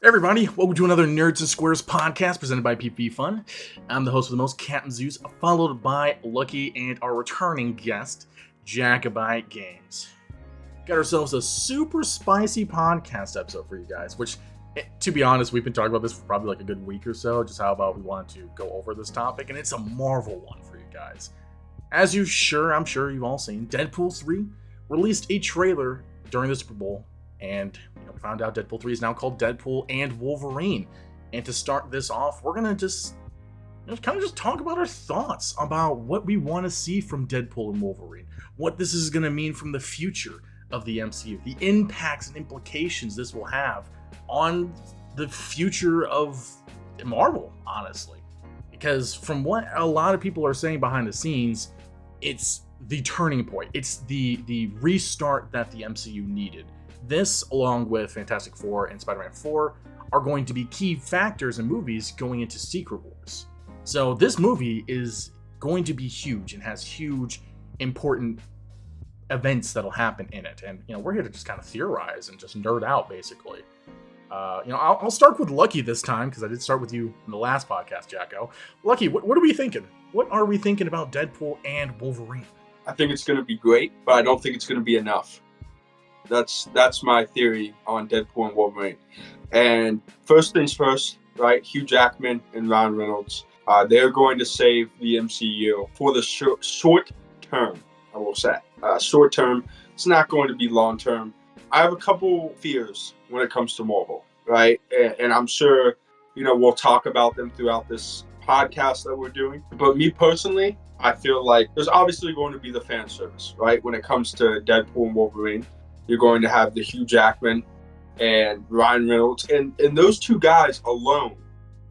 Hey everybody, welcome to another Nerds and Squares podcast presented by PvP Fun. I'm the host of the most, Captain Zeus, followed by Lucky and our returning guest, JacobiteGames. Got ourselves a super spicy podcast episode for you guys, which, to be honest, we've been talking about this for probably like a good week or so, just how about we wanted to go over this topic, and it's a Marvel one for you guys. As I'm sure you've all seen, Deadpool 3 released a trailer during the Super Bowl, and we found out Deadpool 3 is now called Deadpool and Wolverine. And to start this off, we're gonna just talk about our thoughts about what we want to see from Deadpool and Wolverine, what this is gonna mean from the future of the MCU, the impacts and implications this will have on the future of Marvel, honestly. Because from what a lot of people are saying behind the scenes, it's the turning point. It's the restart that the MCU needed. This, along with Fantastic Four and Spider-Man 4, are going to be key factors in movies going into Secret Wars. So this movie is going to be huge and has huge, important events that'll happen in it. And, we're here to just kind of theorize and just nerd out, basically. I'll start with Lucky this time, because I did start with you in the last podcast, Jacko. Lucky, what are we thinking? What are we thinking about Deadpool and Wolverine? I think it's going to be great, but I don't think it's going to be enough. That's my theory on Deadpool and Wolverine. And first things first, right? Hugh Jackman and Ryan Reynolds, they're going to save the MCU for the short term, I will say. Short term, it's not going to be long term. I have a couple fears when it comes to Marvel, right? And I'm sure, we'll talk about them throughout this podcast that we're doing. But me personally, I feel like there's obviously going to be the fan service, right? When it comes to Deadpool and Wolverine, you're going to have the Hugh Jackman and Ryan Reynolds. And those two guys alone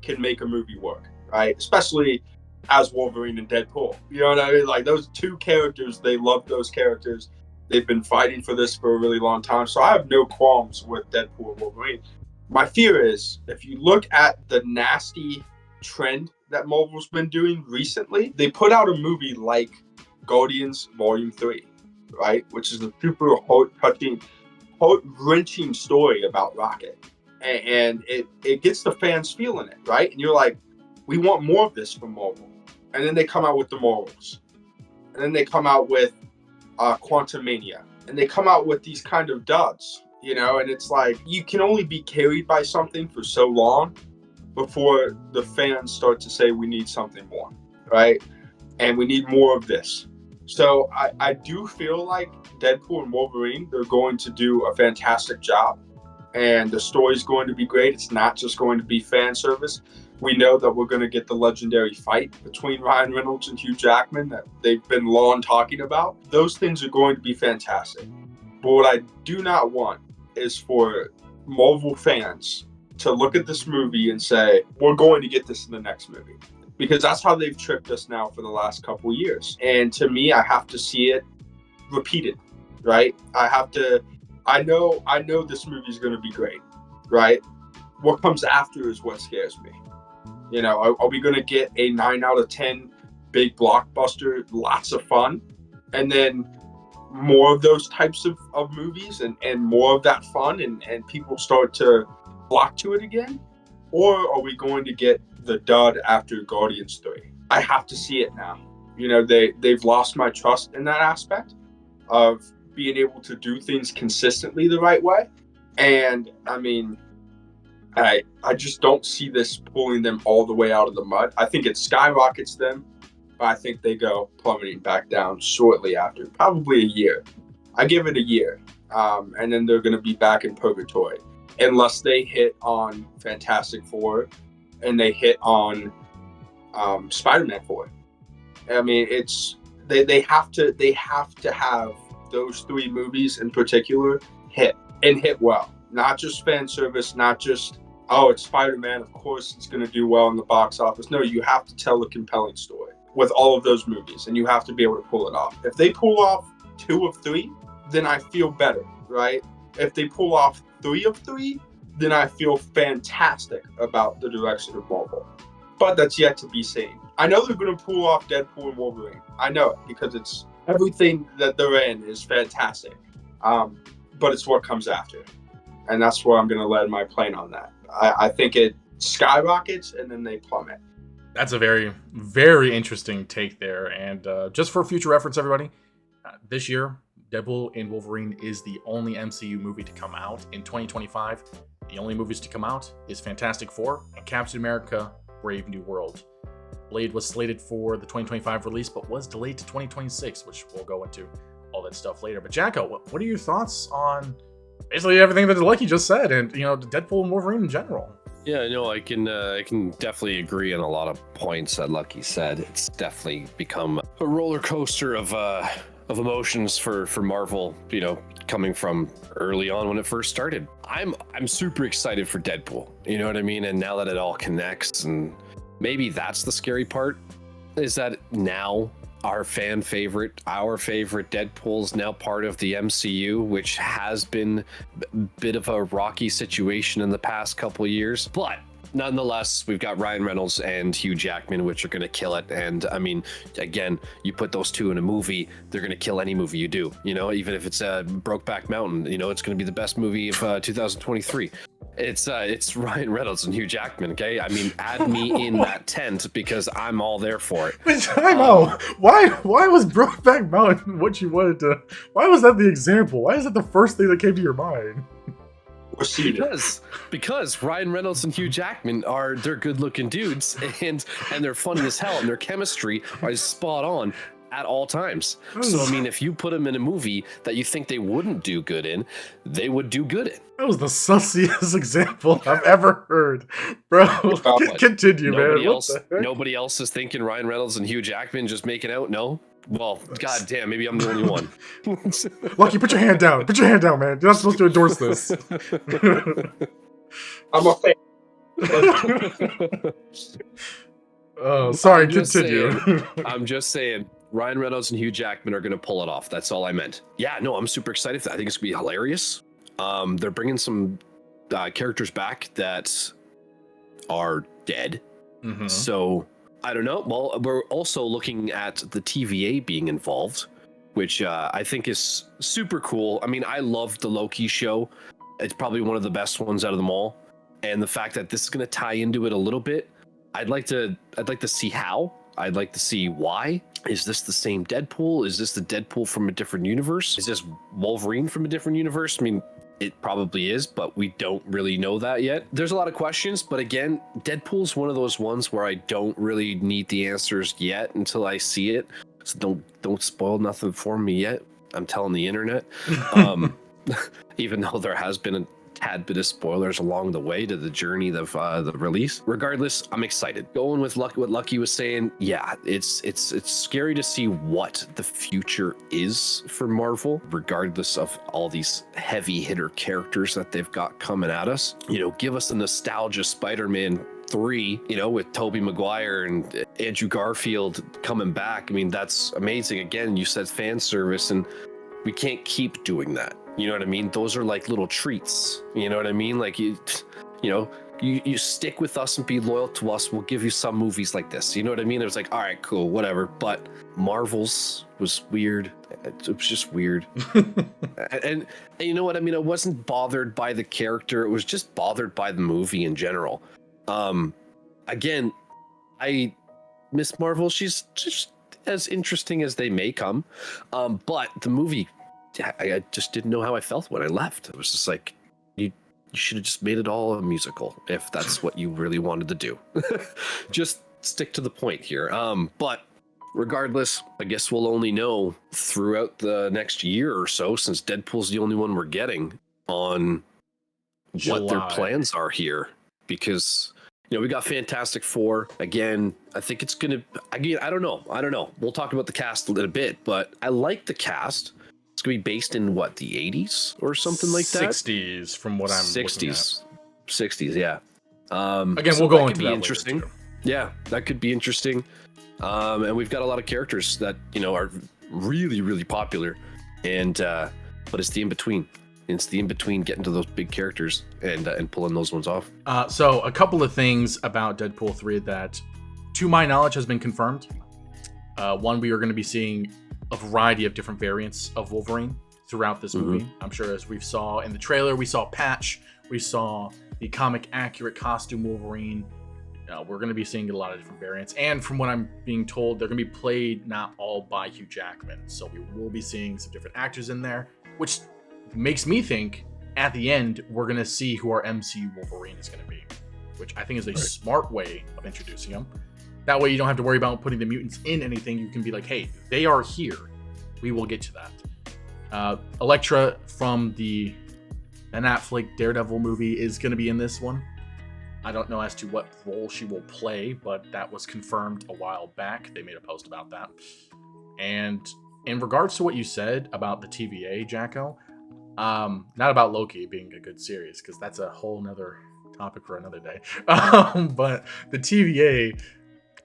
can make a movie work, right? Especially as Wolverine and Deadpool. You know what I mean? Like, those two characters, they love those characters. They've been fighting for this for a really long time. So I have no qualms with Deadpool and Wolverine. My fear is, if you look at the nasty trend that Marvel's been doing recently, they put out a movie like Guardians Volume 3. Right, which is a super heart-touching, heart-wrenching story about Rocket, and it gets the fans feeling it, right? And you're like, we want more of this from Marvel. And then they come out with the Marvels, and then they come out with Quantumania, and they come out with these kind of duds, and it's like, you can only be carried by something for so long before the fans start to say, we need something more, right? And we need more of this. So I do feel like Deadpool and Wolverine, they're going to do a fantastic job, and the story's going to be great. It's not just going to be fan service. We know that we're going to get the legendary fight between Ryan Reynolds and Hugh Jackman that they've been long talking about. Those things are going to be fantastic. But what I do not want is for Marvel fans to look at this movie and say, we're going to get this in the next movie. Because that's how they've tricked us now for the last couple of years. And to me, I have to see it repeated, right? I know this movie is going to be great, right? What comes after is what scares me. Are we going to get a 9 out of 10 big blockbuster, lots of fun, and then more of those types of movies and more of that fun and people start to flock to it again? Or are we going to get the dud after Guardians 3? I have to see it now. They've lost my trust in that aspect of being able to do things consistently the right way. And I mean, I just don't see this pulling them all the way out of the mud. I think it skyrockets them, but I think they go plummeting back down shortly after, probably a year. I give it a year, and then they're going to be back in purgatory. Unless they hit on Fantastic Four and they hit on Spider-Man 4. I mean, they have to have those three movies in particular hit well. Not just fan service, not just, it's Spider-Man, of course it's going to do well in the box office. No, you have to tell a compelling story with all of those movies, and you have to be able to pull it off. If they pull off 2 of 3, then I feel better, right? If they pull off 3 of 3, then I feel fantastic about the direction of Marvel. But that's yet to be seen. I know they're going to pull off Deadpool and Wolverine. I know it, because it's everything that they're in is fantastic. But it's what comes after. and that's where I'm going to land my plane on that. I think it skyrockets and then they plummet. That's a very, very interesting take there. And just for future reference, everybody, this year, Deadpool and Wolverine is the only MCU movie to come out in 2025. The only movies to come out is Fantastic Four and Captain America: Brave New World. Blade was slated for the 2025 release, but was delayed to 2026, which we'll go into all that stuff later. But Jacko, what are your thoughts on basically everything that Lucky just said, and Deadpool and Wolverine in general? Yeah, no, I can definitely agree on a lot of points that Lucky said. It's definitely become a roller coaster of emotions for Marvel, coming from early on when it first started. I'm super excited for Deadpool, you know what I mean? And now that it all connects, and maybe that's the scary part, is that now our favorite Deadpool's now part of the MCU, which has been a bit of a rocky situation in the past couple of years. But nonetheless, we've got Ryan Reynolds and Hugh Jackman, which are going to kill it. And I mean, again, you put those two in a movie, they're going to kill any movie you do. Even if it's Brokeback Mountain, it's going to be the best movie of 2023. It's Ryan Reynolds and Hugh Jackman. Okay, I mean, add me in that tent because I'm all there for it. Which I know. Why was Brokeback Mountain what you wanted to? Why was that the example? Why is that the first thing that came to your mind? Because Ryan Reynolds and Hugh Jackman they're good looking dudes and they're funny as hell, and their chemistry is spot on at all times. So I mean, if you put them in a movie that you think they wouldn't do good in, they would do good in. That was the sussiest example I've ever heard, bro. Continue, nobody man. Nobody else is thinking Ryan Reynolds and Hugh Jackman just making out. No. Well, god damn, maybe I'm the only one. Lucky, put your hand down. Put your hand down, man. You're not supposed to endorse this. I'm a fan. Oh, sorry, continue. I'm just saying, Ryan Reynolds and Hugh Jackman are going to pull it off. That's all I meant. Yeah, no, I'm super excited for that. I think it's going to be hilarious. They're bringing some characters back that are dead. Mm-hmm. So, I don't know. Well, we're also looking at the TVA being involved, which I think is super cool. I mean, I love the Loki show. It's probably one of the best ones out of them all. And the fact that this is going to tie into it a little bit, I'd like to see how. I'd like to see why. Is this the same Deadpool? Is this the Deadpool from a different universe? Is this Wolverine from a different universe? I mean, it probably is, but we don't really know that yet. There's a lot of questions, but again, Deadpool's one of those ones where I don't really need the answers yet until I see it. So don't spoil nothing for me yet. I'm telling the internet. Even though there has been a tad bit of spoilers along the way to the journey of the release. Regardless, I'm excited. Going with what Lucky was saying, yeah, it's scary to see what the future is for Marvel, regardless of all these heavy hitter characters that they've got coming at us. Give us a nostalgia Spider-Man 3, with Tobey Maguire and Andrew Garfield coming back. I mean, that's amazing. Again, you said fan service, and we can't keep doing that. You know what I mean? Those are like little treats. You know what I mean? Like you stick with us and be loyal to us. We'll give you some movies like this. You know what I mean? It was like, all right, cool, whatever. But Marvel's was weird. It was just weird. and you know what I mean? I wasn't bothered by the character. It was just bothered by the movie in general. Again, I miss Marvel. She's just as interesting as they may come. But the movie, I just didn't know how I felt when I left. It was just like, you should have just made it all a musical if that's what you really wanted to do. Just stick to the point here. But regardless, I guess we'll only know throughout the next year or so, since Deadpool's the only one we're getting, on what their plans are here. Because, we got Fantastic Four. Again, I think it's going to... Again, I don't know. We'll talk about the cast a little bit, but I like the cast. It's going to be based in, what, the 80s or something like that? 60s, from what I'm looking at. 60s, yeah. Again, we'll go into that interesting. Yeah, that could be interesting. And we've got a lot of characters that, are really, really popular. And but it's the in-between. It's the in-between getting to those big characters and pulling those ones off. So a couple of things about Deadpool 3 that, to my knowledge, has been confirmed. One, we are going to be seeing a variety of different variants of Wolverine. throughout this movie. I'm sure, as we saw in the trailer, we saw Patch, we saw the comic accurate costume Wolverine. We're going to be seeing a lot of different variants, and from what I'm being told, they're going to be played not all by Hugh Jackman, so we will be seeing some different actors in there, which makes me think at the end we're going to see who our MCU Wolverine is going to be, which I think is a smart way of introducing him. That way you don't have to worry about putting the mutants in anything. You can be like, hey, they are here. We will get to that. Elektra from the Ben Affleck Daredevil movie is going to be in this one. I don't know as to what role she will play, but that was confirmed a while back. They made a post about that. And in regards to what you said about the TVA, Jacko, not about Loki being a good series, because that's a whole nother topic for another day. But the TVA,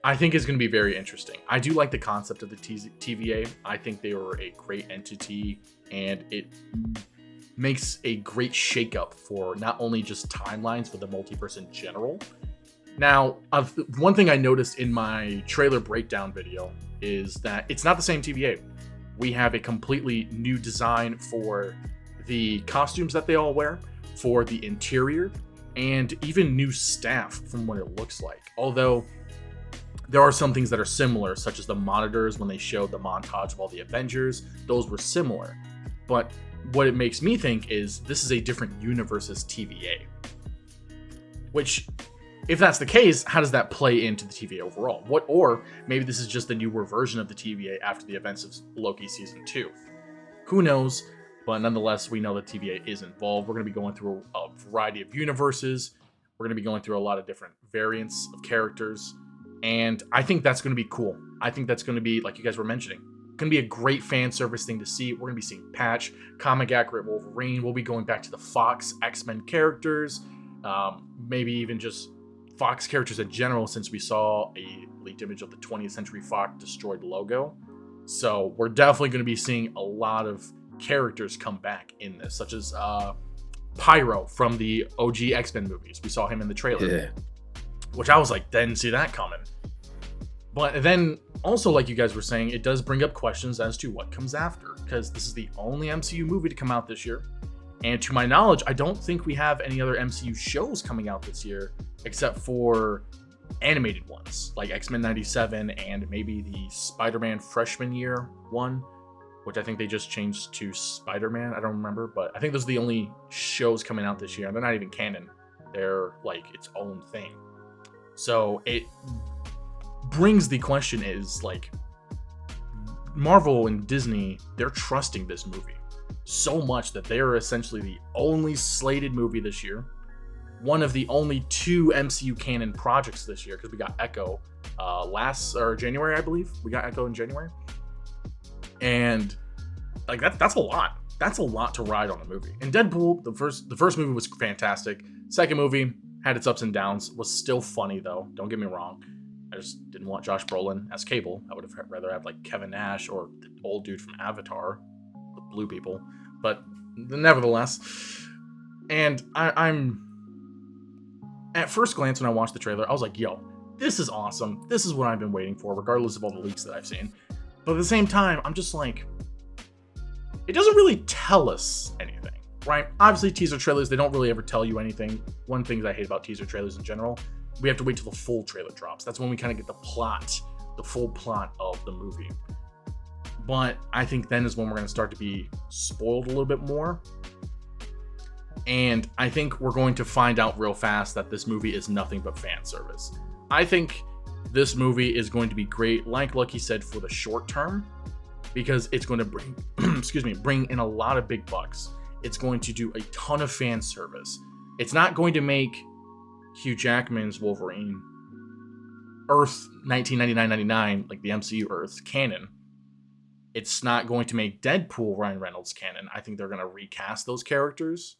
I think, is going to be very interesting. I do like the concept of the TVA. I think they were a great entity, and it makes a great shakeup for not only just timelines, but the multiverse in general. Now, one thing I noticed in my trailer breakdown video is that it's not the same TVA. We have a completely new design for the costumes that they all wear, for the interior, and even new staff from what it looks like. Although there are some things that are similar, such as the monitors when they showed the montage of all the Avengers. Those were similar. But what it makes me think is this is a different universe's TVA. Which, if that's the case, how does that play into the TVA overall? Or maybe this is just the newer version of the TVA after the events of Loki Season 2. Who knows? But nonetheless, we know that TVA is involved. We're going to be going through a variety of universes. We're going to be going through a lot of different variants of characters. And I think that's going to be cool. I think that's going to be, like you guys were mentioning, going to be a great fan service thing to see. We're going to be seeing Patch, comic accurate Wolverine. We'll be going back to the Fox X-Men characters. Maybe even just Fox characters in general, since we saw a leaked image of the 20th Century Fox destroyed logo. So we're definitely going to be seeing a lot of characters come back in this, such as Pyro from the OG X-Men movies. We saw him in the trailer, which I was like, didn't see that coming. But then also, like you guys were saying, it does bring up questions as to what comes after, because this is the only MCU movie to come out this year. And to my knowledge, I don't think we have any other MCU shows coming out this year, except for animated ones, like X-Men 97 and maybe the Spider-Man freshman year one, which I think they just changed to Spider-Man. I don't remember, but I think those are the only shows coming out this year. And they're not even canon. They're like its own thing. So it brings the question is, like, Marvel and Disney, they're trusting this movie so much that they are essentially the only slated movie this year, one of the only 2 MCU canon projects this year, because we got Echo January, I believe. We got Echo in January, and like that's a lot. That's a lot to ride on a movie. And Deadpool, the first movie was fantastic. Second movie had its ups and downs. Was still funny though. Don't get me wrong. I just didn't want Josh Brolin as Cable. I would have rather have like Kevin Nash or the old dude from Avatar, the blue people. But nevertheless, and I'm at first glance when I watched the trailer, I was like, yo, this is awesome. This is what I've been waiting for, regardless of all the leaks that I've seen. But at the same time, I'm just like, it doesn't really tell us anything, right? Obviously, teaser trailers, they don't really ever tell you anything. One thing that I hate about teaser trailers in general, we have to wait till the full trailer drops. That's when we kind of get the full plot of the movie. But I think then is when we're going to start to be spoiled a little bit more. And I think we're going to find out real fast that this movie is nothing but fan service. I think this movie is going to be great, like Lucky said, for the short term, because it's going to bring, bring in a lot of big bucks. It's going to do a ton of fan service. It's not going to make Hugh Jackman's Wolverine Earth 1999, like the MCU Earth canon. It's not going to make Deadpool Ryan Reynolds canon. I think they're going to recast those characters,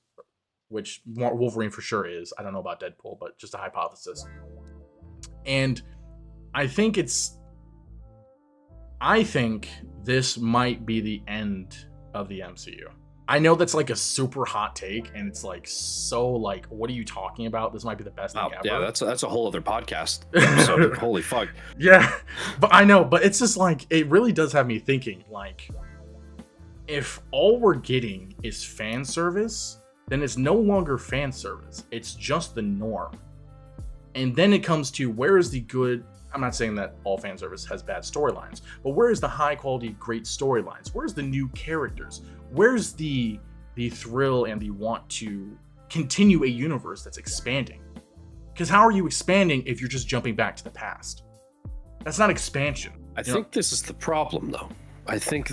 which Wolverine for sure is. I don't know about Deadpool, but just a hypothesis. And I think this might be the end of the MCU. I know that's like a super hot take, and it's like, so like, what are you talking about? This might be the best thing ever. Yeah, that's a whole other podcast episode. Holy fuck. Yeah, but I know, but it's just like, it really does have me thinking, like, if all we're getting is fan service, then it's no longer fan service. It's just the norm. And then it comes to where is the good. I'm not saying that all fan service has bad storylines, but where is the high quality, great storylines? Where's the new characters? Where's the thrill and the want to continue a universe that's expanding? Because how are you expanding if you're just jumping back to the past? That's not expansion. I think this is the problem, though. I think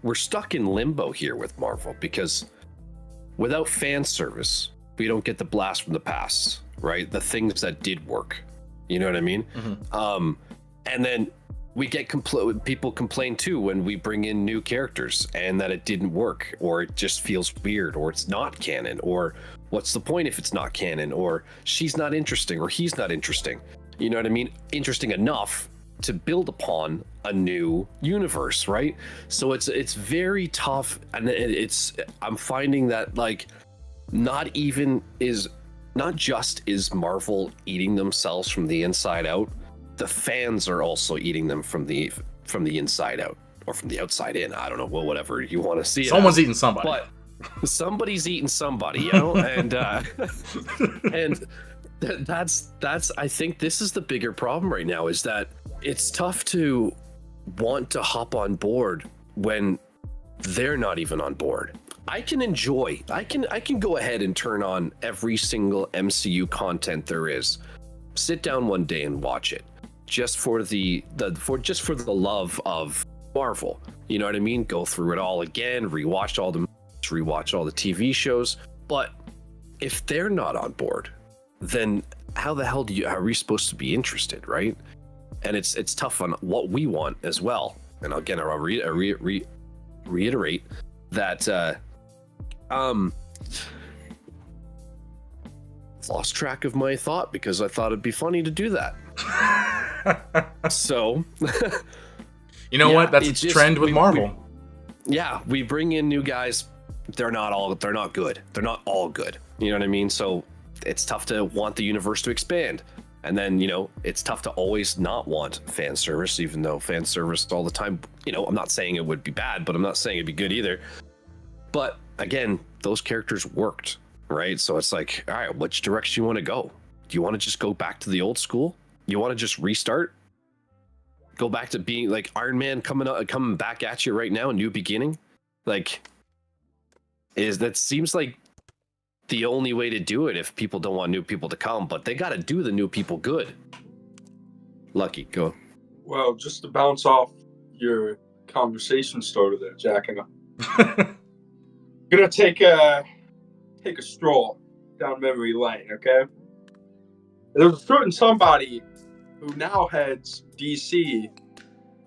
we're stuck in limbo here with Marvel, because without fan service, we don't get the blast from the past, right? The things that did work. You know what I mean? Mm-hmm. And then we get people complain too when we bring in new characters and that it didn't work, or it just feels weird, or it's not canon, or what's the point if it's not canon, or she's not interesting, or he's not interesting. You know what I mean? Interesting enough to build upon a new universe, right? So it's very tough, and I'm finding that like not just is Marvel eating themselves from the inside out, the fans are also eating them from the inside out, or from the outside in. I don't know, well, whatever you want to see. Someone's eating somebody. But somebody's eating somebody, you know, and and that's I think this is the bigger problem right now, is that it's tough to want to hop on board when they're not even on board. I can go ahead and turn on every single MCU content there is, sit down one day and watch it, just for the love of Marvel. You know what I mean? Go through it all again, rewatch all the TV shows. But if they're not on board, then how the hell are we supposed to be interested, right? And it's tough on what we want as well. And again, I'll reiterate that lost track of my thought because I thought it'd be funny to do that. So you know what? That's a trend with Marvel. We bring in new guys. They're not good. They're not all good. You know what I mean? So it's tough to want the universe to expand. And then, you know, it's tough to always not want fan service, even though fan service all the time, you know, I'm not saying it would be bad, but I'm not saying it'd be good either. But again, those characters worked, right? So it's like, all right, which direction you want to go? Do you want to just go back to the old school? You want to just restart? Go back to being like Iron Man coming back at you right now, a new beginning? Like, that seems like the only way to do it if people don't want new people to come, but they got to do the new people good. Lucky, go. Well, just to bounce off your conversation starter there, Jack, and I'm gonna take a stroll down memory lane, okay? There's a certain somebody who now heads DC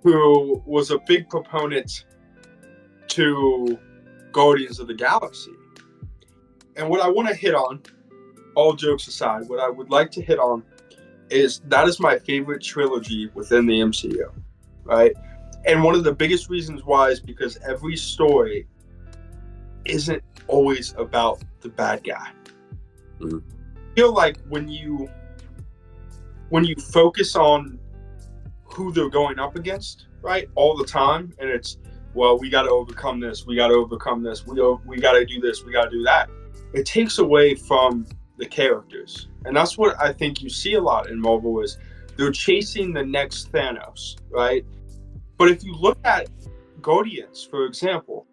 who was a big proponent to Guardians of the Galaxy. And what I want to hit on, all jokes aside, what I would like to hit on is that is my favorite trilogy within the MCU, right? And one of the biggest reasons why is because every story isn't always about the bad guy. Mm-hmm. I feel like when you focus on who they're going up against, right, all the time, and it's, well, we got to overcome this, we got to overcome this, we got to do this, we got to do that. It takes away from the characters. And that's what I think you see a lot in Marvel is they're chasing the next Thanos, right? But if you look at Guardians, for example,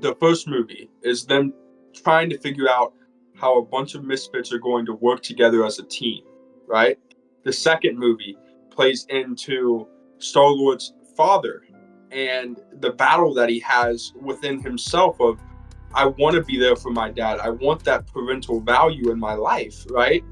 the first movie is them trying to figure out how a bunch of misfits are going to work together as a team, right? The second movie plays into Star-Lord's father and the battle that he has within himself of, I want to be there for my dad. I want that parental value in my life, right?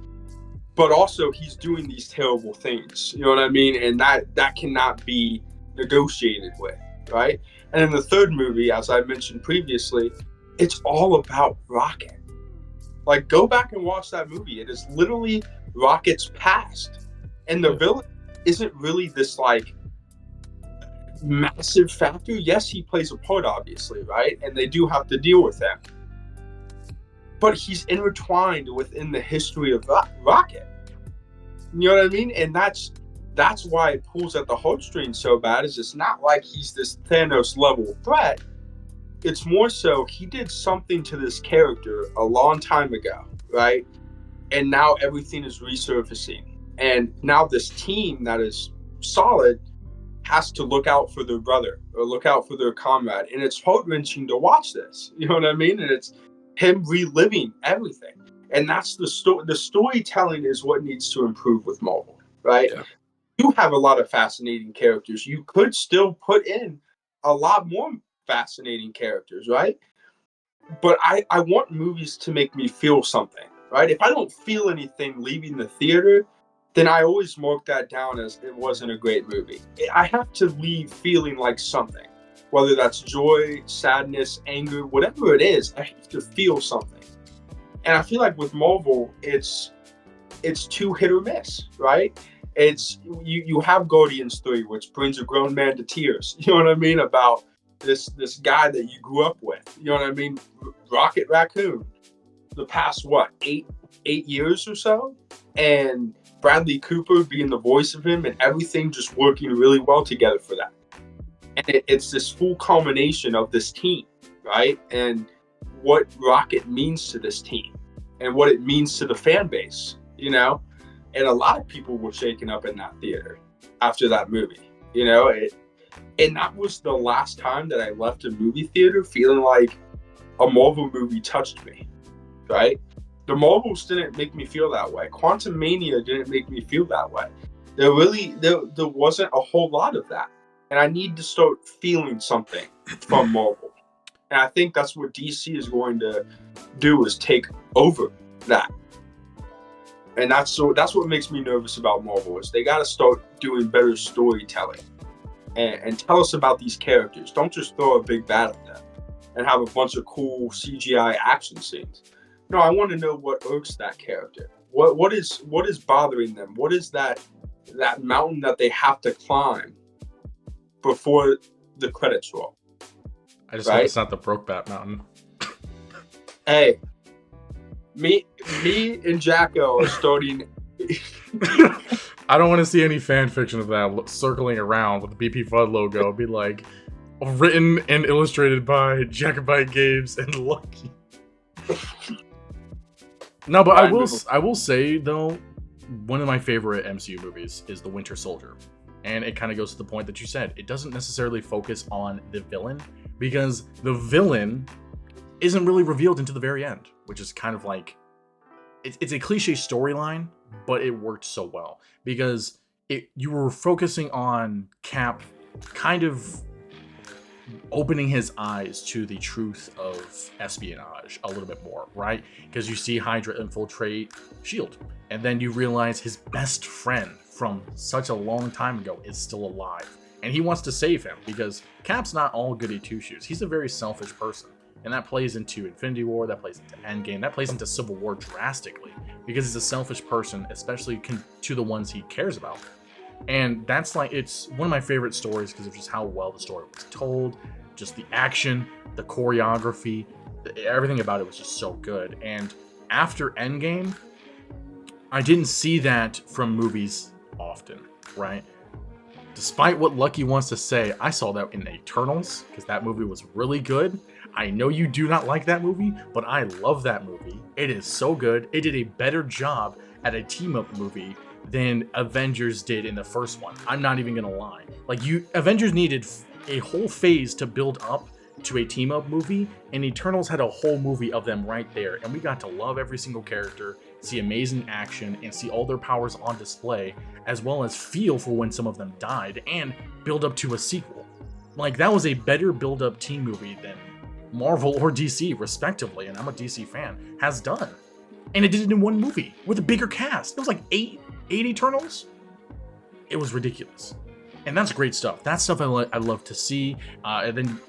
But also he's doing these terrible things, you know what I mean? And that cannot be negotiated with, right? And in the third movie, as I mentioned previously, it's all about Rocket. Like, go back and watch that movie. It is literally Rocket's past. And the villain isn't really this, like, massive factor. Yes, he plays a part, obviously, right? And they do have to deal with him. But he's intertwined within the history of Rocket. You know what I mean? And that's why it pulls at the heartstrings so bad. Is it's not like he's this Thanos level threat. it's more so he did something to this character a long time ago, right? And now everything is resurfacing. And now this team that is solid has to look out for their brother or look out for their comrade. And it's heart-wrenching to watch this. You know what I mean? And it's him reliving everything. And that's the story. The storytelling is what needs to improve with Marvel, right? Yeah. You have a lot of fascinating characters. You could still put in a lot more fascinating characters, right? But I want movies to make me feel something, right? If I don't feel anything leaving the theater, then I always mark that down as it wasn't a great movie. I have to leave feeling like something, whether that's joy, sadness, anger, whatever it is. I have to feel something, and I feel like with Marvel, it's too hit or miss, right? It's you have Guardians 3, which brings a grown man to tears. You know what I mean about this guy that you grew up with. You know what I mean? Rocket Raccoon. The past what 8 years or so, and Bradley Cooper being the voice of him, and everything just working really well together for that. And it's this full culmination of this team, right? And what Rocket means to this team, and what it means to the fan base, you know. And a lot of people were shaken up in that theater after that movie, you know. And that was the last time that I left a movie theater feeling like a Marvel movie touched me, right? The Marvels didn't make me feel that way. Quantum Mania didn't make me feel that way. There wasn't a whole lot of that. And I need to start feeling something from Marvel. And I think that's what DC is going to do, is take over that. And that's what makes me nervous about Marvel, is they got to start doing better storytelling and tell us about these characters. Don't just throw a big bat at them and have a bunch of cool CGI action scenes. No, I want to know what irks that character. What is bothering them? What is that mountain that they have to climb before the credits roll? I just hope it's not the Brokeback Mountain. Hey, me and Jacko are starting. I don't want to see any fan fiction of that circling around with the BP Fud logo. It'd be like written and illustrated by Jacobite Games and Lucky. No, but I will say though, one of my favorite MCU movies is The Winter Soldier. And it kind of goes to the point that you said. It doesn't necessarily focus on the villain, because the villain isn't really revealed until the very end, which is kind of like, it's a cliche storyline, but it worked so well because you were focusing on Cap kind of opening his eyes to the truth of espionage a little bit more, right? Because you see Hydra infiltrate S.H.I.E.L.D. and then you realize his best friend from such a long time ago is still alive. And he wants to save him because Cap's not all goody two-shoes. He's a very selfish person. And that plays into Infinity War, that plays into Endgame, that plays into Civil War drastically because he's a selfish person, especially to the ones he cares about. And that's like, it's one of my favorite stories because of just how well the story was told, just the action, the choreography, everything about it was just so good. And after Endgame, I didn't see that from movies often, right? Despite what Lucky wants to say, I saw that in Eternals because that movie was really good. I know you do not like that movie, but I love that movie. It is so good. It did a better job at a team-up movie than Avengers did in the first one. I'm not even gonna lie. Like, Avengers needed a whole phase to build up to a team-up movie, and Eternals had a whole movie of them right there, and we got to love every single character, see amazing action, and see all their powers on display, as well as feel for when some of them died, and build up to a sequel. Like, that was a better build-up team movie than Marvel or DC, respectively, and I'm a DC fan, has done. And it did it in one movie with a bigger cast. It was like eight Eternals. It was ridiculous. And that's great stuff. That's stuff I love to see. And then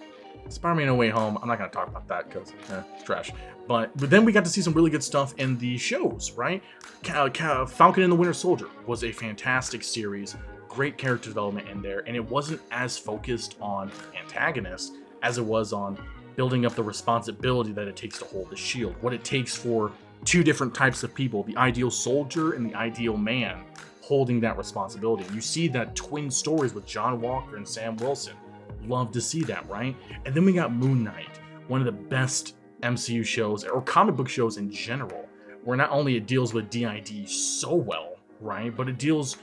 Spider-Man No Way Home, I'm not going to talk about that because it's trash. But then we got to see some really good stuff in the shows, right? Falcon and the Winter Soldier was a fantastic series. Great character development in there. And it wasn't as focused on antagonists as it was on building up the responsibility that it takes to hold the shield. What it takes for two different types of people, the ideal soldier and the ideal man, holding that responsibility. And you see that twin stories with John Walker and Sam Wilson. Love to see that, right? And then we got Moon Knight. one of the best MCU shows or comic book shows in general, where not only it deals with DID so well, right, but it deals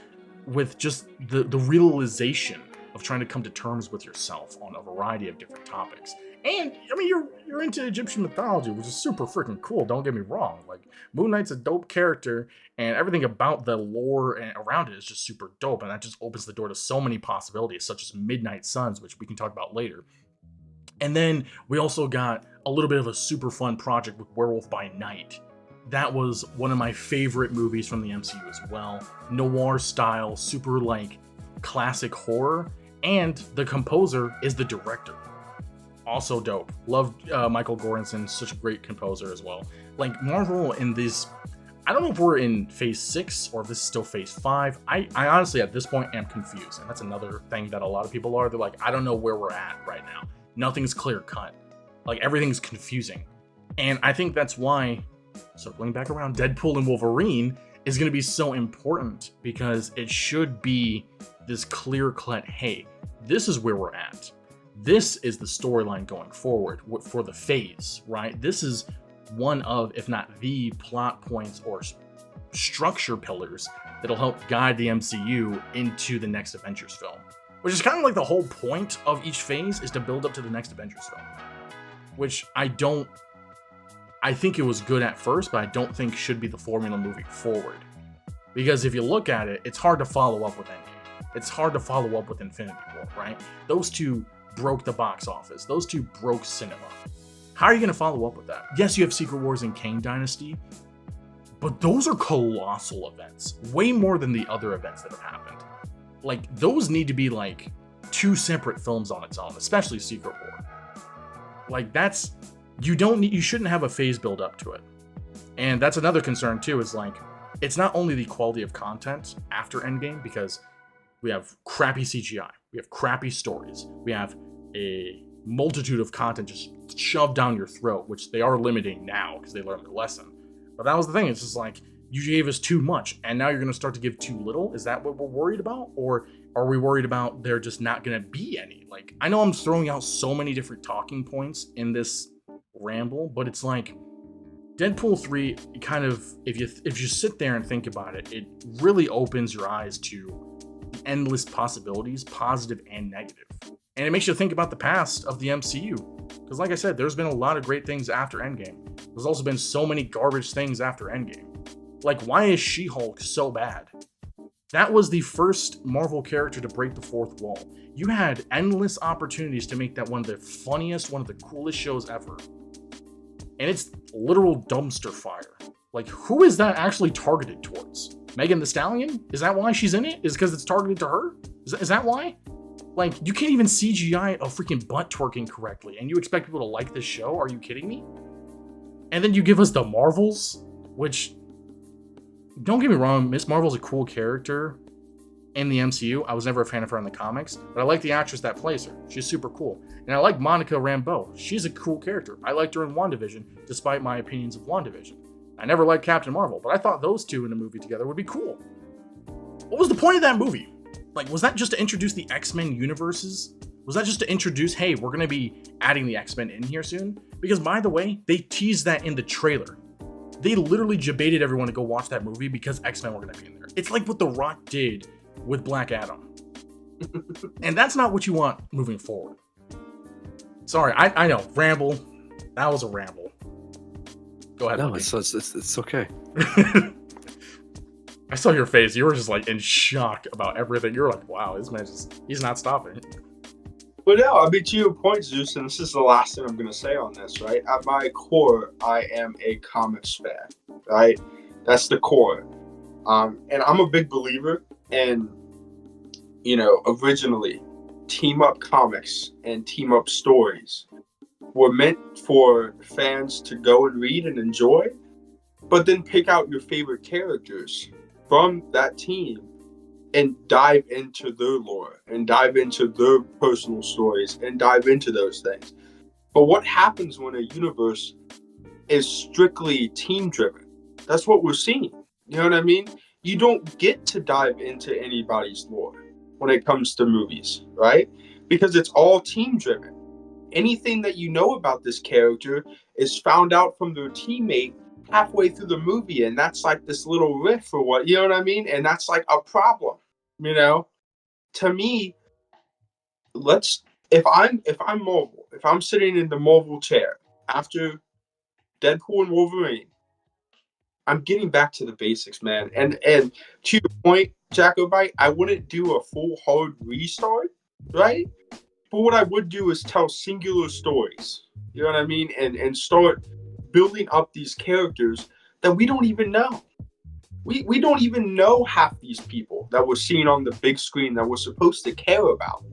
with just the realization of trying to come to terms with yourself on a variety of different topics. And I mean, you're into Egyptian mythology, which is super freaking cool. Don't get me wrong. Like, Moon Knight's a dope character, and everything about the lore and around it is just super dope. And that just opens the door to so many possibilities, such as Midnight Suns, which we can talk about later. And then we also got a little bit of a super fun project with Werewolf by Night. That was one of my favorite movies from the MCU as well. Noir style, super like classic horror, and the composer is the director. Also dope. Loved Michael Goranson, such a great composer as well. Like, Marvel in this, I don't know if we're in phase 6 or if this is still phase 5. I honestly at this point am confused, and that's another thing that a lot of people are. They're like, I don't know where we're at right now. Nothing's clear cut. Like, everything's confusing. And I think that's why, circling back around, Deadpool and Wolverine is going to be so important, because it should be this clear-cut, hey, this is where we're at. This is the storyline going forward for the phase, right? This is one of, if not the plot points or structure pillars that'll help guide the MCU into the next Avengers film. Which is kind of like the whole point of each phase, is to build up to the next Avengers film. Which I think it was good at first, but I don't think should be the formula moving forward. Because if you look at it, it's hard to follow up with Endgame. It's hard to follow up with Infinity War, right? Those two broke the box office. Those two broke cinema. How are you going to follow up with that? Yes, you have Secret Wars and Kang Dynasty, but those are colossal events. Way more than the other events that have happened. Like, those need to be like 2 separate films on its own, especially Secret War. Like, that's, you shouldn't have a phase build up to it. And that's another concern too, is like, it's not only the quality of content after Endgame, because we have crappy CGI, we have crappy stories, we have a multitude of content just shoved down your throat, which they are limiting now because they learned their lesson. But that was the thing, it's just like, you gave us too much, and now you're going to start to give too little? Is that what we're worried about? Or are we worried about there just not going to be any? Like, I know I'm throwing out so many different talking points in this ramble, but it's like, Deadpool 3 kind of, if you sit there and think about it, it really opens your eyes to endless possibilities, positive and negative. And it makes you think about the past of the MCU. Because like I said, there's been a lot of great things after Endgame. There's also been so many garbage things after Endgame. Like, why is She-Hulk so bad? That was the first Marvel character to break the fourth wall. You had endless opportunities to make that one of the funniest, one of the coolest shows ever. And it's literal dumpster fire. Like, who is that actually targeted towards? Megan Thee Stallion? Is that why she's in it? Is because it's targeted to her? Is that why? Like, you can't even CGI a freaking butt twerking correctly, and you expect people to like this show? Are you kidding me? And then you give us the Marvels, which, don't get me wrong, Miss Marvel's a cool character in the MCU. I was never a fan of her in the comics, but I like the actress that plays her. She's super cool. And I like Monica Rambeau. She's a cool character. I liked her in WandaVision, despite my opinions of WandaVision. I never liked Captain Marvel, but I thought those two in a movie together would be cool. What was the point of that movie? Like, was that just to introduce the X-Men universes? Was that just to introduce, hey, we're going to be adding the X-Men in here soon? Because, by the way, they teased that in the trailer. They literally debated everyone to go watch that movie because X-Men were going to be in there. It's like what The Rock did with Black Adam. And that's not what you want moving forward. Sorry, I know, ramble. That was a ramble. Go ahead. No, it's okay. I saw your face. You were just like in shock about everything. You were like, wow, this man he's not stopping. But no, I mean, to your point, Zeus, and this is the last thing I'm going to say on this, right? At my core, I am a comics fan, right? That's the core. And I'm a big believer in, originally, team-up comics and team-up stories were meant for fans to go and read and enjoy, but then pick out your favorite characters from that team and dive into their lore and dive into their personal stories and dive into those things. But what happens when a universe is strictly team driven? That's what we're seeing. You know what I mean? You don't get to dive into anybody's lore when it comes to movies, right? Because it's all team driven. Anything that you know about this character is found out from their teammate halfway through the movie, and that's like this little riff or what, you know what I mean? And that's like a problem, you know? To me, let's if I'm Marvel, if I'm sitting in the Marvel chair after Deadpool and Wolverine, I'm getting back to the basics, man. And to your point, Jacobite, I wouldn't do a full hard restart, right? But what I would do is tell singular stories. You know what I mean? And start building up these characters that we don't even know. We don't even know half these people that we're seeing on the big screen that we're supposed to care about.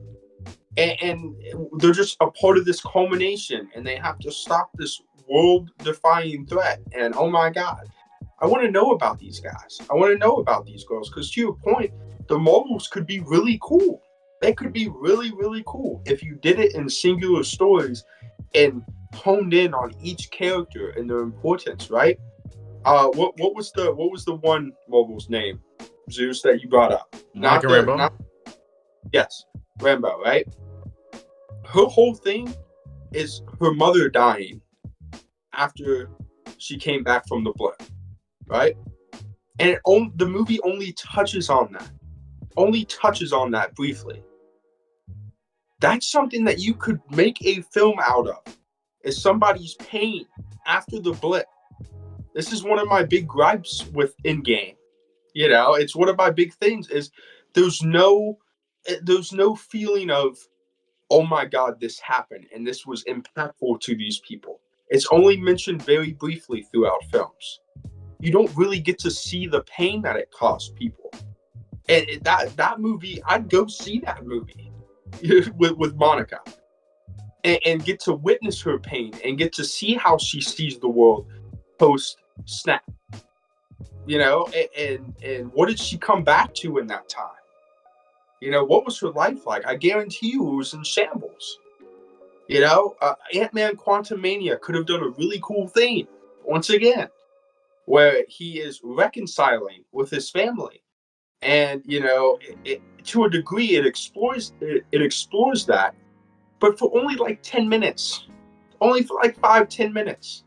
And they're just a part of this culmination, and they have to stop this world-defying threat. And oh my God, I want to know about these guys. I want to know about these girls because, to your point, the Marvels could be really cool. They could be really, really cool if you did it in singular stories and honed in on each character and their importance, right? What was the one Marvel's name, Zeus, that you brought up? Monica Rambeau. Yes, Rambo, right? Her whole thing is her mother dying after she came back from the blood, right? And the movie only touches on that briefly. That's something that you could make a film out of, is somebody's pain after the blip. This is one of my big gripes with Endgame. You know, it's one of my big things is there's no feeling of, oh my God, this happened and this was impactful to these people. It's only mentioned very briefly throughout films. You don't really get to see the pain that it caused people. And that movie, I'd go see that movie with Monica and get to witness her pain and get to see how she sees the world post snap. You know, and what did she come back to in that time? You know, what was her life like? I guarantee you it was in shambles. You know, Ant-Man Quantumania could have done a really cool thing, once again, where he is reconciling with his family. And, you know, to a degree, it explores that, but for only like 10 minutes, only for like 5-10 minutes.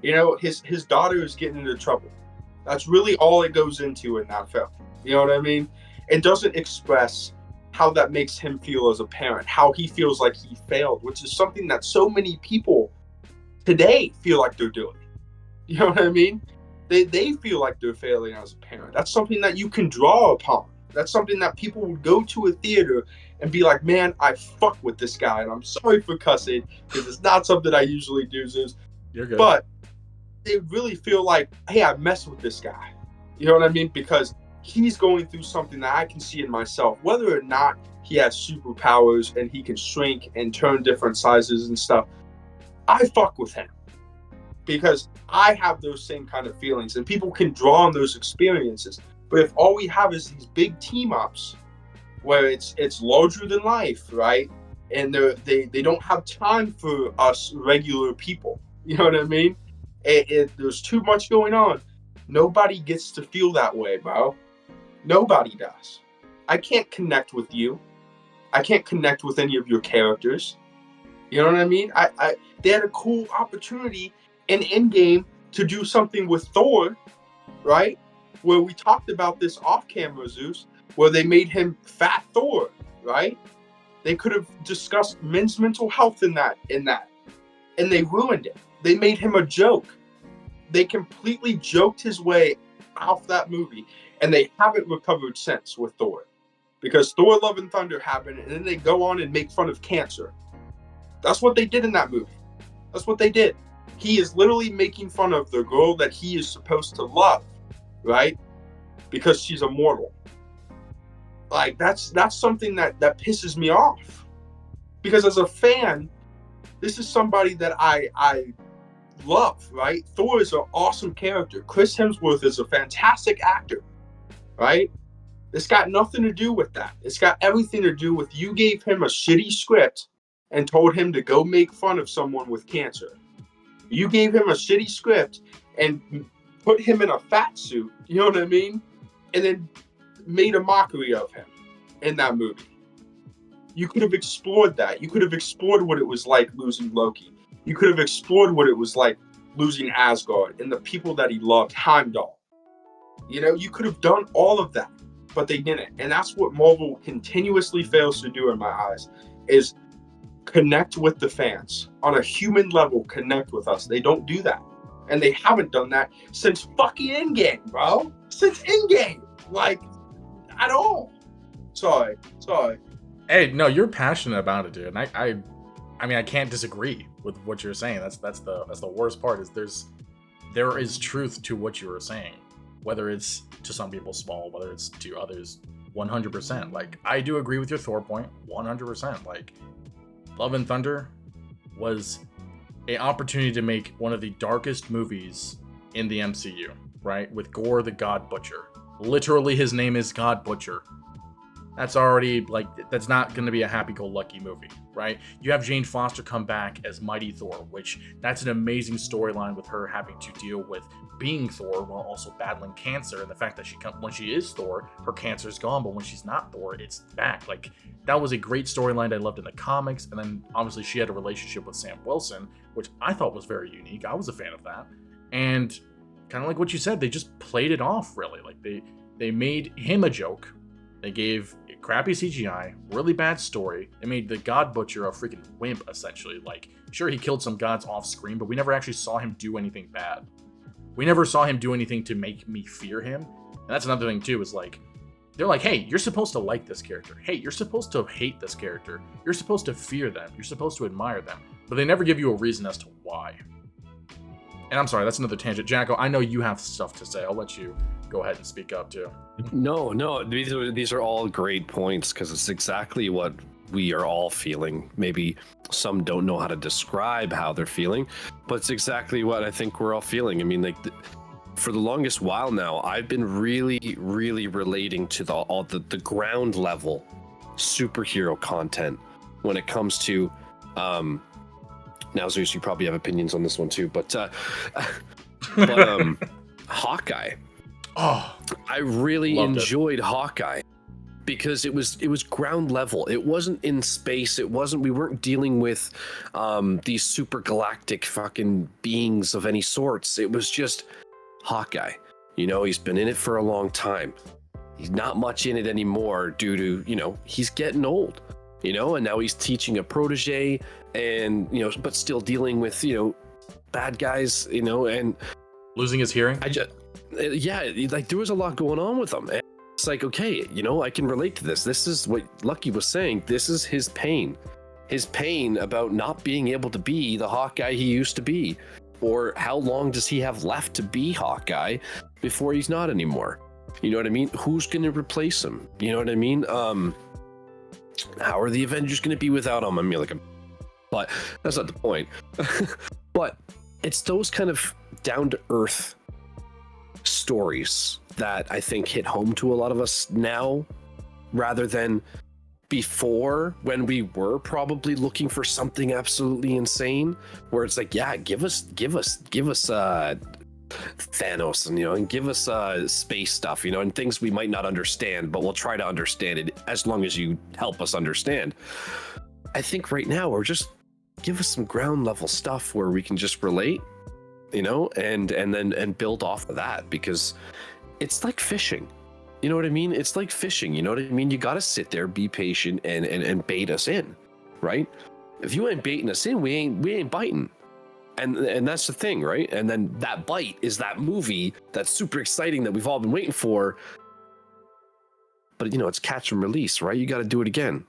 You know, his daughter is getting into trouble. That's really all it goes into in that film. You know what I mean? It doesn't express how that makes him feel as a parent, how he feels like he failed, which is something that so many people today feel like they're doing. You know what I mean? They feel like they're failing as a parent. That's something that you can draw upon. That's something that people would go to a theater and be like, man, I fuck with this guy. And I'm sorry for cussing because it's not something I usually do, Zeus. You're good. But they really feel like, hey, I mess with this guy. You know what I mean? Because he's going through something that I can see in myself, whether or not he has superpowers and he can shrink and turn different sizes and stuff. I fuck with him because I have those same kind of feelings, and people can draw on those experiences. But if all we have is these big team ups where it's larger than life, right? And they don't have time for us regular people. You know what I mean? There's too much going on. Nobody gets to feel that way, bro. Nobody does. I can't connect with you. I can't connect with any of your characters. You know what I mean? They had a cool opportunity in Endgame to do something with Thor, right? Where we talked about this off camera, Zeus, where they made him Fat Thor, right? They could have discussed men's mental health in that, and they ruined it. They made him a joke. They completely joked his way off that movie, and they haven't recovered since with Thor. Because Thor Love and Thunder happened, and then they go on and make fun of cancer. That's what they did in that movie. That's what they did. He is literally making fun of the girl that he is supposed to love, right? Because she's immortal. Like, that's something that pisses me off. Because as a fan, this is somebody that I love, right? Thor is an awesome character. Chris Hemsworth is a fantastic actor, right? It's got nothing to do with that. It's got everything to do with you gave him a shitty script and told him to go make fun of someone with cancer. You gave him a shitty script and put him in a fat suit, you know what I mean? And then made a mockery of him in that movie. You could have explored that. You could have explored what it was like losing Loki. You could have explored what it was like losing Asgard and the people that he loved, Heimdall. You know, you could have done all of that, but they didn't. And that's what Marvel continuously fails to do in my eyes, is connect with the fans. On a human level, connect with us. They don't do that. And they haven't done that since fucking Endgame, bro. Since Endgame. Like, at all. Sorry. Hey, no, you're passionate about it, dude. And I mean, I can't disagree with what you're saying. That's the worst part, is there is truth to what you were saying. Whether it's to some people small, whether it's to others 100%. Like, I do agree with your Thor point 100%. Like, Love and Thunder was an opportunity to make one of the darkest movies in the MCU, right? With Gore the God Butcher. Literally, his name is God Butcher. That's already, like, that's not going to be a happy-go-lucky movie, right? You have Jane Foster come back as Mighty Thor, which that's an amazing storyline, with her having to deal with being Thor while also battling cancer, and the fact that when she is Thor, her cancer is gone, but when she's not Thor, it's back. Like, that was a great storyline I loved in the comics, and then obviously she had a relationship with Sam Wilson, which I thought was very unique. I was a fan of that. And kind of like what you said, they just played it off, really. Like, they made him a joke. They gave crappy CGI, really bad story. They made the God Butcher a freaking wimp, essentially. Like, sure, he killed some gods off screen, but we never actually saw him do anything bad. We never saw him do anything to make me fear him. And that's another thing, too, is like, they're like, hey, you're supposed to like this character. Hey, you're supposed to hate this character. You're supposed to fear them. You're supposed to admire them. But they never give you a reason as to why. And I'm sorry, that's another tangent. Jacko, I know you have stuff to say. I'll let you go ahead and speak up, too. No, these are all great points, because it's exactly what we are all feeling. Maybe some don't know how to describe how they're feeling, but it's exactly what I think we're all feeling. I mean, like, for the longest while now, I've been really, really relating to the ground level superhero content when it comes to now, Zeus, you probably have opinions on this one too, but Hawkeye. Oh, I really enjoyed Hawkeye, because it was ground level. It wasn't in space. We weren't dealing with these super galactic fucking beings of any sorts. It was just Hawkeye. You know, he's been in it for a long time. He's not much in it anymore due to, you know, he's getting old, you know, and now he's teaching a protege, and, you know, but still dealing with, you know, bad guys, you know, and losing his hearing. Like, there was a lot going on with him. And it's like, okay, you know, I can relate to this. This is what Lucky was saying. This is his pain about not being able to be the Hawkeye he used to be. Or how long does he have left to be Hawkeye before he's not anymore? You know what I mean? Who's going to replace him? You know what I mean? How are the Avengers going to be without him? I mean, like, but that's not the point. But it's those kind of down-to-earth stories that I think hit home to a lot of us now, rather than before, when we were probably looking for something absolutely insane, where it's like, yeah, give us Thanos, and, you know, and give us space stuff, you know, and things we might not understand, but we'll try to understand it as long as you help us understand. I think right now we're just, give us some ground level stuff where we can just relate, you know, and then build off of that, because it's like fishing. You know what I mean? It's like fishing. You know what I mean? You got to sit there, be patient, and bait us in, right? If you ain't baiting us in, we ain't biting. And that's the thing, right? And then that bite is that movie that's super exciting that we've all been waiting for. But, you know, it's catch and release, right? You got to do it again.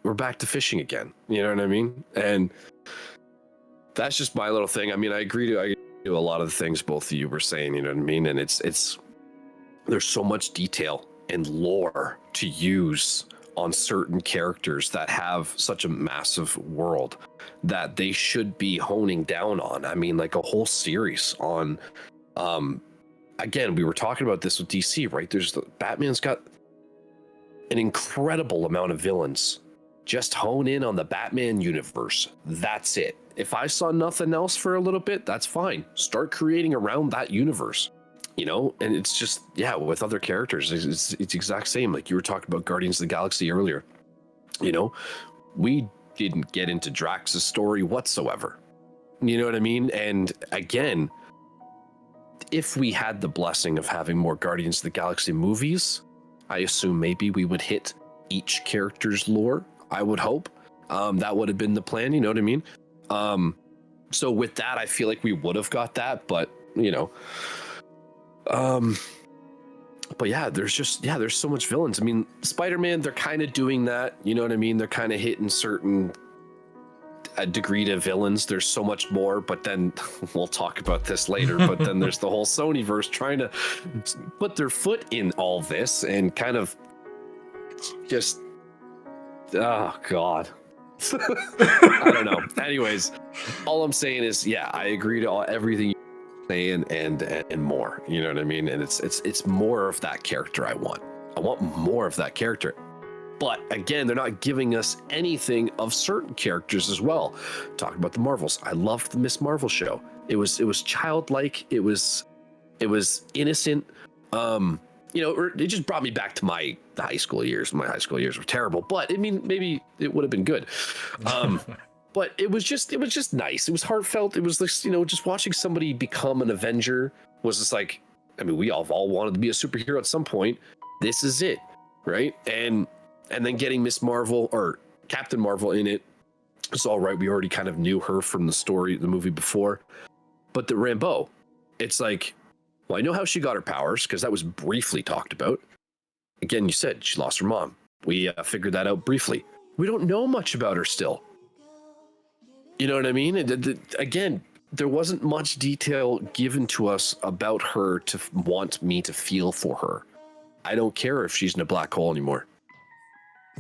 We're back to fishing again. You know what I mean? And that's just my little thing. I mean, I agree to a lot of the things both of you were saying, you know what I mean? And it's there's so much detail and lore to use on certain characters that have such a massive world that they should be honing down on. I mean, like a whole series on, again, we were talking about this with DC, right? Batman's got an incredible amount of villains. Just hone in on the Batman universe. That's it. If I saw nothing else for a little bit, that's fine. Start creating around that universe. You know, and it's just, yeah, with other characters, it's exact same. Like you were talking about Guardians of the Galaxy earlier. You know, we didn't get into Drax's story whatsoever. You know what I mean? And again, if we had the blessing of having more Guardians of the Galaxy movies, I assume maybe we would hit each character's lore. I would hope that would have been the plan. You know what I mean? So with that, I feel like we would have got that, but you know, but yeah, there's so much villains. I mean, Spider-Man, they're kind of doing that. You know what I mean? They're kind of hitting certain degree to villains. There's so much more, but then we'll talk about this later. But then there's the whole Sonyverse trying to put their foot in all this and kind of just, oh God. I don't know. Anyways, all I'm saying is, yeah, I agree to everything you're saying and more. You know what I mean? And it's more of that character I want. I want more of that character. But again, they're not giving us anything of certain characters as well. Talking about the Marvels, I loved the Miss Marvel show. It was childlike. It was innocent. You know, it just brought me back to my high school years. My high school years were terrible, but I mean, maybe it would have been good. But it was just nice. It was heartfelt. It was like, you know, just watching somebody become an Avenger was just like, I mean, we all wanted to be a superhero at some point. This is it, right? And then getting Miss Marvel or Captain Marvel in it, it's all right. We already kind of knew her from the movie before, but the Rambeau, it's like, well, I know how she got her powers because that was briefly talked about. Again, you said she lost her mom. We figured that out briefly. We don't know much about her still. You know what I mean? Again, there wasn't much detail given to us about her to want me to feel for her. I don't care if she's in a black hole anymore.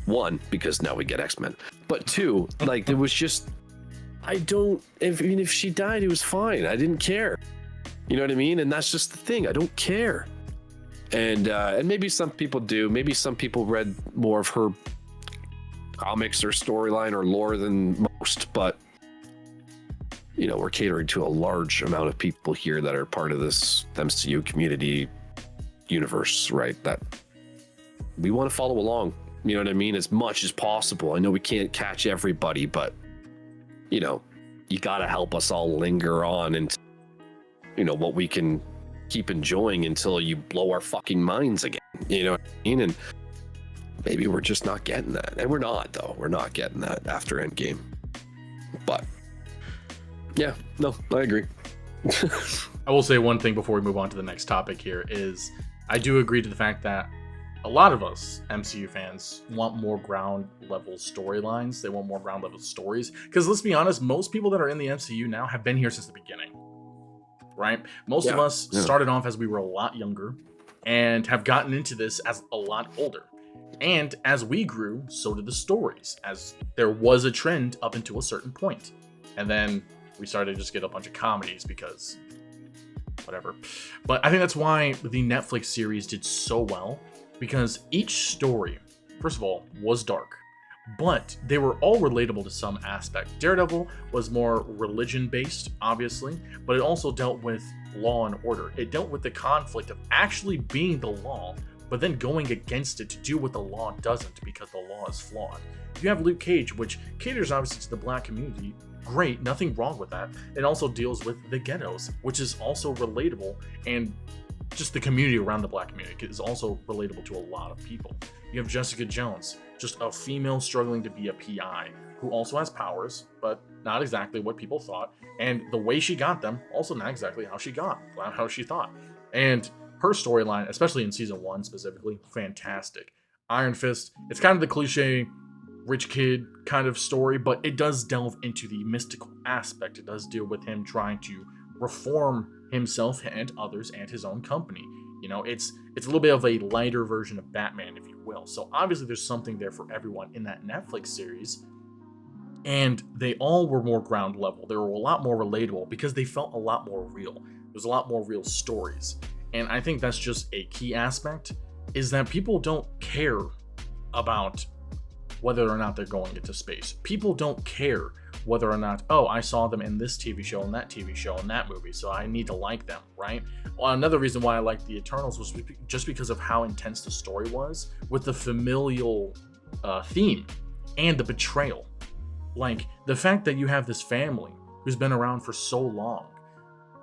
One, because now we get X-Men. But two, like, there was just, if she died, it was fine. I didn't care. You know what I mean? And that's just the thing. I don't care. And maybe some people do. Maybe some people read more of her comics or storyline or lore than most. But, you know, we're catering to a large amount of people here that are part of this MCU community universe, right? That we want to follow along. You know what I mean? As much as possible. I know we can't catch everybody, but, you know, you got to help us all linger on and, you know, what we can keep enjoying until you blow our fucking minds again. You know what I mean? And maybe we're just not getting that. And we're not, though. We're not getting that after Endgame. But, yeah, no, I agree. I will say one thing before we move on to the next topic here is I do agree to the fact that a lot of us MCU fans want more ground level storylines. They want more ground level stories. Because let's be honest, most people that are in the MCU now have been here since the beginning. Right? Most of us started off as we were a lot younger and have gotten into this as a lot older. And as we grew, so did the stories, as there was a trend up until a certain point. And then we started to just get a bunch of comedies because whatever. But I think that's why the Netflix series did so well, because each story, first of all, was dark. But they were all relatable to some aspect. Daredevil was more religion-based, obviously, but it also dealt with law and order. It dealt with the conflict of actually being the law, but then going against it to do what the law doesn't because the law is flawed. You have Luke Cage, which caters obviously to the black community. Great, nothing wrong with that. It also deals with the ghettos, which is also relatable, and just the community around the black community is also relatable to a lot of people. You have Jessica Jones, just a female struggling to be a PI, who also has powers, but not exactly what people thought. And the way she got them, also not exactly how she thought. And her storyline, especially in season 1 specifically, fantastic. Iron Fist, it's kind of the cliche rich kid kind of story, but it does delve into the mystical aspect. It does deal with him trying to reform himself and others and his own company. You know, it's a little bit of a lighter version of Batman, if you will. So obviously there's something there for everyone in that Netflix series. And they all were more ground level. They were a lot more relatable because they felt a lot more real. There's a lot more real stories. And I think that's just a key aspect, is that people don't care about whether or not they're going into space. People don't care whether or not, oh, I saw them in this TV show and that TV show and that movie, so I need to like them, right? Well, another reason why I liked the Eternals was just because of how intense the story was with the familial theme and the betrayal. Like, the fact that you have this family who's been around for so long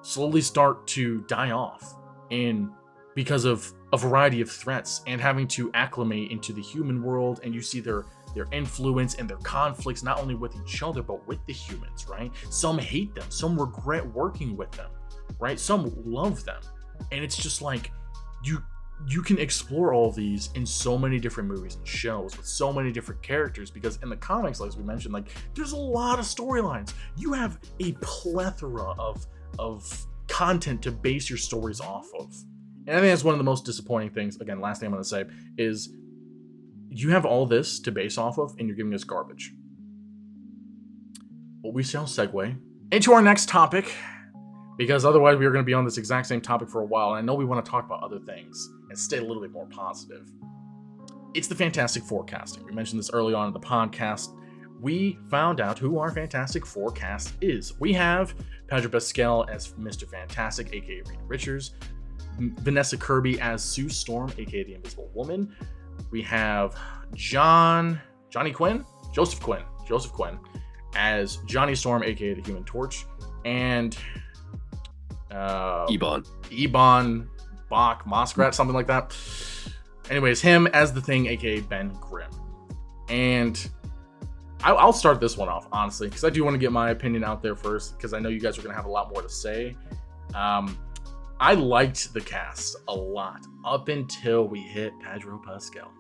slowly start to die off because of a variety of threats and having to acclimate into the human world, and you see their influence and their conflicts not only with each other but with the humans, right? Some hate them, some regret working with them, right? Some love them. And it's just like you can explore all of these in so many different movies and shows with so many different characters, because in the comics, like as we mentioned, like there's a lot of storylines. You have a plethora of content to base your stories off of. And I think that's one of the most disappointing things. Again, last thing I'm going to say is you have all this to base off of and you're giving us garbage. But we shall segue into our next topic, because otherwise we are going to be on this exact same topic for a while, and I know we want to talk about other things and stay a little bit more positive. It's the Fantastic Four casting. We mentioned this early on in the podcast. We found out who our Fantastic Four cast is. We have Pedro Pascal as Mr. Fantastic, aka Reed Richards. Vanessa Kirby as Sue Storm, aka the Invisible Woman. We have Joseph Quinn as Johnny Storm, aka the Human Torch, and Ebon Bach Moskrat, something like that. Anyways, him as the Thing, aka Ben Grimm. And I'll start this one off, honestly, because I do want to get my opinion out there first, because I know you guys are going to have a lot more to say. I liked the cast a lot up until we hit Pedro Pascal.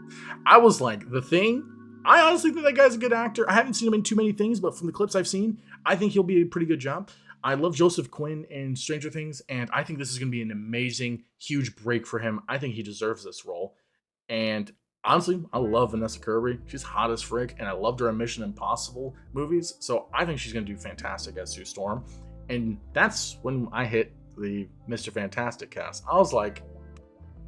I was like, the Thing, I honestly think that guy's a good actor. I haven't seen him in too many things, but from the clips I've seen, I think he'll be a pretty good job. I love Joseph Quinn in Stranger Things, and I think this is going to be an amazing, huge break for him. I think he deserves this role. And honestly, I love Vanessa Kirby. She's hot as frick, and I loved her in Mission Impossible movies, so I think she's going to do fantastic as Sue Storm. And that's when I hit the Mr. Fantastic cast. I was like,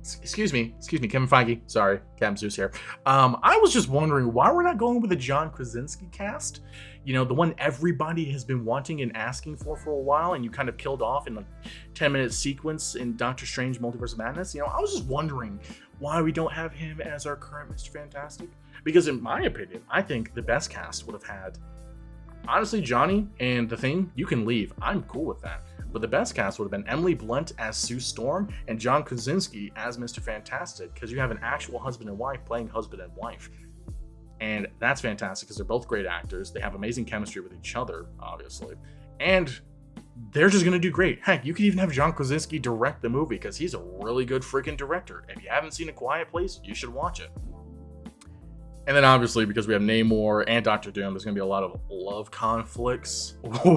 excuse me, Kevin Feige. Sorry, Captain Zeus here. I was just wondering why we're not going with the John Krasinski cast. You know, the one everybody has been wanting and asking for a while, and you kind of killed off in a 10-minute sequence in Doctor Strange Multiverse of Madness. You know, I was just wondering why we don't have him as our current Mr. Fantastic. Because in my opinion, I think the best cast would have had, honestly, Johnny and the Thing. You can leave. I'm cool with that. But the best cast would have been Emily Blunt as Sue Storm and John Krasinski as Mr. Fantastic, because you have an actual husband and wife playing husband and wife. And that's fantastic because they're both great actors. They have amazing chemistry with each other, obviously. And they're just going to do great. Heck, you could even have John Krasinski direct the movie because he's a really good freaking director. If you haven't seen A Quiet Place, you should watch it. And then obviously, because we have Namor and Doctor Doom, there's going to be a lot of love conflicts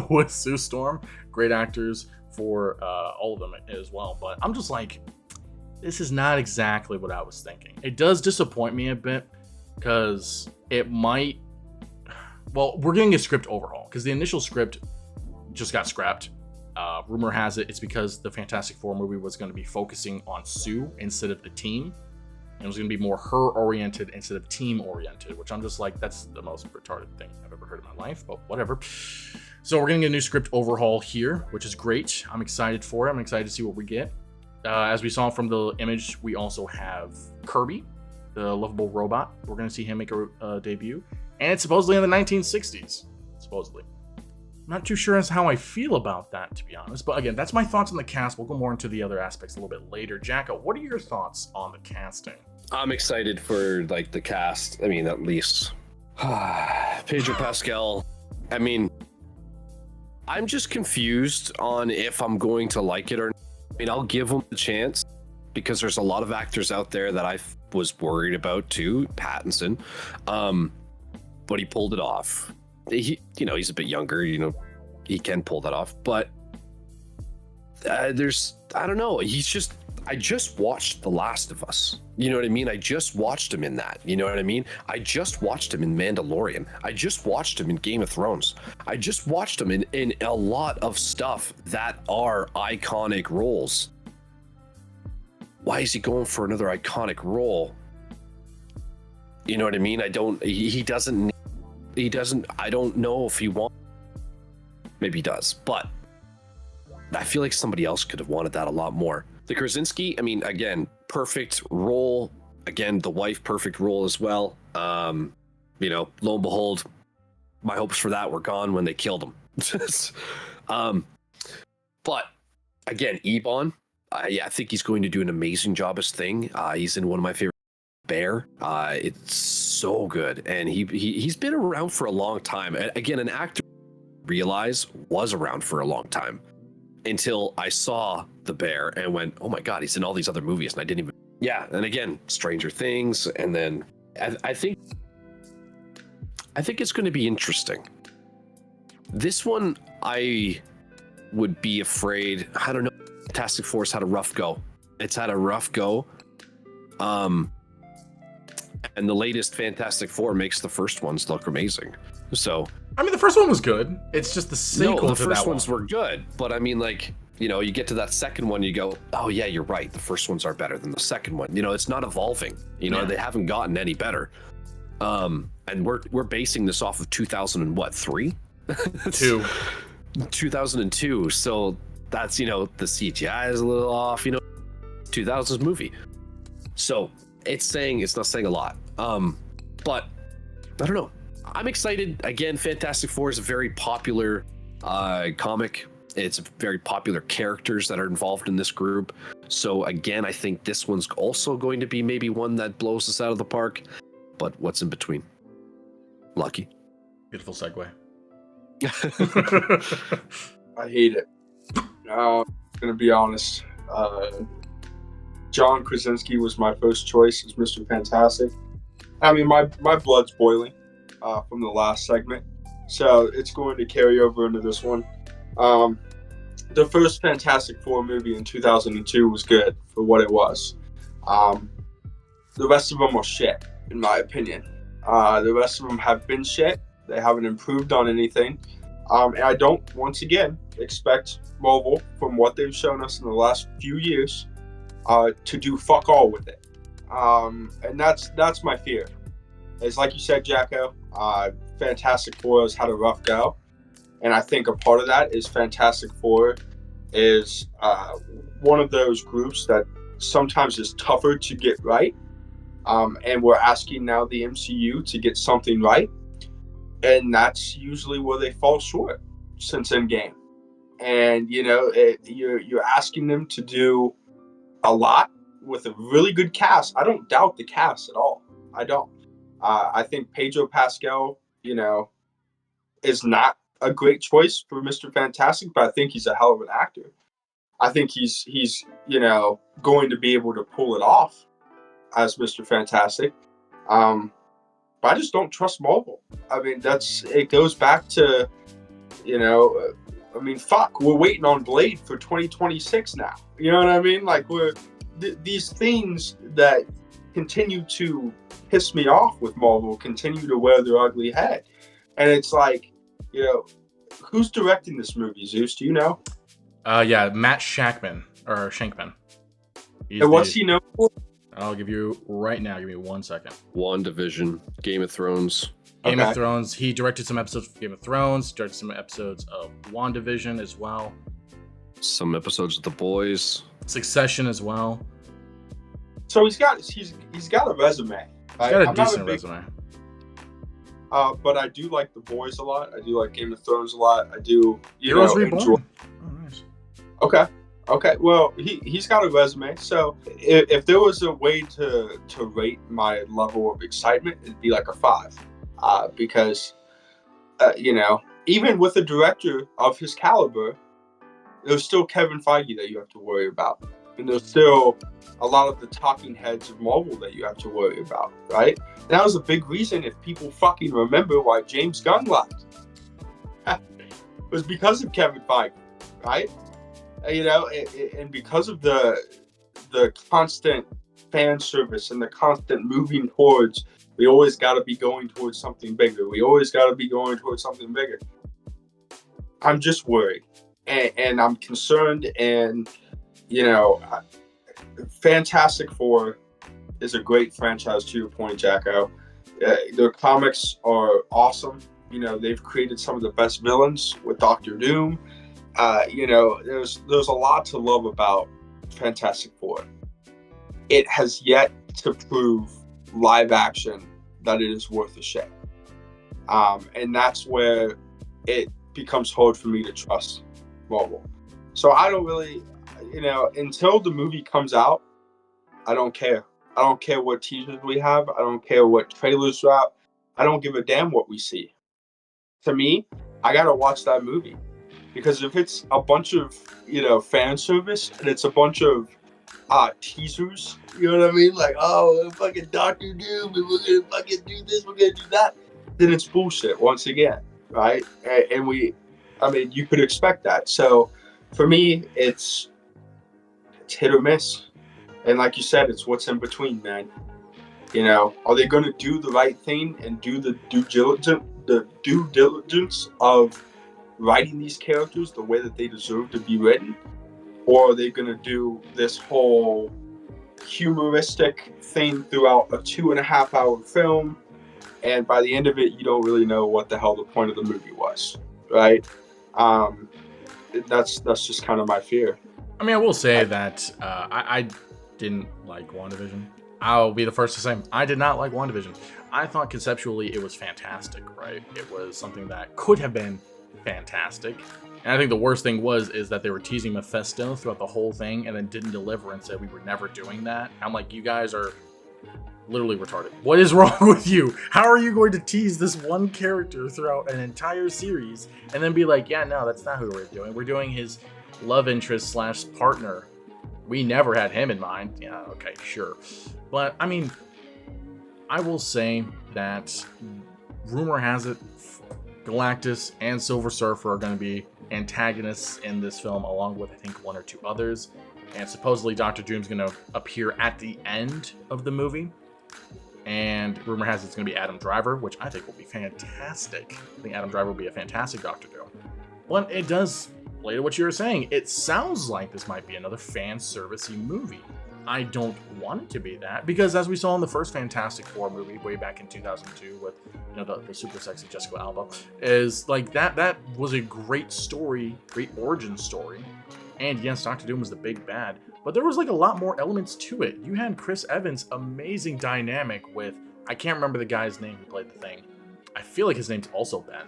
with Sue Storm. Great actors for all of them as well. But I'm just like, this is not exactly what I was thinking. It does disappoint me a bit because it might... Well, we're getting a script overhaul because the initial script just got scrapped. Rumor has it it's because the Fantastic Four movie was going to be focusing on Sue instead of the team. And it was going to be more her-oriented instead of team-oriented, which I'm just like, that's the most retarded thing I've ever heard in my life, but whatever. So we're getting a new script overhaul here, which is great. I'm excited for it. I'm excited to see what we get. As we saw from the image, we also have Kirby, the lovable robot. We're going to see him make a debut. And it's supposedly in the 1960s, supposedly. I'm not too sure as how I feel about that, to be honest. But again, that's my thoughts on the cast. We'll go more into the other aspects a little bit later. Jacko, what are your thoughts on the casting? I'm excited for like the cast. I mean, at least Pedro Pascal. I mean, I'm just confused on if I'm going to like it or not. I mean, I'll give him the chance because there's a lot of actors out there that I was worried about too. Pattinson, but he pulled it off. He's a bit younger, he can pull that off, but I don't know. I just watched The Last of Us. You know what I mean? I just watched him in that. You know what I mean? I just watched him in Mandalorian. I just watched him in Game of Thrones. I just watched him in a lot of stuff that are iconic roles. Why is he going for another iconic role? You know what I mean? I don't know if he wants. Maybe he does, but I feel like somebody else could have wanted that a lot more. The Krasinski, I mean, again, perfect role. Again, the wife, perfect role as well. lo and behold, my hopes for that were gone when they killed him. But again, Ebon, I think he's going to do an amazing job as Thing. He's in one of my favorite Bear. It's so good, and he's been around for a long time. Again, an actor I realize was around for a long time until I saw the Bear and went, oh my god, he's in all these other movies, and I didn't even. Yeah, and again, Stranger Things, and then I think it's going to be interesting. This one, I would be afraid. I don't know. Fantastic Four's had a rough go. It's had a rough go. And the latest Fantastic Four makes the first ones look amazing. So, I mean, the first one was good. It's just the sequel no, the to first that ones one. were good, but I mean, like, you get to that second one, you go, oh yeah, you're right. The first ones are better than the second one. It's not evolving. They haven't gotten any better. And we're basing this off of 2003. 2002. So that's, the CGI is a little off, 2000s movie. So it's not saying a lot. But I don't know. I'm excited. Again, Fantastic Four is a very popular comic. It's very popular characters that are involved in this group. So again, I think this one's also going to be maybe one that blows us out of the park. But what's in between? Lucky. Beautiful segue. I hate it. I'm gonna be honest. John Krasinski was my first choice as Mr. Fantastic. I mean, my blood's boiling from the last segment, so it's going to carry over into this one. The first Fantastic Four movie in 2002 was good for what it was. The rest of them were shit, in my opinion. The rest of them have been shit. They haven't improved on anything. And I don't, once again, expect Marvel, from what they've shown us in the last few years, to do fuck all with it. And that's my fear. It's like you said, Jacko, Fantastic Four has had a rough go. And I think a part of that is Fantastic Four is one of those groups that sometimes is tougher to get right. And we're asking now the MCU to get something right. And that's usually where they fall short since Endgame. And, you're asking them to do a lot with a really good cast. I don't doubt the cast at all. I don't. I think Pedro Pascal, is not a great choice for Mr. Fantastic, but I think he's a hell of an actor. I think he's going to be able to pull it off as Mr. Fantastic. But I just don't trust Marvel. I mean, it goes back to, fuck, we're waiting on Blade for 2026 now. You know what I mean? Like, these things that continue to piss me off with Marvel continue to wear their ugly head. And it's like, who's directing this movie, Zeus? Do you know? Yeah, Matt Shankman. And what's he known for? I'll give you right now. Give me 1 second. WandaVision, Game of Thrones. Game of Thrones. He directed some episodes of Game of Thrones. Directed some episodes of WandaVision as well. Some episodes of The Boys. Succession as well. So he's got a resume. He's got a decent resume. But I do like The Boys a lot. I do like Game of Thrones a lot. I do, Heroes Reborn. enjoy. Oh, nice. Okay. Well, he's got a resume. So if there was a way to rate my level of excitement, it'd be like a 5. Because even with a director of his caliber, there's still Kevin Feige that you have to worry about. And there's still a lot of the talking heads of Marvel that you have to worry about, right? And that was a big reason, if people fucking remember, why James Gunn left. It was because of Kevin Feige, right? And because of the constant fan service and the constant moving towards, we always got to be going towards something bigger. We always got to be going towards something bigger. I'm just worried. And I'm concerned, and Fantastic Four is a great franchise, to your point, Jacko. Their comics are awesome. They've created some of the best villains with Doctor Doom. There's a lot to love about Fantastic Four. It has yet to prove live action that it is worth a shit. And that's where it becomes hard for me to trust Marvel. So I don't really, until the movie comes out, I don't care. I don't care what teasers we have. I don't care what trailers drop. I don't give a damn what we see. To me, I gotta watch that movie, because if it's a bunch of fan service and it's a bunch of teasers, you know what I mean? Like, oh, fucking Doctor Doom, and we're gonna fucking do this, we're gonna do that. Then it's bullshit once again, right? And you could expect that. So for me, it's hit or miss. And like you said, it's what's in between, man. Are they going to do the right thing and do the due diligence of writing these characters the way that they deserve to be written? Or are they going to do this whole humoristic thing throughout a 2.5-hour film, and by the end of it, you don't really know what the hell the point of the movie was, right? That's just kind of my fear. I mean, I will say that I didn't like WandaVision. I'll be the first to say I did not like WandaVision. I thought conceptually it was fantastic, right? It was something that could have been fantastic. And I think the worst thing is that they were teasing Mephisto throughout the whole thing and then didn't deliver and said we were never doing that. I'm like, you guys are literally retarded. What is wrong with you? How are you going to tease this one character throughout an entire series and then be like, yeah, no, that's not who we're doing. We're doing his love interest / partner. We never had him in mind. Yeah, okay, sure. But, I mean, I will say that rumor has it Galactus and Silver Surfer are going to be antagonists in this film, along with, I think, 1 or 2 others. And supposedly Doctor Doom's going to appear at the end of the movie. And rumor has it's going to be Adam Driver, which I think will be fantastic. I think Adam Driver will be a fantastic Doctor Doom. But it does play to what you were saying. It sounds like this might be another fan servicey movie. I don't want it to be that, because as we saw in the first Fantastic Four movie way back in 2002 with the super sexy Jessica Alba, is like that was a great story, great origin story. And yes, Doctor Doom was the big bad, but there was like a lot more elements to it. You had Chris Evans' amazing dynamic with, I can't remember the guy's name who played the Thing. I feel like his name's also Ben.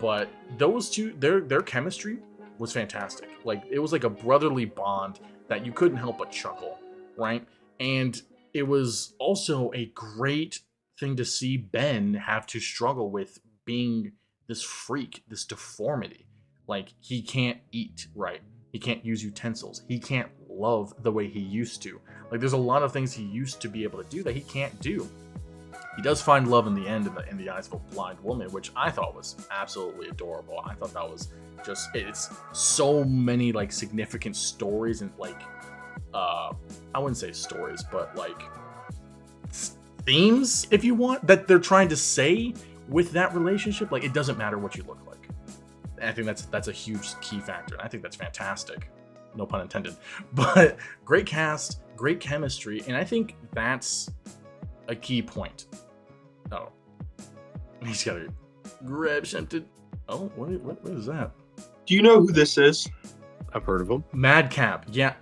But those two, their chemistry was fantastic. Like, it was like a brotherly bond that you couldn't help but chuckle, right? And it was also a great thing to see Ben have to struggle with being this freak, this deformity. Like, he can't eat right. He can't use utensils. He can't love the way he used to. Like, there's a lot of things he used to be able to do that he can't do. He does find love in the end in the eyes of a blind woman, which I thought was absolutely adorable. I thought that was just, it's so many like significant stories and like, I wouldn't say stories, but like themes, if you want, that they're trying to say with that relationship. Like, it doesn't matter what you look like. And I think that's a huge key factor. And I think that's fantastic. No pun intended. But great cast, great chemistry. And I think that's a key point. Oh, he's got to grab something. Oh, what is that? Do you know who this is? I've heard of him. Madcap. Yeah,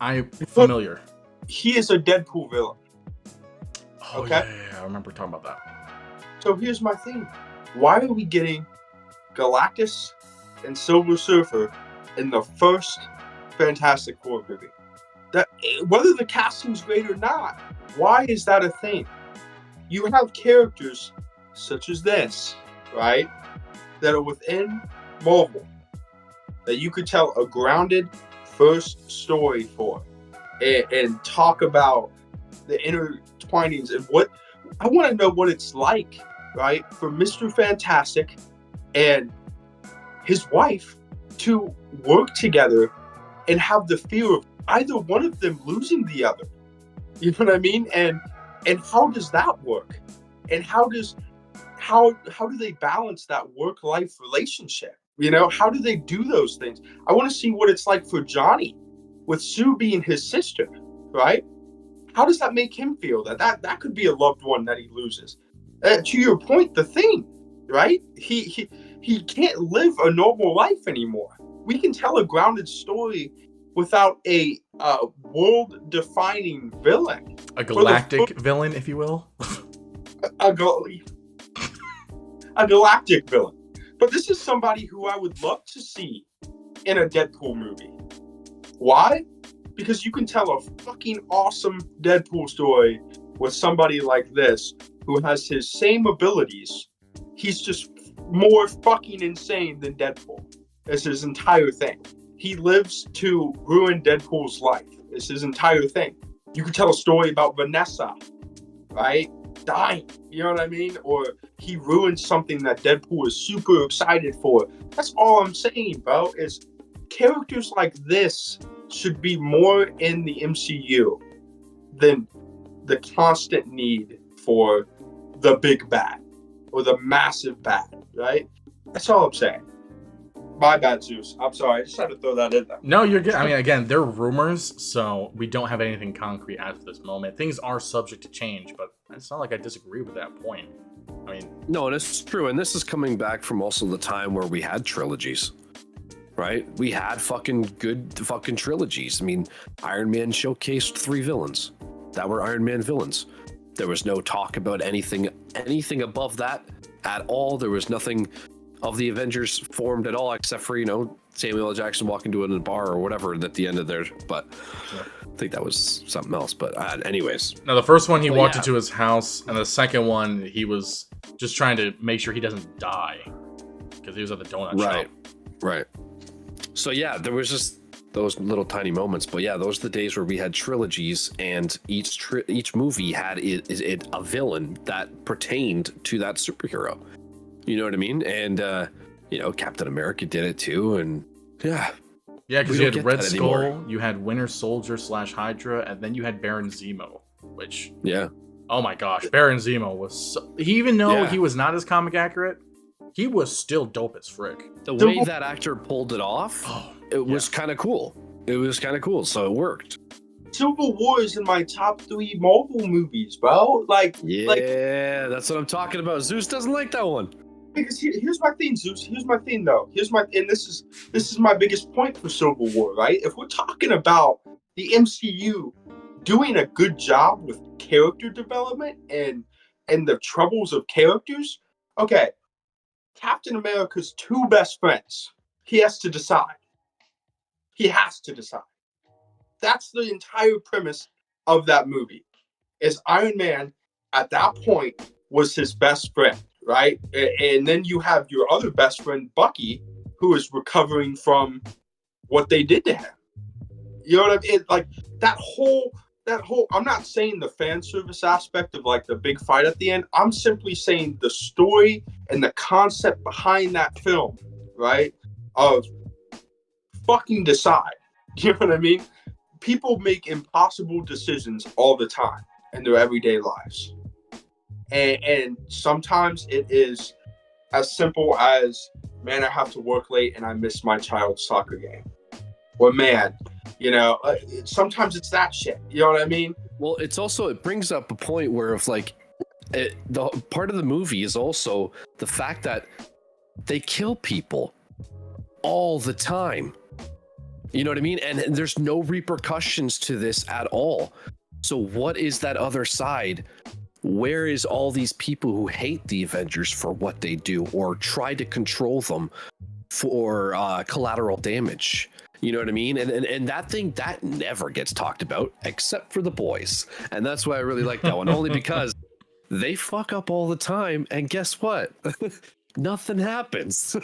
I'm familiar. He is a Deadpool villain. Oh, okay. Yeah, I remember talking about that. So here's my thing. Why are we getting Galactus and Silver Surfer in the first Fantastic Four movie? That, whether the casting's great or not, why is that a thing? You have characters such as this, right, that are within Marvel, that you could tell a grounded first story for, and talk about the intertwinings and what I want to know what it's like, right, for Mr. Fantastic and his wife to work together and have the fear of either one of them losing the other. You know what I mean? And how does that work? And how do they balance that work-life relationship? How do they do those things? I want to see what it's like for Johnny, with Sue being his sister, right? How does that make him feel? That could be a loved one that he loses. To your point, the Thing, right? He can't live a normal life anymore. We can tell a grounded story without a world-defining villain. A galactic villain, if you will. a galactic villain. But this is somebody who I would love to see in a Deadpool movie. Why? Because you can tell a fucking awesome Deadpool story with somebody like this who has his same abilities. He's just more fucking insane than Deadpool. It's his entire thing. He lives to ruin Deadpool's life. It's his entire thing. You could tell a story about Vanessa, right? Dying, you know what I mean? Or he ruins something that Deadpool is super excited for. That's all I'm saying, bro, is characters like this should be more in the MCU than the constant need for the big bad or the massive bad, right? That's all I'm saying. My bad, Zeus. I'm sorry. I just had to throw that in there. No, you're good. I mean, again, they're rumors, so we don't have anything concrete as of this moment. Things are subject to change, but it's not like I disagree with that point. I mean, No, and it's true. And this is coming back from also the time where we had trilogies, right? We had good trilogies. I mean, Iron Man showcased 3 villains that were Iron Man villains. There was no talk about anything above that at all. There was nothing of the Avengers formed at all, except for, Samuel L. Jackson walking to it in a bar or whatever at the end of there. But I think that was something else. But anyways. now the first one he walked into his house, and the second one he was just trying to make sure he doesn't die because he was at the donut shop. Right. So yeah, there was just those little tiny moments. But yeah, those are the days where we had trilogies, and each movie had a villain that pertained to that superhero. You know what I mean? And, Captain America did it too. And yeah. Yeah, because you had Red Skull, you had Winter Soldier / Hydra, and then you had Baron Zemo, which... Yeah. Oh my gosh, Baron Zemo was... Even though he was not as comic accurate, he was still dope as frick. The way that actor pulled it off, it was kind of cool. It was kind of cool, so it worked. Civil War is in my top 3 Marvel movies, bro. That's what I'm talking about. Zeus doesn't like that one. Because here's my thing, Zeus. Here's my thing, though. And this is my biggest point for Civil War, right? If we're talking about the MCU doing a good job with character development and the troubles of characters, okay, Captain America's 2 best friends, he has to decide. He has to decide. That's the entire premise of that movie. Is Iron Man at that point was his best friend, right? And then you have your other best friend, Bucky, who is recovering from what they did to him. You know what I mean? Like that whole, I'm not saying the fan service aspect of like the big fight at the end. I'm simply saying the story and the concept behind that film, right? Of fucking decide. You know what I mean? People make impossible decisions all the time in their everyday lives. And sometimes it is as simple as, man, I have to work late and I miss my child's soccer game. Or, man, sometimes it's that shit. You know what I mean? Well, it brings up a point where if the part of the movie is also the fact that they kill people all the time. You know what I mean? And there's no repercussions to this at all. So what is that other side? Where is all these people who hate the Avengers for what they do or try to control them for collateral damage? You know what I mean? And that thing, that never gets talked about except for the boys. And that's why I really like that one, only because they fuck up all the time. And guess what? Nothing happens.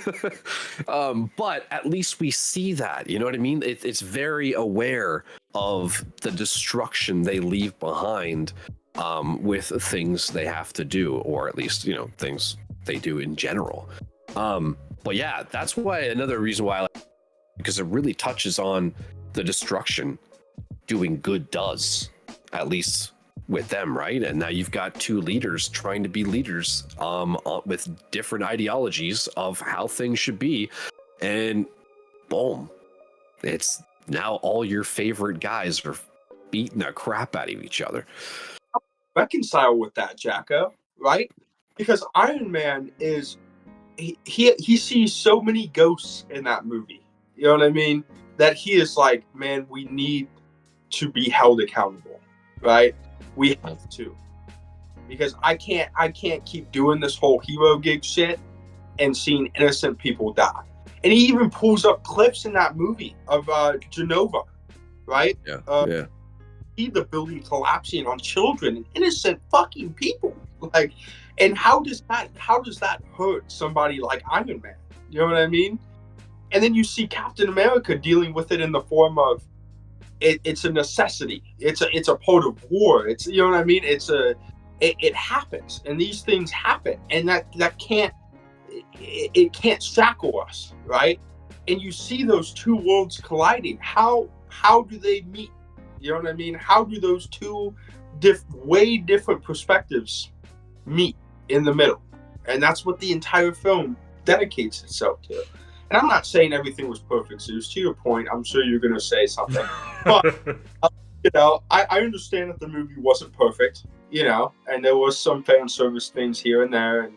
But at least we see that, you know what I mean? It's very aware of the destruction they leave behind with things they have to do, or at least, things they do in general. But yeah, that's why another reason why I like, because it really touches on the destruction doing good does, at least with them, right? And now you've got 2 leaders trying to be leaders with different ideologies of how things should be, and boom, it's now all your favorite guys are beating the crap out of each other. Reconcile with that, Jacko, right? Because Iron Man is he sees so many ghosts in that movie. You know what I mean? That he is like, man, we need to be held accountable, right? We have to. because I can't keep doing this whole hero gig shit and seeing innocent people die. And he even pulls up clips in that movie of Genova, right? Yeah. See the building collapsing on children and innocent fucking people. Like, and how does that hurt somebody like Iron Man? You know what I mean? And then you see Captain America dealing with it in the form of it's a necessity. It's a part of war. It's, you know what I mean? It happens, and these things happen, and that can't shackle us, right? And you see those two worlds colliding. How do they meet? You know what I mean? How do those two way different perspectives meet in the middle? And that's what the entire film dedicates itself to. And I'm not saying everything was perfect, Zeus. To your point, I'm sure you're going to say something. But, I understand that the movie wasn't perfect, and there was some fan service things here and there, and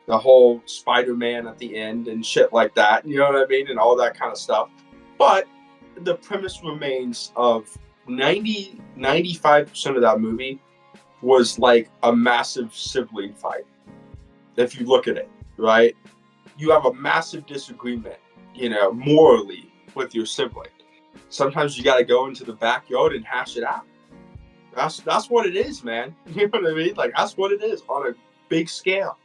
the whole Spider-Man at the end and shit like that, you know what I mean? And all that kind of stuff. But the premise remains of 95% of that movie was like a massive sibling fight. If you look at it, right? You have a massive disagreement, morally with your sibling. Sometimes you got to go into the backyard and hash it out. That's what it is, man. You know what I mean? Like, that's what it is on a big scale.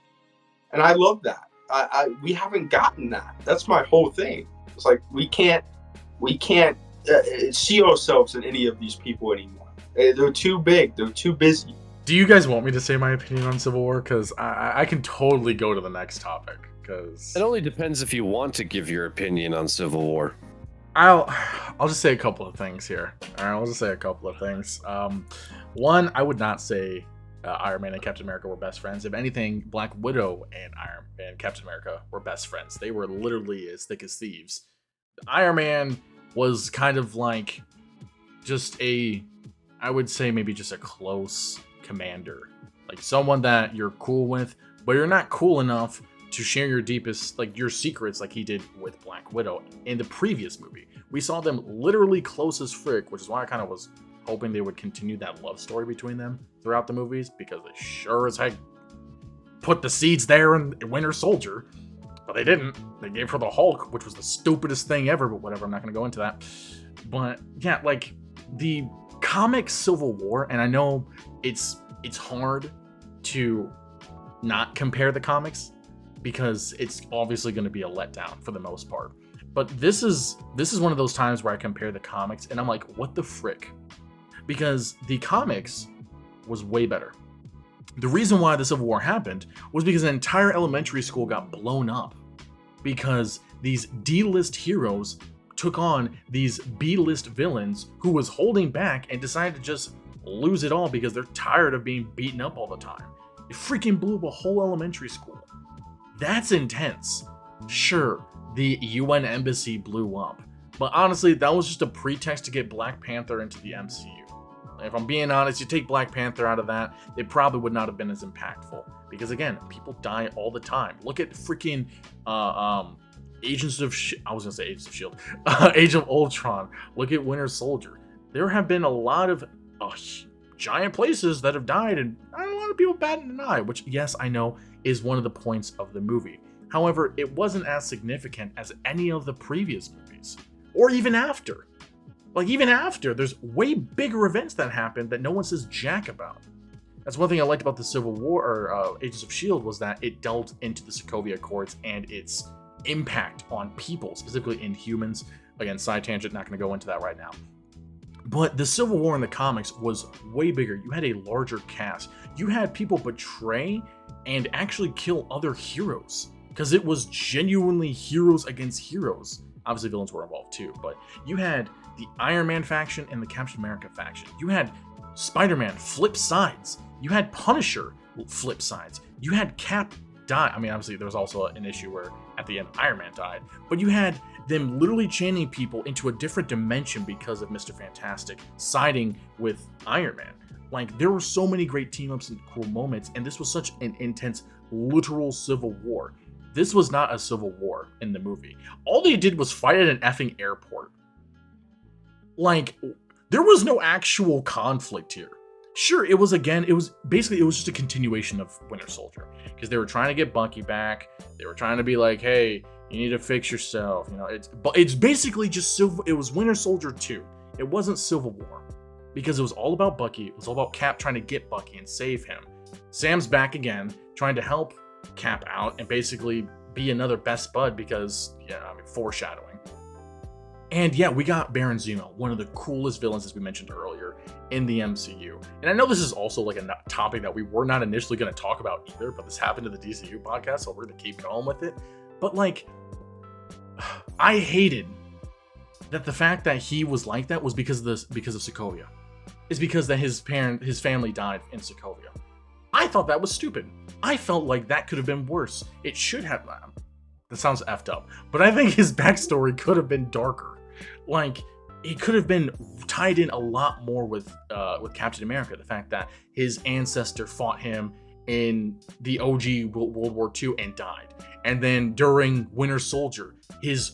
And I love that. We haven't gotten that. That's my whole thing. It's like we can't see ourselves in any of these people anymore. They're too big. They're too busy. Do you guys want me to say my opinion on Civil War? Because I can totally go to the next topic. Because it only depends if you want to give your opinion on Civil War. I'll just say a couple of things here. All right, I'll just say a couple of things. One, I would not say Iron Man and Captain America were best friends. If anything, Black Widow and Captain America were best friends. They were literally as thick as thieves. Iron Man was kind of like just I would say maybe just a close commander. Like someone that you're cool with, but you're not cool enough to share your deepest, like your secrets like he did with Black Widow in the previous movie. We saw them literally close as frick, which is why I kind of was hoping they would continue that love story between them throughout the movies, because they sure as heck put the seeds there in Winter Soldier, but they didn't. They gave her the Hulk, which was the stupidest thing ever, but whatever, I'm not going to go into that. But yeah, like the comic Civil War, and I know it's hard to not compare the comics because it's obviously going to be a letdown for the most part. But this is one of those times where I compare the comics and I'm like, what the frick? Because the comics was way better. The reason why the Civil War happened was because an entire elementary school got blown up because these D-list heroes took on these B-list villains who was holding back and decided to just lose it all because they're tired of being beaten up all the time. It freaking blew up a whole elementary school. That's intense. Sure, the UN embassy blew up, but honestly, that was just a pretext to get Black Panther into the MCU. If I'm being honest, you take Black Panther out of that, it probably would not have been as impactful. Because again, people die all the time. Look at freaking Agents of S.H.I.E.L.D. Age of Ultron. Look at Winter Soldier. There have been a lot of giant places that have died, and a lot of people batting an eye, which, yes, I know, is one of the points of the movie. However, it wasn't as significant as any of the previous movies, or even after. Like, even after, there's way bigger events that happened that no one says jack about. That's one thing I liked about the Civil War, or Agents of S.H.I.E.L.D., was that it delved into the Sokovia Accords and its impact on people, specifically in humans. Again, side tangent, not going to go into that right now. But the Civil War in the comics was way bigger. You had a larger cast. You had people betray and actually kill other heroes, because it was genuinely heroes against heroes. Obviously, villains were involved too, but you had the Iron Man faction and the Captain America faction. You had Spider-Man flip sides. You had Punisher flip sides. You had Cap die. I mean, obviously, there was also an issue where at the end Iron Man died, but you had them literally channeling people into a different dimension because of Mr. Fantastic siding with Iron Man. Like, there were so many great team-ups and cool moments, and this was such an intense, literal civil war. This was not a civil war in the movie. All they did was fight at an effing airport. Like, there was no actual conflict here. Sure, it was just a continuation of Winter Soldier, because they were trying to get Bucky back. They were trying to be like, hey, you need to fix yourself. You know, it's basically just it was Winter Soldier 2. It wasn't Civil War, because it was all about Bucky. It was all about Cap trying to get Bucky and save him. Sam's back again, trying to help Cap out and basically be another best bud, because, foreshadowing. And yeah, we got Baron Zemo, one of the coolest villains, as we mentioned earlier, in the MCU. And I know this is also like a topic that we were not initially going to talk about either, but this happened to the DCU podcast, so we're going to keep going with it. But like, I hated that the fact that he was like that was because of Sokovia. It's because that his family died in Sokovia. I thought that was stupid. I felt like that could have been worse. It should have. That sounds effed up, but I think his backstory could have been darker. Like, it could have been tied in a lot more with Captain America. The fact that his ancestor fought him in the OG World War II and died, and then during Winter Soldier, his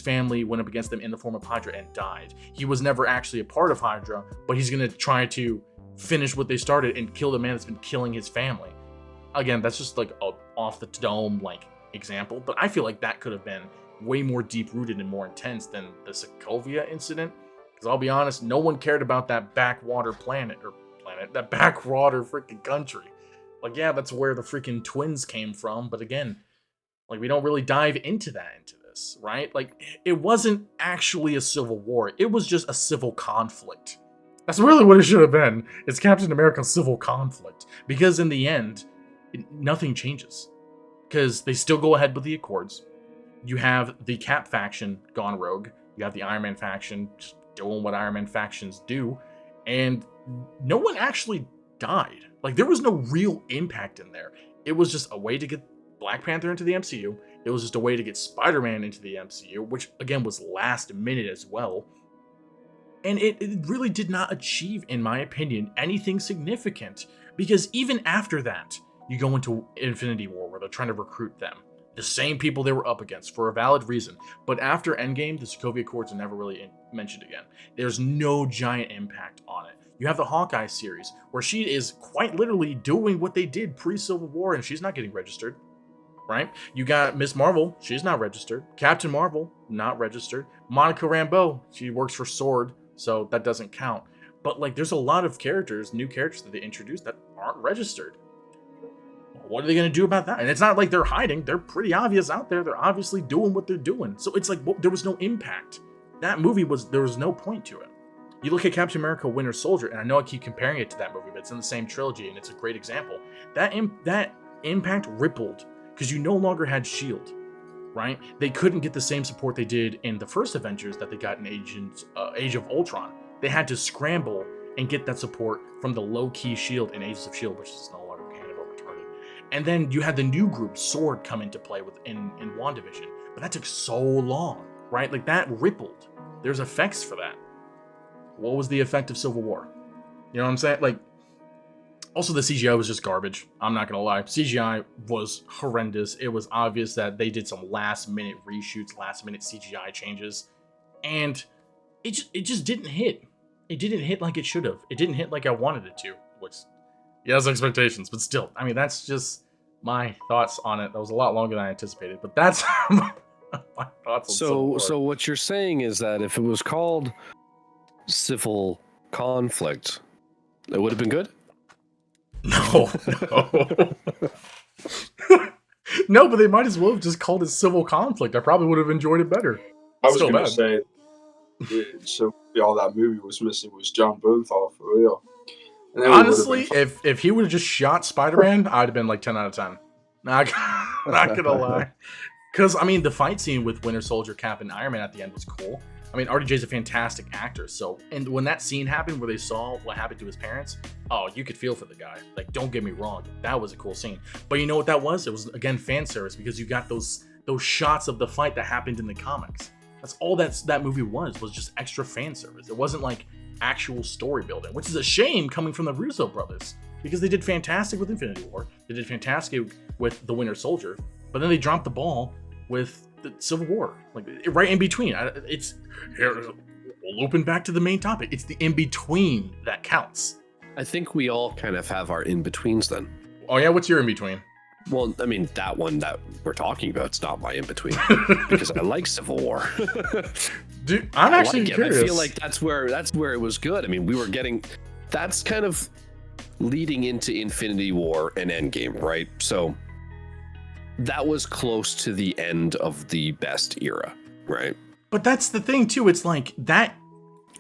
family went up against them in the form of Hydra and died. He was never actually a part of Hydra, but he's gonna try to finish what they started and kill the man that's been killing his family. Again, that's just like a off the dome like example, but I feel like that could have been way more deep-rooted and more intense than the Sokovia incident. Because I'll be honest, no one cared about that backwater that backwater freaking country. Like, yeah, that's where the freaking twins came from, but again, like, we don't really dive into this, right? Like, it wasn't actually a civil war. It was just a civil conflict. That's really what it should have been. It's Captain America's civil conflict. Because in the end, nothing changes. Because they still go ahead with the Accords. You have the Cap faction gone rogue. You have the Iron Man faction just doing what Iron Man factions do. And no one actually died. Like, there was no real impact in there. It was just a way to get Black Panther into the MCU. It was just a way to get Spider-Man into the MCU, which, again, was last minute as well. And it really did not achieve, in my opinion, anything significant. Because even after that, you go into Infinity War, where they're trying to recruit them. The same people they were up against, for a valid reason. But after Endgame, the Sokovia Accords are never really mentioned again. There's no giant impact on it. You have the Hawkeye series, where she is quite literally doing what they did pre-Civil War, and she's not getting registered. Right? You got Miss Marvel, she's not registered. Captain Marvel, not registered. Monica Rambeau, she works for SWORD, so that doesn't count. But like, there's a lot of characters, new characters that they introduced that aren't registered. What are they going to do about that? And it's not like they're hiding. They're pretty obvious out there. They're obviously doing what they're doing. So it's like, there was no impact. That movie there was no point to it. You look at Captain America Winter Soldier, and I know I keep comparing it to that movie, but it's in the same trilogy, and it's a great example. That impact rippled, because you no longer had S.H.I.E.L.D., right? They couldn't get the same support they did in the first Avengers that they got in Age of Ultron. They had to scramble and get that support from the low-key S.H.I.E.L.D. in Agents of S.H.I.E.L.D., which is no longer canon or returning. And then you had the new group, SWORD, come into play in WandaVision. But that took so long, right? Like, that rippled. There's effects for that. What was the effect of Civil War? You know what I'm saying? Like, also, the CGI was just garbage. I'm not gonna lie. CGI was horrendous. It was obvious that they did some last-minute reshoots, last-minute CGI changes, and it just didn't hit. It didn't hit like it should have. It didn't hit like I wanted it to, which, yes, expectations, but still. I mean, that's just my thoughts on it. That was a lot longer than I anticipated, but that's my thoughts on Civil War. So what you're saying is that if it was called Civil Conflict, it would have been good? No. No, but they might as well have just called it Civil Conflict. I probably would have enjoyed it better. I was going to say, so all that movie was missing was John Bernthal, for real. Honestly, if he would have just shot Spider-Man, I'd have been like 10 out of 10. Not gonna lie. Because, I mean, the fight scene with Winter Soldier, Cap, and Iron Man at the end was cool. I mean, RDJ's a fantastic actor, so, and when that scene happened where they saw what happened to his parents, oh, you could feel for the guy. Like, don't get me wrong, that was a cool scene. But you know what that was? It was, again, fan service, because you got those shots of the fight that happened in the comics. That's all that movie was just extra fan service. It wasn't like actual story building, which is a shame coming from the Russo brothers, because they did fantastic with Infinity War, they did fantastic with The Winter Soldier, but then they dropped the ball with the Civil War, like right in between. We'll looping back to the main topic. It's the in between that counts. I think we all kind of have our in-betweens then. Oh yeah, what's your in between? Well, I mean, that one that we're talking about is not my in-between because I like Civil War. Dude, I'm actually curious. I feel like that's where it was good. I mean, we were getting that's kind of leading into Infinity War and Endgame, right? So that was close to the end of the best era, right? But that's the thing too. It's like that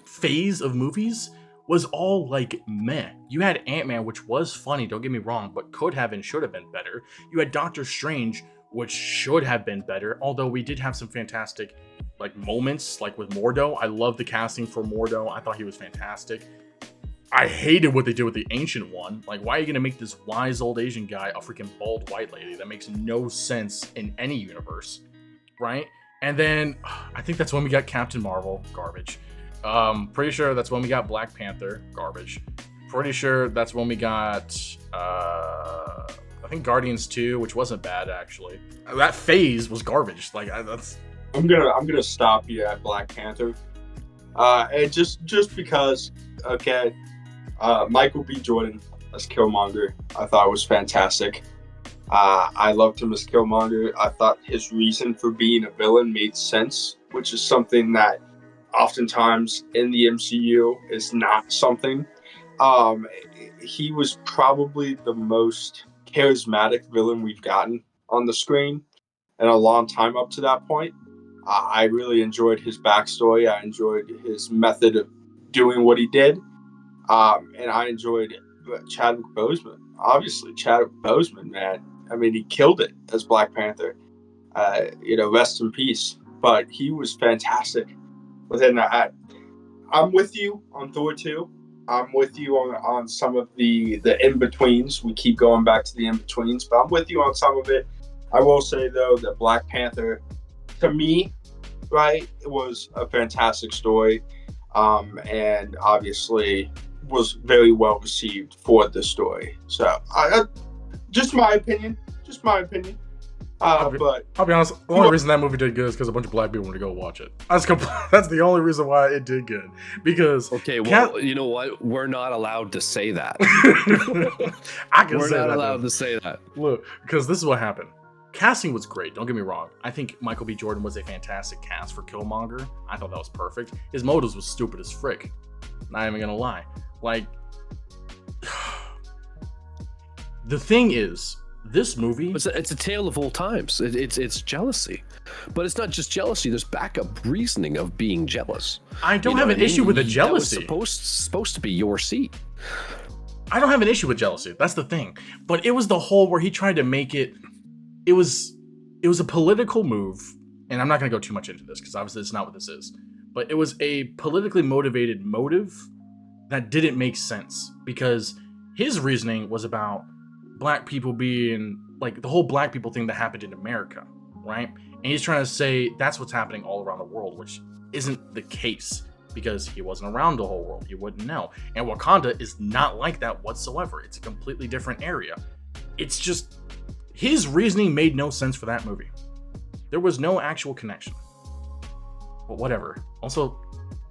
phase of movies was all like meh. You had Ant-Man, which was funny, don't get me wrong, but could have and should have been better. You had Doctor Strange, which should have been better, although we did have some fantastic like moments, like with Mordo. I love the casting for Mordo. I thought he was fantastic. I hated what they did with the Ancient One. Like, why are you gonna make this wise old Asian guy a freaking bald white lady? That makes no sense in any universe, right? And then I think that's when we got Captain Marvel, garbage. Pretty sure that's when we got Black Panther, garbage. Pretty sure that's when we got I think Guardians 2, which wasn't bad actually. That phase was garbage. Like that's. I'm gonna stop you at Black Panther, and just because, okay, Michael B. Jordan as Killmonger, I thought was fantastic. I loved him as Killmonger. I thought his reason for being a villain made sense, which is something that oftentimes in the MCU is not something. He was probably the most charismatic villain we've gotten on the screen in a long time up to that point. I really enjoyed his backstory. I enjoyed his method of doing what he did. And I enjoyed Chadwick Boseman. Obviously, Chadwick Boseman, man. I mean, he killed it as Black Panther. Rest in peace. But he was fantastic. But then I'm with you on Thor 2. I'm with you on some of the in-betweens. We keep going back to the in-betweens, but I'm with you on some of it. I will say, though, that Black Panther, to me, right, it was a fantastic story. And obviously was very well received for the story. So, just my opinion. But I'll be honest, the only reason that movie did good is because a bunch of black people wanted to go watch it. That's the only reason why it did good. Because okay, well, you know what? We're not allowed to say that. We're not allowed to say that. Look, because this is what happened. Casting was great, don't get me wrong. I think Michael B. Jordan was a fantastic cast for Killmonger. I thought that was perfect. His motives was stupid as frick. Not even gonna lie. Like, the thing is, this movie, it's a tale of all times. It's jealousy, but it's not just jealousy. There's backup reasoning of being jealous. I don't have an issue with the jealousy. That was supposed to be your seat. I don't have an issue with jealousy. That's the thing. But it was the whole where he tried to make it. It was a political move, and I'm not going to go too much into this because obviously it's not what this is. But it was a politically motivated motive that didn't make sense because his reasoning was about black people being like the whole black people thing that happened in America, right? And he's trying to say that's what's happening all around the world, which isn't the case because he wasn't around the whole world. He wouldn't know. And Wakanda is not like that whatsoever. It's a completely different area. It's just his reasoning made no sense for that movie. There was no actual connection. But whatever. Also,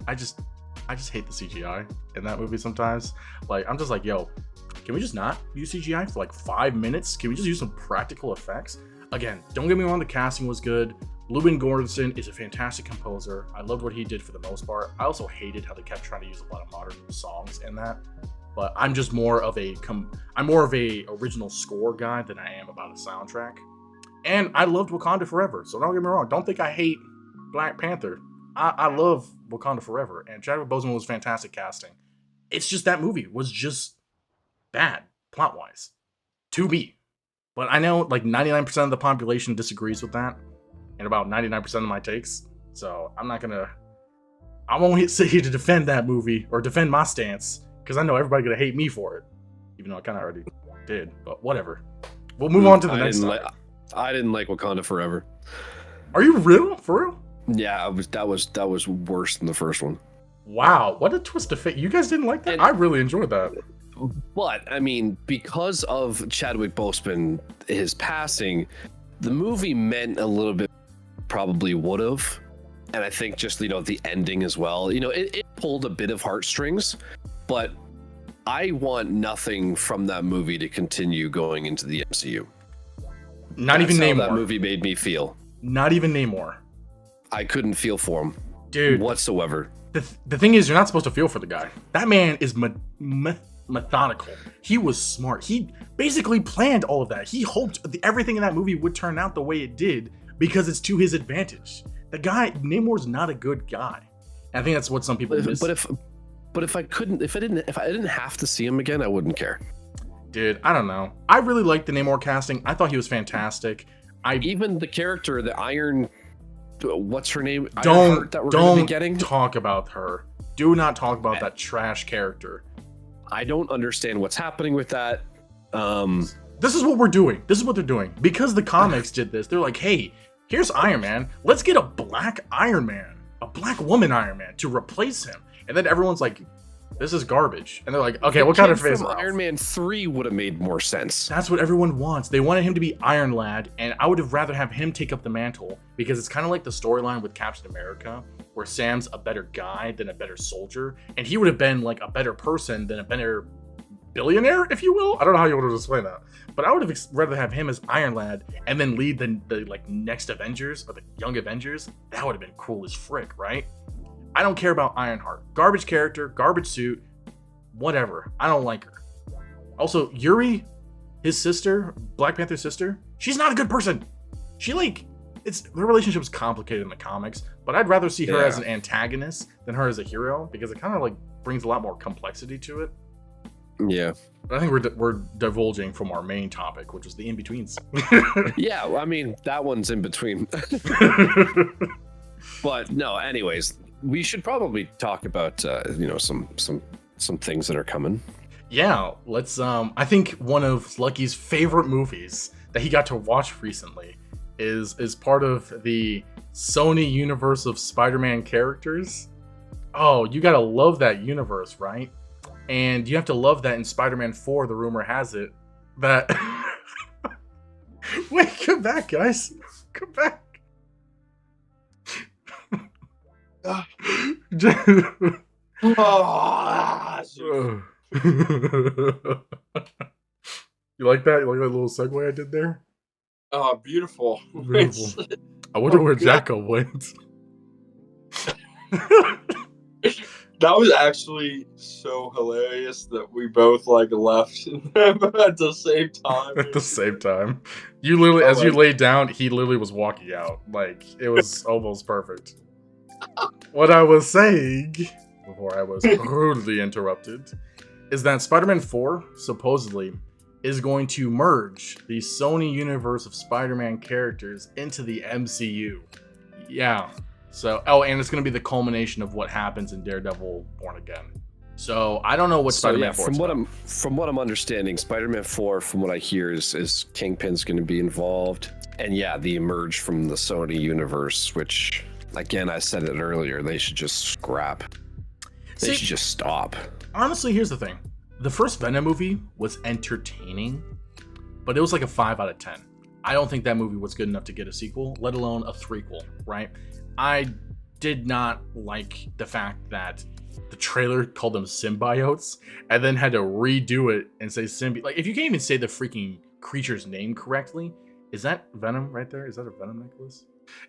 I just hate the CGI in that movie sometimes. Like, I'm just like, yo, can we just not use CGI for like 5 minutes? Can we just use some practical effects? Again, don't get me wrong, the casting was good. Lubin Gordonson is a fantastic composer. I loved what he did for the most part. I also hated how they kept trying to use a lot of modern songs in that. But I'm just more of a original score guy than I am about a soundtrack. And I loved Wakanda Forever, so don't get me wrong. Don't think I hate Black Panther. I love Wakanda Forever, and Chadwick Boseman was fantastic casting. It's just that movie was just bad plot-wise to me. But I know like 99% of the population disagrees with that, and about 99% of my takes. So I won't sit here to defend that movie or defend my stance because I know everybody's gonna hate me for it, even though I kind of already did. But whatever. We'll move on to the next one. I didn't like Wakanda Forever. Are you real? For real? Yeah, that was worse than the first one. Wow, what a twist of fate! You guys didn't like that? I really enjoyed that. But I mean, because of Chadwick Boseman, his passing, the movie meant a little bit. Probably would have, and I think just the ending as well. It pulled a bit of heartstrings, but I want nothing from that movie to continue going into the MCU. Not even That's how Namor. that movie made me feel. Not even Namor. I couldn't feel for him, dude, whatsoever. The thing is, you're not supposed to feel for the guy. That man is methodical. He was smart. He basically planned all of that. He hoped everything in that movie would turn out the way it did because it's to his advantage. The guy, Namor's not a good guy. And I think that's what some people miss. But if I didn't have to see him again, I wouldn't care. Dude, I don't know. I really liked the Namor casting. I thought he was fantastic. Even the character, the Iron, what's her name? Don't getting? talk about her. Do not talk about that trash character. I don't understand what's happening with that. This is what we're doing. This is what they're doing. Because the comics did this, they're like, hey, here's Iron Man. Let's get a black Iron Man, a black woman Iron Man to replace him. And then everyone's like, this is garbage. And they're like, okay, what kind of face? Iron Man 3 would have made more sense. That's what everyone wants. They wanted him to be Iron Lad, and I would have rather have him take up the mantle because it's kind of like the storyline with Captain America, where Sam's a better guy than a better soldier, and he would have been like a better person than a better billionaire, if you will. I don't know how you would have explained that, but I would have rather have him as Iron Lad and then lead the like next Avengers or the Young Avengers. That would have been cool as frick, right? I don't care about Ironheart. Garbage character, garbage suit, whatever. I don't like her. Also, Yuri, his sister, Black Panther's sister, she's not a good person. She their relationship is complicated in the comics, but I'd rather see her as an antagonist than her as a hero because it kind of like brings a lot more complexity to it. Yeah. But I think we're divulging from our main topic, which was the in-betweens. Yeah, well, I mean, that one's in between. But no, anyways, we should probably talk about some things that are coming. Yeah, let's I think one of Lucky's favorite movies that he got to watch recently is part of the Sony universe of Spider-Man characters. Oh, you gotta love that universe, right? And you have to love that in Spider-Man 4, the rumor has it that wait, come back, guys. Come back. You like that? You like that little segue I did there? Oh, beautiful. Beautiful. I wonder where Jacob went. That was actually so hilarious that we both left at the same time. At the same time. You literally, as you laid down, he literally was walking out. Like, it was almost perfect. What I was saying, before I was rudely interrupted, is that Spider-Man 4, supposedly, is going to merge the Sony universe of Spider-Man characters into the MCU. Yeah. So, and it's going to be the culmination of what happens in Daredevil Born Again. So, I don't know what Spider-Man 4 is. From what I'm understanding, Spider-Man 4, from what I hear, is Kingpin's going to be involved. And yeah, the emerge from the Sony universe, which, again, I said it earlier, they should just scrap. They should just stop. Honestly, here's the thing. The first Venom movie was entertaining, but it was like a 5 out of 10. I don't think that movie was good enough to get a sequel, let alone a threequel, right? I did not like the fact that the trailer called them symbiotes and then had to redo it and say symbiote. Like, if you can't even say the freaking creature's name correctly, is that Venom right there? Is that a Venom necklace?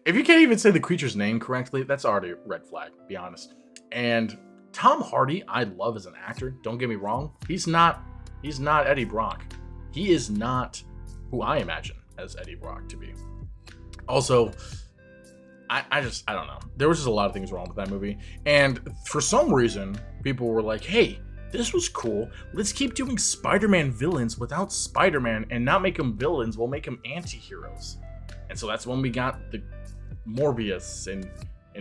If you can't even say the creature's name correctly, that's already a red flag, be honest. And Tom Hardy, I love as an actor. Don't get me wrong. He's not Eddie Brock. He is not who I imagine as Eddie Brock to be. Also, I don't know. There was just a lot of things wrong with that movie. And for some reason, people were like, hey, this was cool. Let's keep doing Spider-Man villains without Spider-Man and not make them villains. We'll make them anti-heroes. And so that's when we got the Morbius and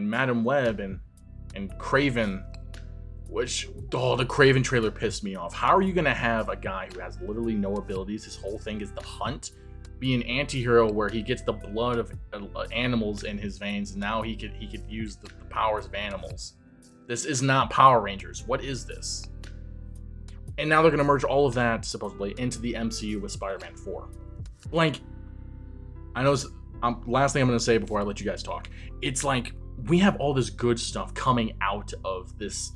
Madam Web and Kraven, which, the Kraven trailer pissed me off. How are you going to have a guy who has literally no abilities, his whole thing is the hunt, be an anti-hero where he gets the blood of animals in his veins, and now he could use the powers of animals? This is not Power Rangers. What is this? And now they're going to merge all of that, supposedly, into the MCU with Spider-Man 4. Like, I know, last thing I'm going to say before I let you guys talk. It's like, we have all this good stuff coming out of this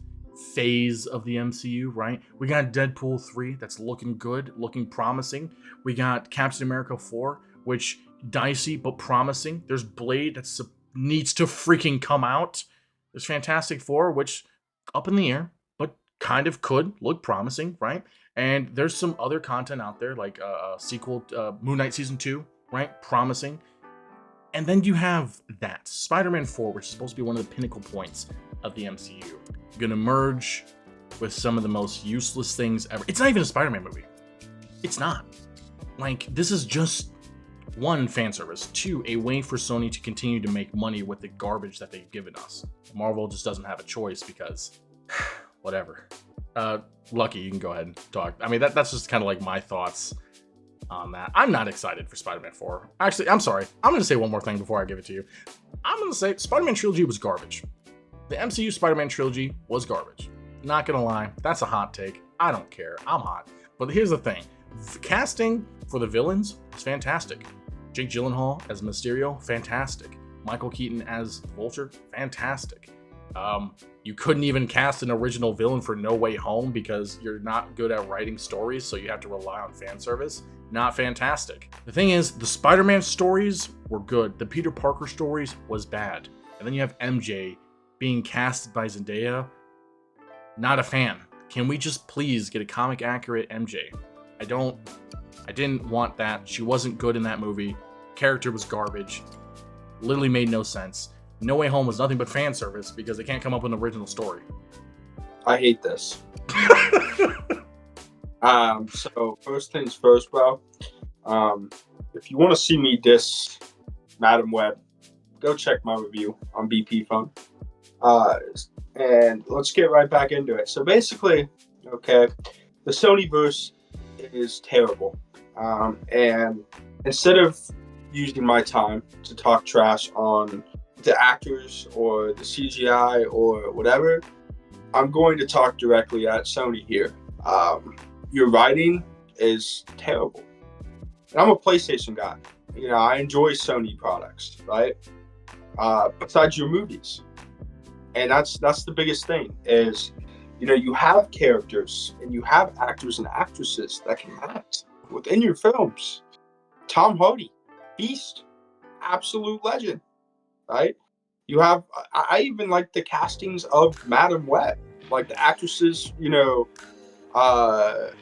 phase of the MCU, right? We got Deadpool 3 that's looking good, looking promising. We got Captain America 4, which dicey but promising. There's Blade that needs to freaking come out. There's Fantastic Four, which up in the air, but kind of could look promising, right? And there's some other content out there like a sequel, Moon Knight Season 2, right? Promising. And then you have that Spider-Man 4, which is supposed to be one of the pinnacle points of the MCU. Gonna merge with some of the most useless things ever. It's not even a Spider-Man movie. It's not. Like, this is just, one, fan service. Two, a way for Sony to continue to make money with the garbage that they've given us. Marvel just doesn't have a choice because, whatever. Lucky, you can go ahead and talk. I mean, that's just kind of like my thoughts on that. I'm not excited for Spider-Man 4. Actually, I'm sorry. I'm going to say one more thing before I give it to you. I'm going to say Spider-Man Trilogy was garbage. The MCU Spider-Man Trilogy was garbage. Not going to lie. That's a hot take. I don't care. I'm hot. But here's the thing. Casting for the villains was fantastic. Jake Gyllenhaal as Mysterio, fantastic. Michael Keaton as Vulture, fantastic. You couldn't even cast an original villain for No Way Home because you're not good at writing stories, so you have to rely on fan service. Not fantastic. The thing is, the Spider-Man stories were good. The Peter Parker stories was bad. And then you have MJ being casted by Zendaya. Not a fan. Can we just please get a comic accurate MJ? I didn't want that. She wasn't good in that movie. Character was garbage. Literally made no sense. No Way Home was nothing but fan service because they can't come up with an original story. I hate this. So first things first, bro. If you want to see me diss Madam Web, go check my review on BP Fun. And let's get right back into it. So basically, okay, the Sonyverse is terrible. And instead of using my time to talk trash on the actors or the CGI or whatever, I'm going to talk directly at Sony here. Your writing is terrible. And I'm a PlayStation guy. You know, I enjoy Sony products, right? Besides your movies. And that's the biggest thing is, you know, you have characters and you have actors and actresses that can act within your films. Tom Hardy, Beast, absolute legend, right? You have, I even like the castings of Madam Web, like the actresses, you know,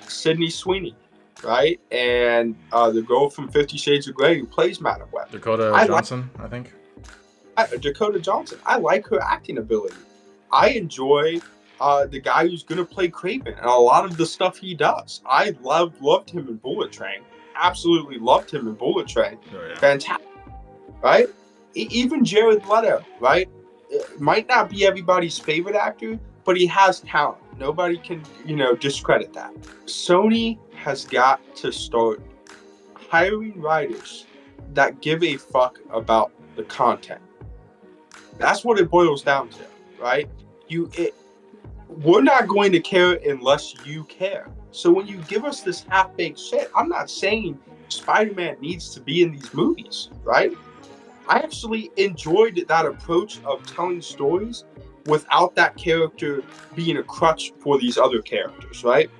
Sydney Sweeney, right? And the girl from 50 Shades of Grey who plays Madam Web. Dakota Johnson, I think. Dakota Johnson. I like her acting ability. I enjoy the guy who's going to play Kraven and a lot of the stuff he does. I loved him in Bullet Train. Absolutely loved him in Bullet Train. Oh, yeah. Fantastic, right? Even Jared Leto, right? It might not be everybody's favorite actor, but he has talent. Nobody can, you know, discredit that. Sony has got to start hiring writers that give a fuck about the content. That's what it boils down to, right? We're not going to care unless you care. So when you give us this half-baked shit, I'm not saying Spider-Man needs to be in these movies, right? I actually enjoyed that approach of telling stories without that character being a crutch for these other characters, right?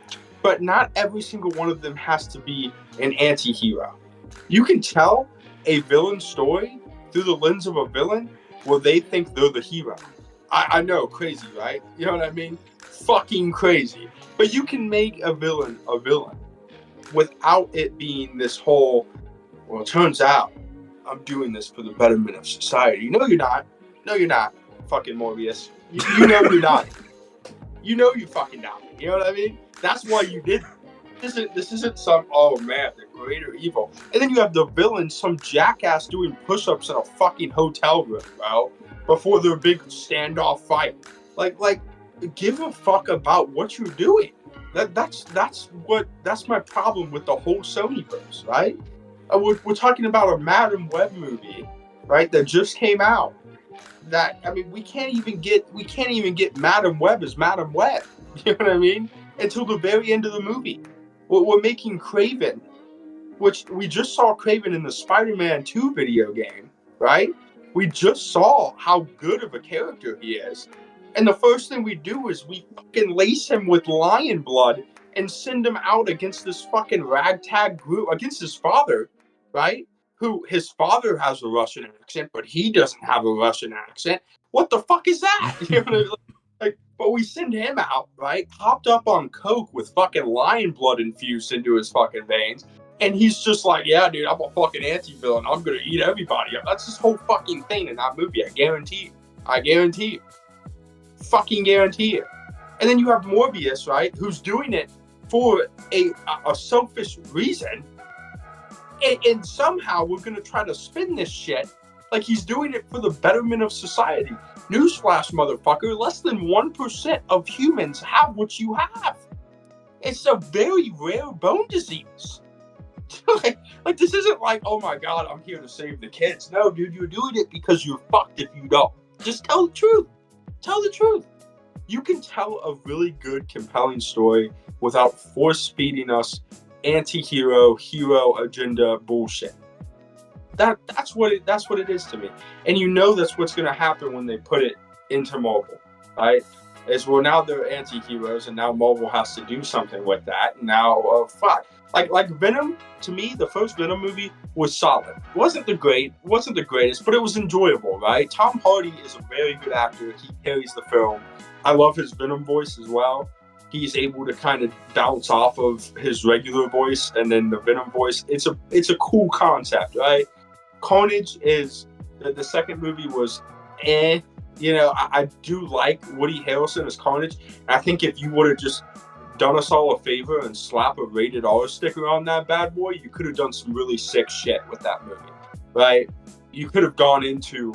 But not every single one of them has to be an anti-hero. You can tell a villain story through the lens of a villain where they think they're the hero. I know, crazy, right? You know what I mean? Fucking crazy. But you can make a villain without it being this whole, well, it turns out I'm doing this for the betterment of society. No, you're not. No, you're not. Fucking Morbius. You know you're not. You know you fucking not. You know what I mean? That's why you did. This isn't some, oh man, the greater evil. And then you have the villain, some jackass doing push-ups in a fucking hotel room, bro, before their big standoff fight. Like, give a fuck about what you're doing. That's my problem with the whole Sonyverse, right? We're talking about a Madam Web movie, right? That just came out. That, I mean, we can't even get Madam Web as Madam Web. You know what I mean? Until the very end of the movie. We're making Kraven, which we just saw Kraven in the Spider-Man 2 video game, right? We just saw how good of a character he is. And the first thing we do is we fucking lace him with lion blood and send him out against this fucking ragtag group, against his father, right? Who his father has a Russian accent, but he doesn't have a Russian accent. What the fuck is that? You know, like, but we send him out, right? Hopped up on coke with fucking lion blood infused into his fucking veins. And he's just like, yeah, dude, I'm a fucking anti-villain. I'm going to eat everybody. That's his whole fucking thing in that movie. I guarantee you. I guarantee you. Fucking guarantee it. And then you have Morbius, right, who's doing it for a selfish reason. And somehow we're going to try to spin this shit like he's doing it for the betterment of society. Newsflash, motherfucker, less than 1% of humans have what you have. It's a very rare bone disease. like this isn't like, oh my God, I'm here to save the kids. No, dude, you're doing it because you're fucked if you don't. Just tell the truth. Tell the truth. You can tell a really good, compelling story without force-feeding us anti-hero, hero agenda bullshit. That's what it is to me. And you know that's what's going to happen when they put it into Marvel, right? Is well, now they're anti-heroes, and now Marvel has to do something with that. Now, fuck. Like Venom, to me, the first Venom movie was solid. Wasn't the greatest, but it was enjoyable, right? Tom Hardy is a very good actor. He carries the film. I love his Venom voice as well. He's able to kind of bounce off of his regular voice and then the Venom voice. It's a cool concept, right? Carnage is the second movie was You know, I do like Woody Harrelson as Carnage. I think if you would have just done us all a favor and slap a rated R sticker on that bad boy, you could have done some really sick shit with that movie, right? You could have gone into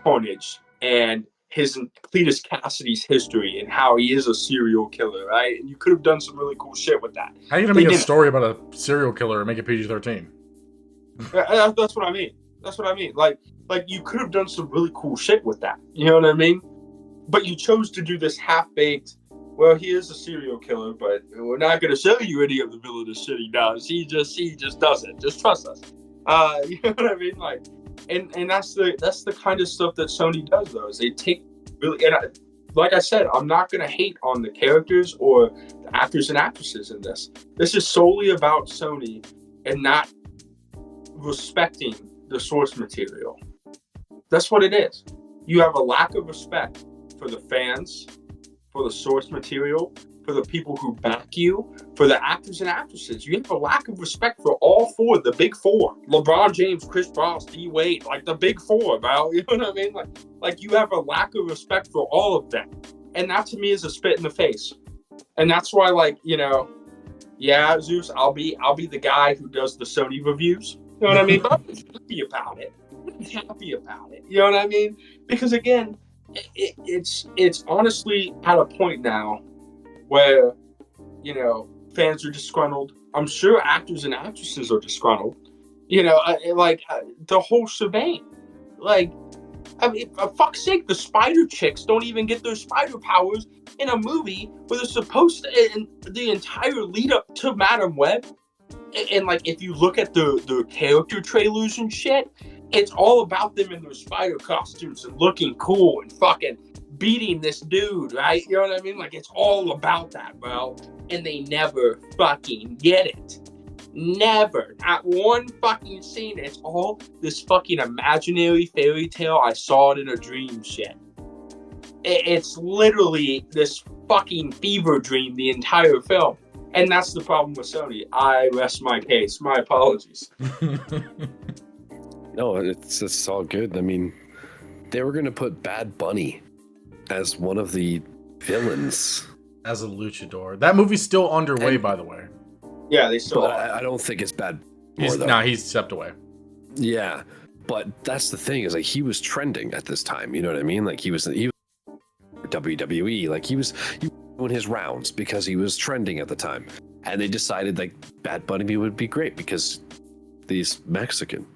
Carnage and his Cletus Cassidy's history and how he is a serial killer, right? And you could have done some really cool shit with that. How are you gonna make a story about a serial killer and make it PG-13? That's what I mean. That's what I mean. Like you could have done some really cool shit with that. You know what I mean? But you chose to do this half-baked, well, he is a serial killer, but we're not going to show you any of the villainous shit he does. He just does it. Just trust us. You know what I mean? Like, and that's the kind of stuff that Sony does, though. Is they take really, and like I said, I'm not going to hate on the characters or the actors and actresses in this. This is solely about Sony and not respecting the source material. That's what it is. You have a lack of respect for the fans, for the source material, for the people who back you, for the actors and actresses. You have a lack of respect for all four, the big four. LeBron James, Chris Paul, D. Wade, like the big four, bro. You know what I mean? Like you have a lack of respect for all of them. And that to me is a spit in the face. And that's why, like, you know, yeah, Zeus, I'll be the guy who does the Sony reviews. You know what I mean? But I'm happy about it. I'm happy about it. You know what I mean? Because again, it's honestly at a point now where, you know, fans are disgruntled. I'm sure actors and actresses are disgruntled. You know, the whole shebang. Like, I mean, for fuck's sake, the spider chicks don't even get their spider powers in a movie where they're supposed to, and the entire lead up to Madam Web. And like, if you look at the character trailers and shit, it's all about them in their spider costumes and looking cool and fucking beating this dude, right? You know what I mean? Like, it's all about that, bro. And they never fucking get it. Never. Not one fucking scene. It's all this fucking imaginary fairy tale, I saw it in a dream shit. It's literally this fucking fever dream the entire film. And that's the problem with Sony. I rest my case. My apologies. No, it's all good. I mean, they were going to put Bad Bunny as one of the villains. As a luchador. That movie's still underway, by the way. Yeah, they still are. I don't think it's bad. He's stepped away. Yeah, but that's the thing is, like, he was trending at this time. You know what I mean? Like, he was WWE. Like, he was doing his rounds because he was trending at the time. And they decided, like, Bad Bunny would be great because he's Mexican.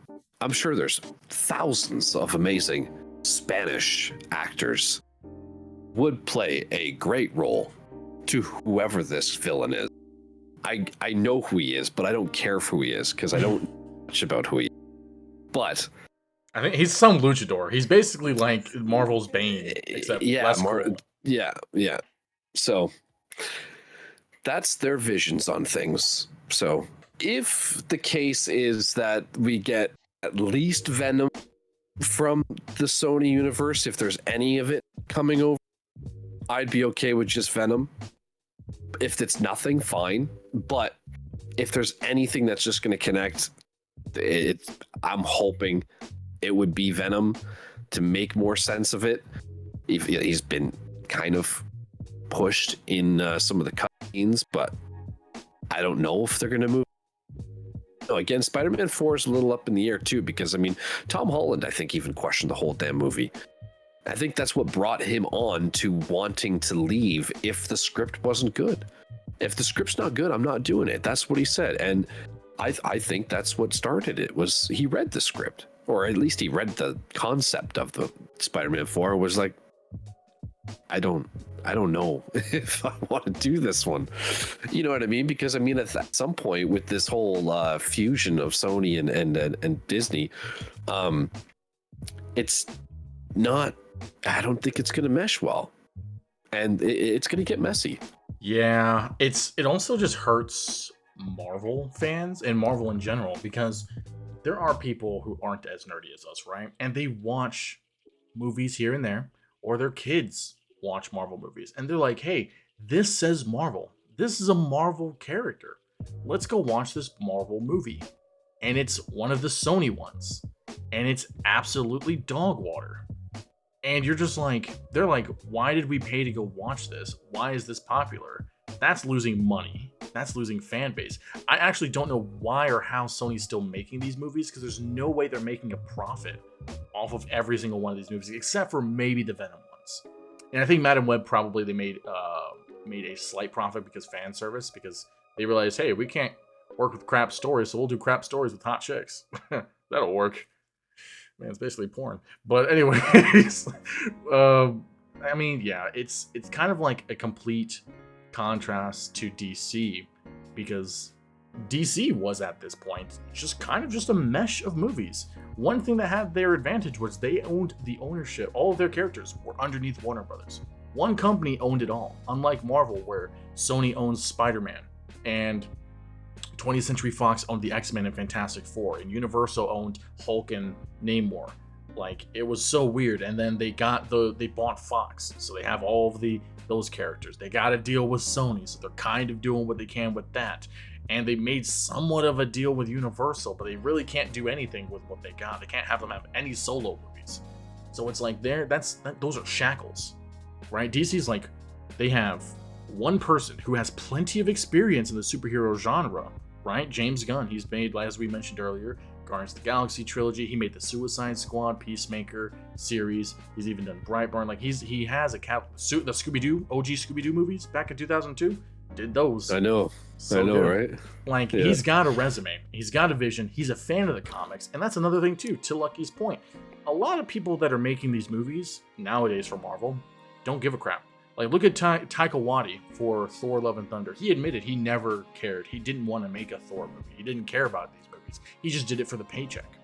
I'm sure there's thousands of amazing Spanish actors would play a great role to whoever this villain is. I know who he is, but I don't care for who he is because I don't know much about who he is. But I think he's some luchador. He's basically like Marvel's Bane, except less cool. Yeah, yeah. So that's their visions on things. So if the case is that we get at least Venom from the Sony universe, if there's any of it coming over, I'd be okay with just Venom. If it's nothing, fine. But if there's anything that's just going to connect, I'm hoping it would be Venom to make more sense of it. He's been kind of pushed in some of the cutscenes, but I don't know if they're going to move. No, again, Spider-Man 4 is a little up in the air too, because I mean, Tom Holland, I think, even questioned the whole damn movie. I think that's what brought him on to wanting to leave if the script wasn't good. If the script's not good, I'm not doing it. That's what he said. And I think that's what started it, was he read the script, or at least he read the concept of the Spider-Man 4, was like, I don't know if I want to do this one. You know what I mean? Because I mean, at some point with this whole fusion of Sony and Disney, it's not, I don't think it's going to mesh well, and it's going to get messy. Yeah, it also just hurts Marvel fans and Marvel in general, because there are people who aren't as nerdy as us, right? And they watch movies here and there, or their kids watch Marvel movies, and they're like, "Hey, this says Marvel. This is a Marvel character. Let's go watch this Marvel movie." And it's one of the Sony ones, and it's absolutely dog water. And you're just like, they're like, why did we pay to go watch this? Why is this popular? That's losing money. That's losing fan base. I actually don't know why or how Sony's still making these movies, because there's no way they're making a profit off of every single one of these movies, except for maybe the Venom ones. And I think Madam Web probably they made a slight profit because fan service, because they realized, hey, we can't work with crap stories, so we'll do crap stories with hot chicks. That'll work. Man, it's basically porn. But anyways, I mean, yeah, it's kind of like a complete contrast to DC, because DC was at this point just kind of just a mesh of movies. One thing that had their advantage was they owned the ownership. All of their characters were underneath Warner Brothers. One company owned it all, unlike Marvel, where Sony owns Spider-Man, and 20th Century Fox owned the X-Men and Fantastic Four, and Universal owned Hulk and Namor. Like, it was so weird. And then they bought Fox, so they have all of those characters. They got a deal with Sony, so they're kind of doing what they can with that. And they made somewhat of a deal with Universal, but they really can't do anything with what they got. They can't have them have any solo movies. So it's like those are shackles, right? DC's like, they have one person who has plenty of experience in the superhero genre, right? James Gunn. He's made, as we mentioned earlier, Guardians of the Galaxy trilogy. He made the Suicide Squad, Peacemaker series. He's even done Brightburn. Like, he has the Scooby-Doo, OG Scooby-Doo movies back in 2002. Did those. I know, So good. Right? Like, yeah. He's got a resume. He's got a vision. He's a fan of the comics. And that's another thing, too, to Lucky's point. A lot of people that are making these movies nowadays for Marvel don't give a crap. Like, look at Taika Waititi for Thor: Love and Thunder. He admitted he never cared. He didn't want to make a Thor movie. He didn't care about these movies. He just did it for the paycheck.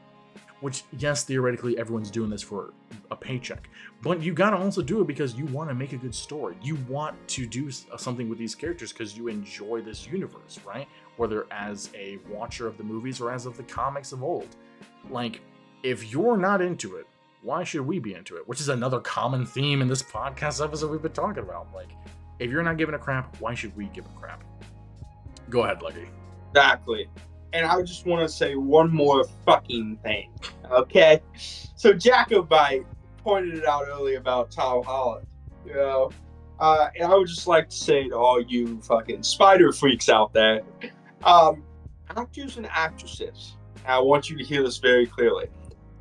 Which, yes, theoretically, everyone's doing this for a paycheck. But you gotta also do it because you want to make a good story. You want to do something with these characters because you enjoy this universe, right? Whether as a watcher of the movies or as of the comics of old. Like, if you're not into it, why should we be into it? Which is another common theme in this podcast episode we've been talking about. Like, if you're not giving a crap, why should we give a crap? Go ahead, Lucky. Exactly. And I just want to say one more fucking thing, okay? So Jacobite pointed it out earlier about Tom Holland, you know? And I would just like to say to all you fucking spider freaks out there, actors and actresses, and I want you to hear this very clearly,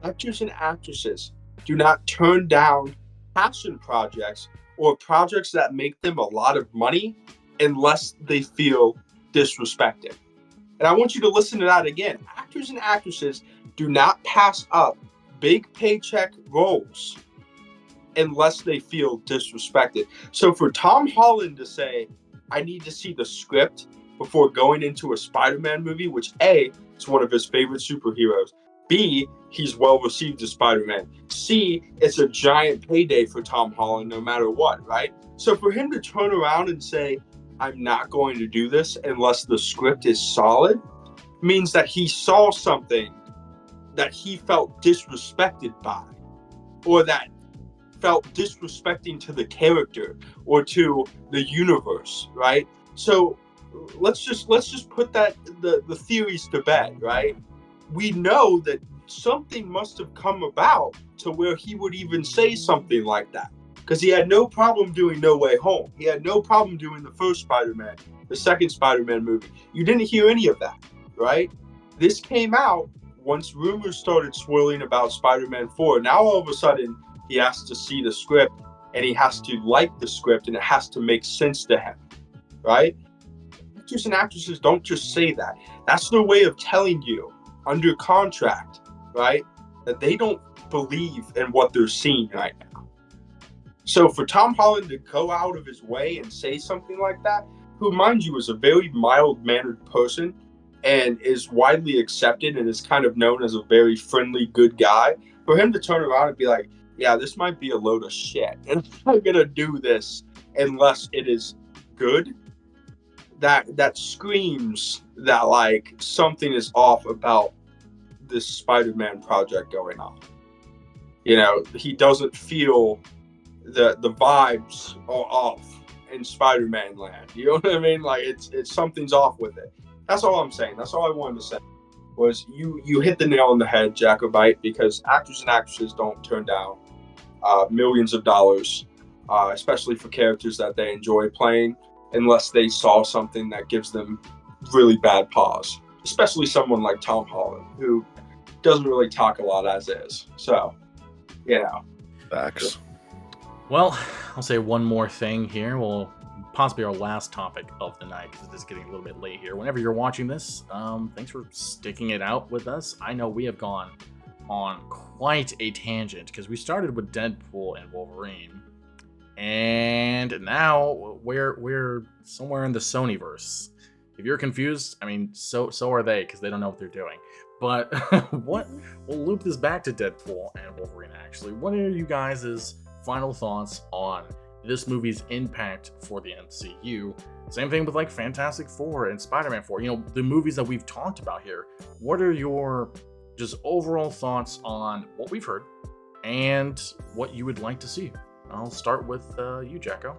actors and actresses do not turn down passion projects or projects that make them a lot of money unless they feel disrespected. And I want you to listen to that again. Actors and actresses do not pass up big paycheck roles unless they feel disrespected. So for Tom Holland to say, I need to see the script before going into a Spider-Man movie, which A, is one of his favorite superheroes, B, he's well received as Spider-Man. C, it's a giant payday for Tom Holland no matter what, right? So for him to turn around and say, I'm not going to do this unless the script is solid, means that he saw something that he felt disrespected by, or that felt disrespecting to the character or to the universe, right? So let's just put that the theories to bed, right? We know that something must have come about to where he would even say something like that, because he had no problem doing No Way Home. He had no problem doing the first Spider-Man, the second Spider-Man movie. You didn't hear any of that, right? This came out once rumors started swirling about Spider-Man 4. Now all of a sudden he has to see the script and he has to like the script and it has to make sense to him, right? Actors and actresses don't just say that. That's their way of telling you under contract, right, that they don't believe in what they're seeing right now. So for Tom Holland to go out of his way and say something like that, who, mind you, is a very mild-mannered person and is widely accepted and is kind of known as a very friendly, good guy, for him to turn around and be like, yeah, this might be a load of shit, and I'm not going to do this unless it is good, that screams that, like, something is off about this Spider-Man project going on. You know, he doesn't feel the vibes are off in Spider-Man land. You know what I mean? Like, it's something's off with it. That's all I'm saying. That's all I wanted to say. Was you hit the nail on the head, Jacobite, because actors and actresses don't turn down millions of dollars, especially for characters that they enjoy playing, unless they saw something that gives them really bad pause. Especially someone like Tom Holland, who doesn't really talk a lot as is. So, you know. Facts. Well, I'll say one more thing here. Well, possibly our last topic of the night, because it is getting a little bit late here. Whenever you're watching this, thanks for sticking it out with us. I know we have gone on quite a tangent, because we started with Deadpool and Wolverine, and now we're somewhere in the Sonyverse. If you're confused, I mean, so are they, because they don't know what they're doing. But we'll loop this back to Deadpool and Wolverine, actually. What are you guys' final thoughts on this movie's impact for the MCU? Same thing with, like, Fantastic Four and Spider-Man 4. You know, the movies that we've talked about here. What are your just overall thoughts on what we've heard and what you would like to see? I'll start with you, Jacko.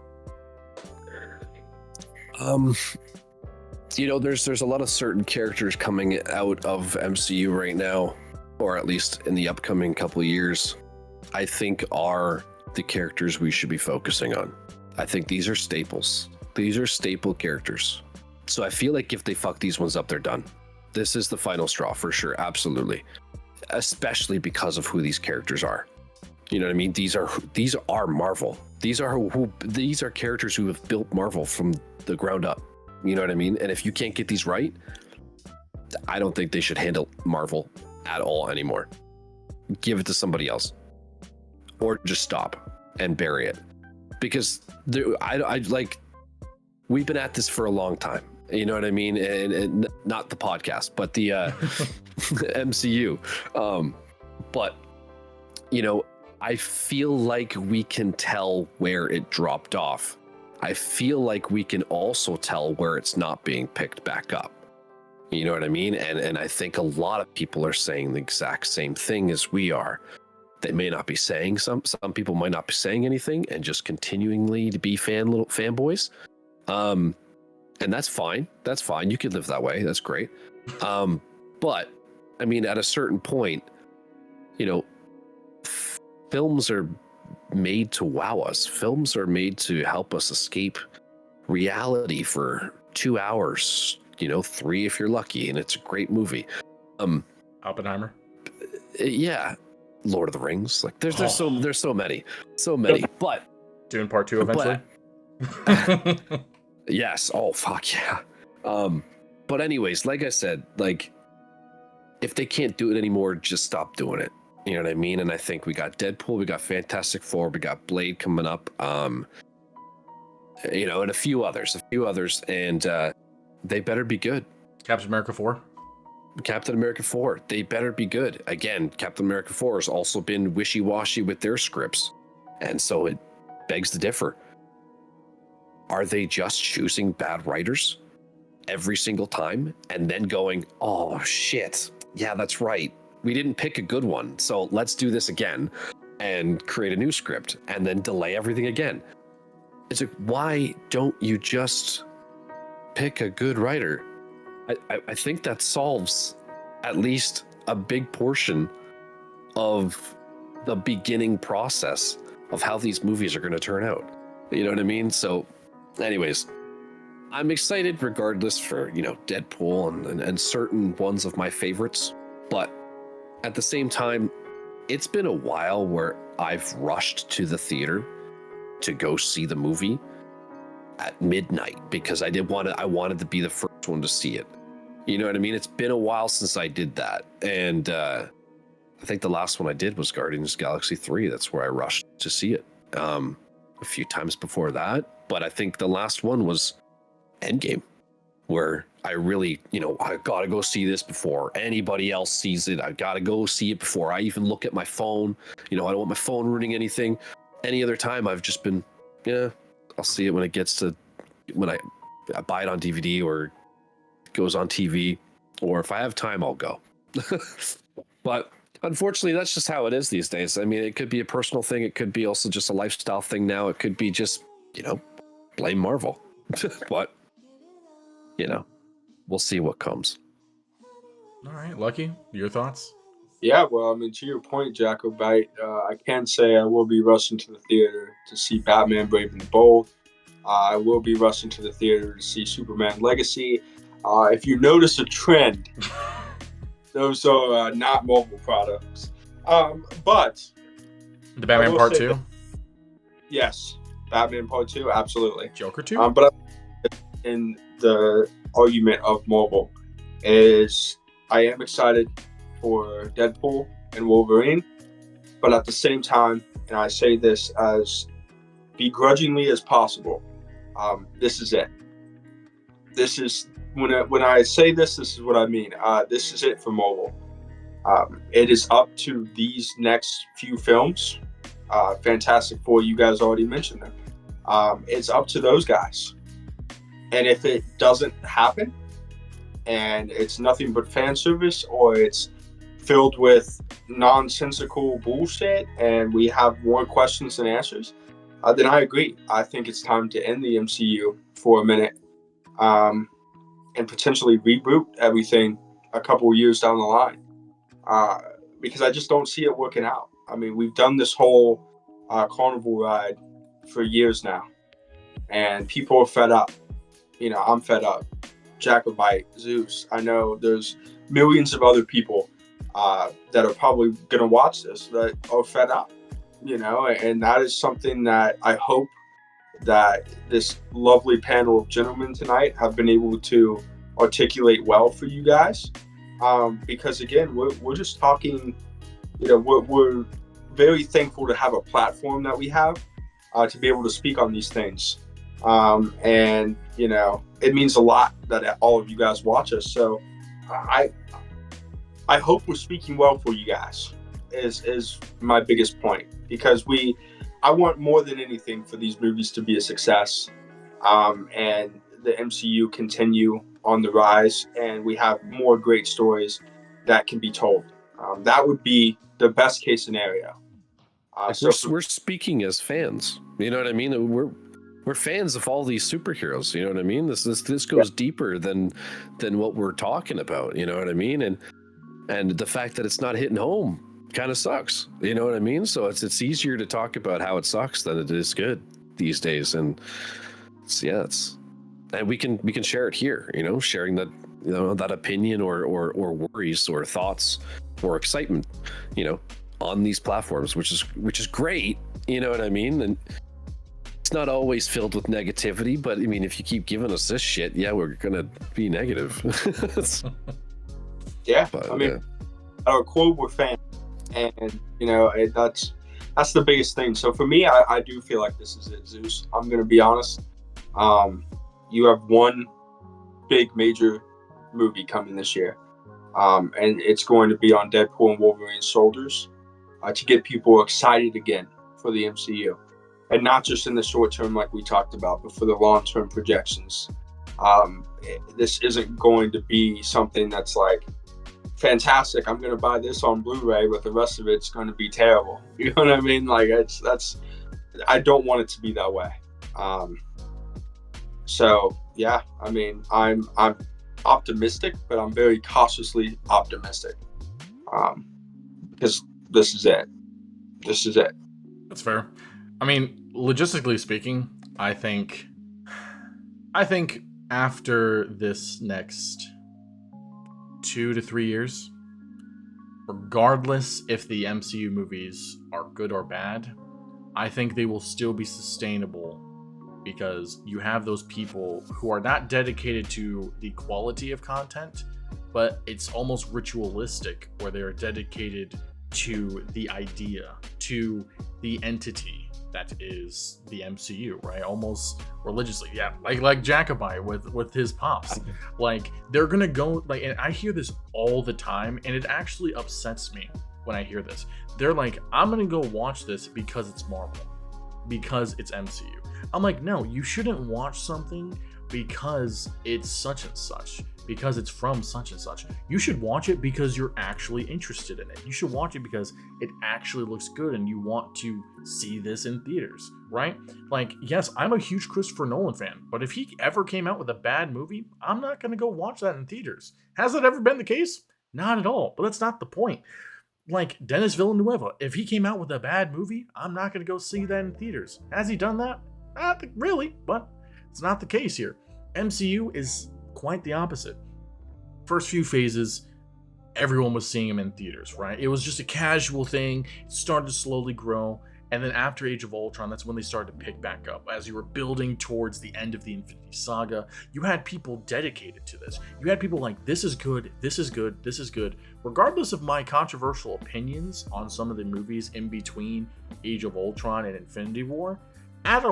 You know, there's a lot of certain characters coming out of MCU right now, or at least in the upcoming couple of years, I think are the characters we should be focusing on. I think these are staples. These are staple characters. So I feel like if they fuck these ones up, they're done. This is the final straw for sure, absolutely. Especially because of who these characters are. You know what I mean? These are Marvel. These are characters who have built Marvel from the ground up. You know what I mean? And if you can't get these right, I don't think they should handle Marvel at all anymore. Give it to somebody else. Or just stop and bury it. Because I like, we've been at this for a long time. You know what I mean? And not the podcast, but the MCU. But, you know, I feel like we can tell where it dropped off. I feel like we can also tell where it's not being picked back up. You know what I mean? And I think a lot of people are saying the exact same thing as we are. They may not be saying some people might not be saying anything and just continually to be fanboys. And that's fine. That's fine. You could live that way. That's great. But I mean, at a certain point, you know, films are made to wow us. Films are made to help us escape reality for 2 hours, you know, 3 if you're lucky, and it's a great movie. Oppenheimer. Yeah. Lord of the Rings. Like there's so many. But Dune Part 2 eventually. Yes. Oh fuck yeah. But anyways, like I said, like if they can't do it anymore, just stop doing it. You know what I mean? And I think we got Deadpool, we got Fantastic Four, we got Blade coming up, you know, and a few others, and they better be good. Captain America 4. Captain America 4, they better be good. Again, Captain America 4 has also been wishy-washy with their scripts. And so it begs to differ. Are they just choosing bad writers every single time and then going, oh shit, yeah, that's right. We didn't pick a good one, so let's do this again and create a new script and then delay everything again? It's like, why don't you just pick a good writer? I think that solves at least a big portion of the beginning process of how these movies are going to turn out. You know what I mean? So anyways, I'm excited regardless for, Deadpool and certain ones of my favorites. But at the same time, it's been a while where I've rushed to the theater to go see the movie at midnight because I wanted to be the first one to see it. You know what I mean? It's been a while since I did that. And I think the last one I did was Guardians of the Galaxy 3. That's where I rushed to see it. A few times before that. But I think the last one was Endgame, where I really, I got to go see this before anybody else sees it. I got to go see it before I even look at my phone. I don't want my phone ruining anything. Any other time, I've just been, I'll see it when I buy it on DVD or goes on TV, or if I have time, I'll go. But unfortunately, that's just how it is these days. I mean, it could be a personal thing. It could be also just a lifestyle thing now. It could be just, blame Marvel. But, we'll see what comes. All right, Lucky, your thoughts? Yeah, well, I mean, to your point, Jacobite, I can say I will be rushing to the theater to see Batman Brave and the Bold. I will be rushing to the theater to see Superman Legacy. If you notice a trend, those are not mobile products. But The Batman Part 2? Yes, Batman Part 2, absolutely. Joker 2? But in the argument of mobile is I am excited for Deadpool and Wolverine, but at the same time, and I say this as begrudgingly as possible, this is it. This is when I say this is what I mean. This is it for mobile. It is up to these next few films. Fantastic Four, you guys already mentioned them. It's up to those guys. And if it doesn't happen, and it's nothing but fan service, or it's filled with nonsensical bullshit, and we have more questions than answers, then I agree. I think it's time to end the MCU for a minute, and potentially reboot everything a couple of years down the line, because I just don't see it working out. I mean, we've done this whole carnival ride for years now, and people are fed up. I'm fed up. Jacobite, Zeus. I know there's millions of other people that are probably going to watch this that are fed up, and that is something that I hope that this lovely panel of gentlemen tonight have been able to articulate well for you guys. Because again, we're just talking, we're very thankful to have a platform that we have to be able to speak on these things. And it means a lot that all of you guys watch us. So I hope we're speaking well for you guys is my biggest point, because I want more than anything for these movies to be a success, and the MCU continue on the rise, and we have more great stories that can be told. That would be the best case scenario. We're speaking as fans. You know what I mean? We're fans of all these superheroes. You know what I mean? This goes deeper than what we're talking about. You know what I mean? And the fact that it's not hitting home kind of sucks. You know what I mean? So it's easier to talk about how it sucks than it is good these days. And and we can share it here. Sharing that that opinion or worries or thoughts or excitement. On these platforms, which is great. You know what I mean? And it's not always filled with negativity, but I mean, if you keep giving us this shit, we're gonna be negative. But, I mean, our quote, we're fans, and that's the biggest thing. So for me, I do feel like this is it, Zeus. I'm gonna be honest. You have one big major movie coming this year. and it's going to be on Deadpool and Wolverine's shoulders to get people excited again for the MCU, and not just in the short term like we talked about, but for the long term projections. This isn't going to be something that's like fantastic. I'm going to buy this on Blu-ray, but the rest of it's going to be terrible. You know what I mean? Like I don't want it to be that way. So yeah, I mean, I'm optimistic, but I'm very cautiously optimistic, because this is it. This is it. That's fair. I mean, logistically speaking, I think after this next 2 to 3 years, regardless if the MCU movies are good or bad, I think they will still be sustainable, because you have those people who are not dedicated to the quality of content, but it's almost ritualistic, where they're dedicated to the idea, to the entity that is the MCU, right? Almost religiously. Yeah, like Jacobite with his pops. Like, they're gonna go, like, and I hear this all the time, and it actually upsets me when I hear this. They're like, I'm gonna go watch this because it's Marvel, because it's MCU. I'm like, no, you shouldn't watch something because it's such and such, because it's from such and such. You should watch it because you're actually interested in it. You should watch it because it actually looks good and you want to see this in theaters, right? Like, yes, I'm a huge Christopher Nolan fan, but if he ever came out with a bad movie, I'm not going to go watch that in theaters. Has that ever been the case? Not at all, but that's not the point. Like Denis Villeneuve, if he came out with a bad movie, I'm not going to go see that in theaters. Has he done that? Not really, but it's not the case here. MCU is quite the opposite. First few phases, everyone was seeing him in theaters, right? It was just a casual thing. It started to slowly grow. And then after Age of Ultron, that's when they started to pick back up. As you were building towards the end of the Infinity Saga, you had people dedicated to this. You had people like, this is good, this is good, this is good. Regardless of my controversial opinions on some of the movies in between Age of Ultron and Infinity War, as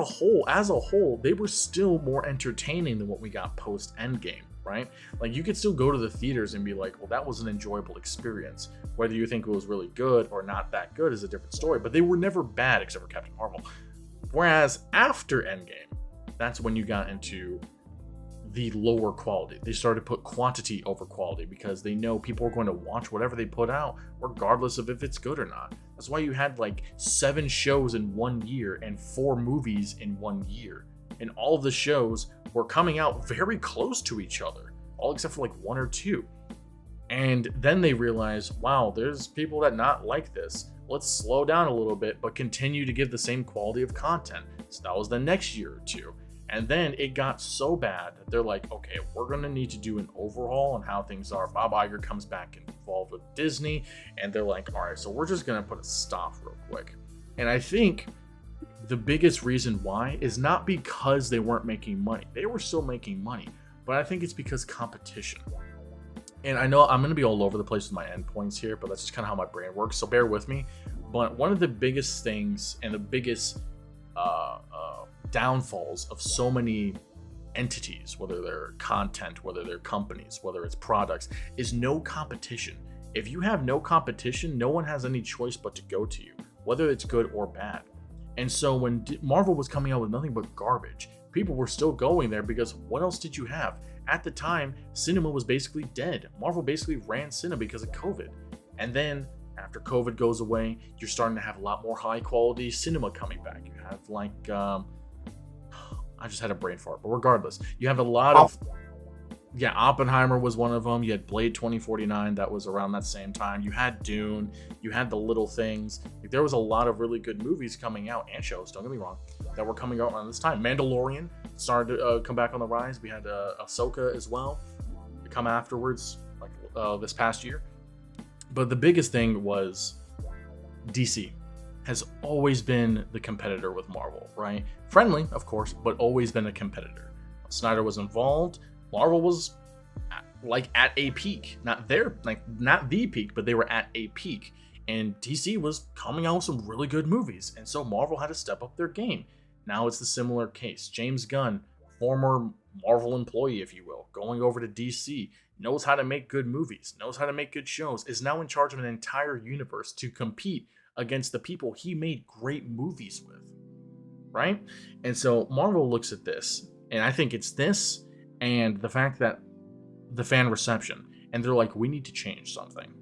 a whole, they were still more entertaining than what we got post Endgame, right? Like, you could still go to the theaters and be like, well, that was an enjoyable experience. Whether you think it was really good or not that good is a different story, but they were never bad except for Captain Marvel. Whereas after Endgame, that's when you got into the lower quality. They started to put quantity over quality because they know people are going to watch whatever they put out, regardless of if it's good or not. That's why you had like 7 shows in 1 year and 4 movies in 1 year. And all of the shows were coming out very close to each other, all except for like 1 or 2. And then they realize, wow, there's people that not like this. Let's slow down a little bit, but continue to give the same quality of content. So that was the next year or 2. And then it got so bad that they're like, okay, we're going to need to do an overhaul on how things are. Bob Iger comes back involved with Disney, and they're like, all right, so we're just going to put a stop real quick. And I think the biggest reason why is not because they weren't making money. They were still making money, but I think it's because competition. And I know I'm going to be all over the place with my endpoints here, but that's just kind of how my brain works, so bear with me. But one of the biggest things and the biggest downfalls of so many entities, whether they're content, whether they're companies, whether it's products, is no competition. If you have no competition, no one has any choice but to go to you, whether it's good or bad. And so when Marvel was coming out with nothing but garbage, people were still going there because what else did you have? At the time, cinema was basically dead. Marvel basically ran cinema because of COVID. And then after COVID goes away, you're starting to have a lot more high quality cinema coming back. You have like, I just had a brain fart, but regardless, you have a lot of, Oppenheimer was one of them. You had Blade 2049, that was around that same time. You had Dune, you had The Little Things. Like, there was a lot of really good movies coming out, and shows, don't get me wrong, that were coming out around this time. Mandalorian started to come back on the rise. We had Ahsoka as well to come afterwards, like this past year. But the biggest thing was DC has always been the competitor with Marvel, right? Friendly, of course, but always been a competitor. Snyder was involved. Marvel was at a peak, not the peak, but they were at a peak. And DC was coming out with some really good movies, and so Marvel had to step up their game. Now it's the similar case. James Gunn, former Marvel employee, if you will, going over to DC. knows how to make good movies, knows how to make good shows, is now in charge of an entire universe to compete against the people he made great movies with, right? And so Marvel looks at this, and I think it's this and the fact that the fan reception, and they're like, we need to change something,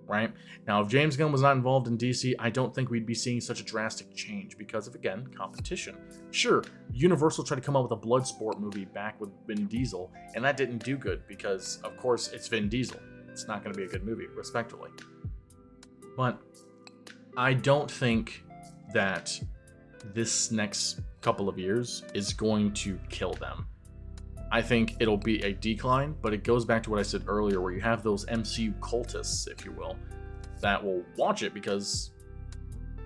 right? Now, if James Gunn was not involved in DC, I don't think we'd be seeing such a drastic change because of, again, competition. Sure, Universal tried to come out with a Bloodsport movie back with Vin Diesel, and that didn't do good because, of course, it's Vin Diesel. It's not going to be a good movie, respectively. But I don't think that this next couple of years is going to kill them. I think it'll be a decline, but it goes back to what I said earlier, where you have those MCU cultists, if you will, that will watch it because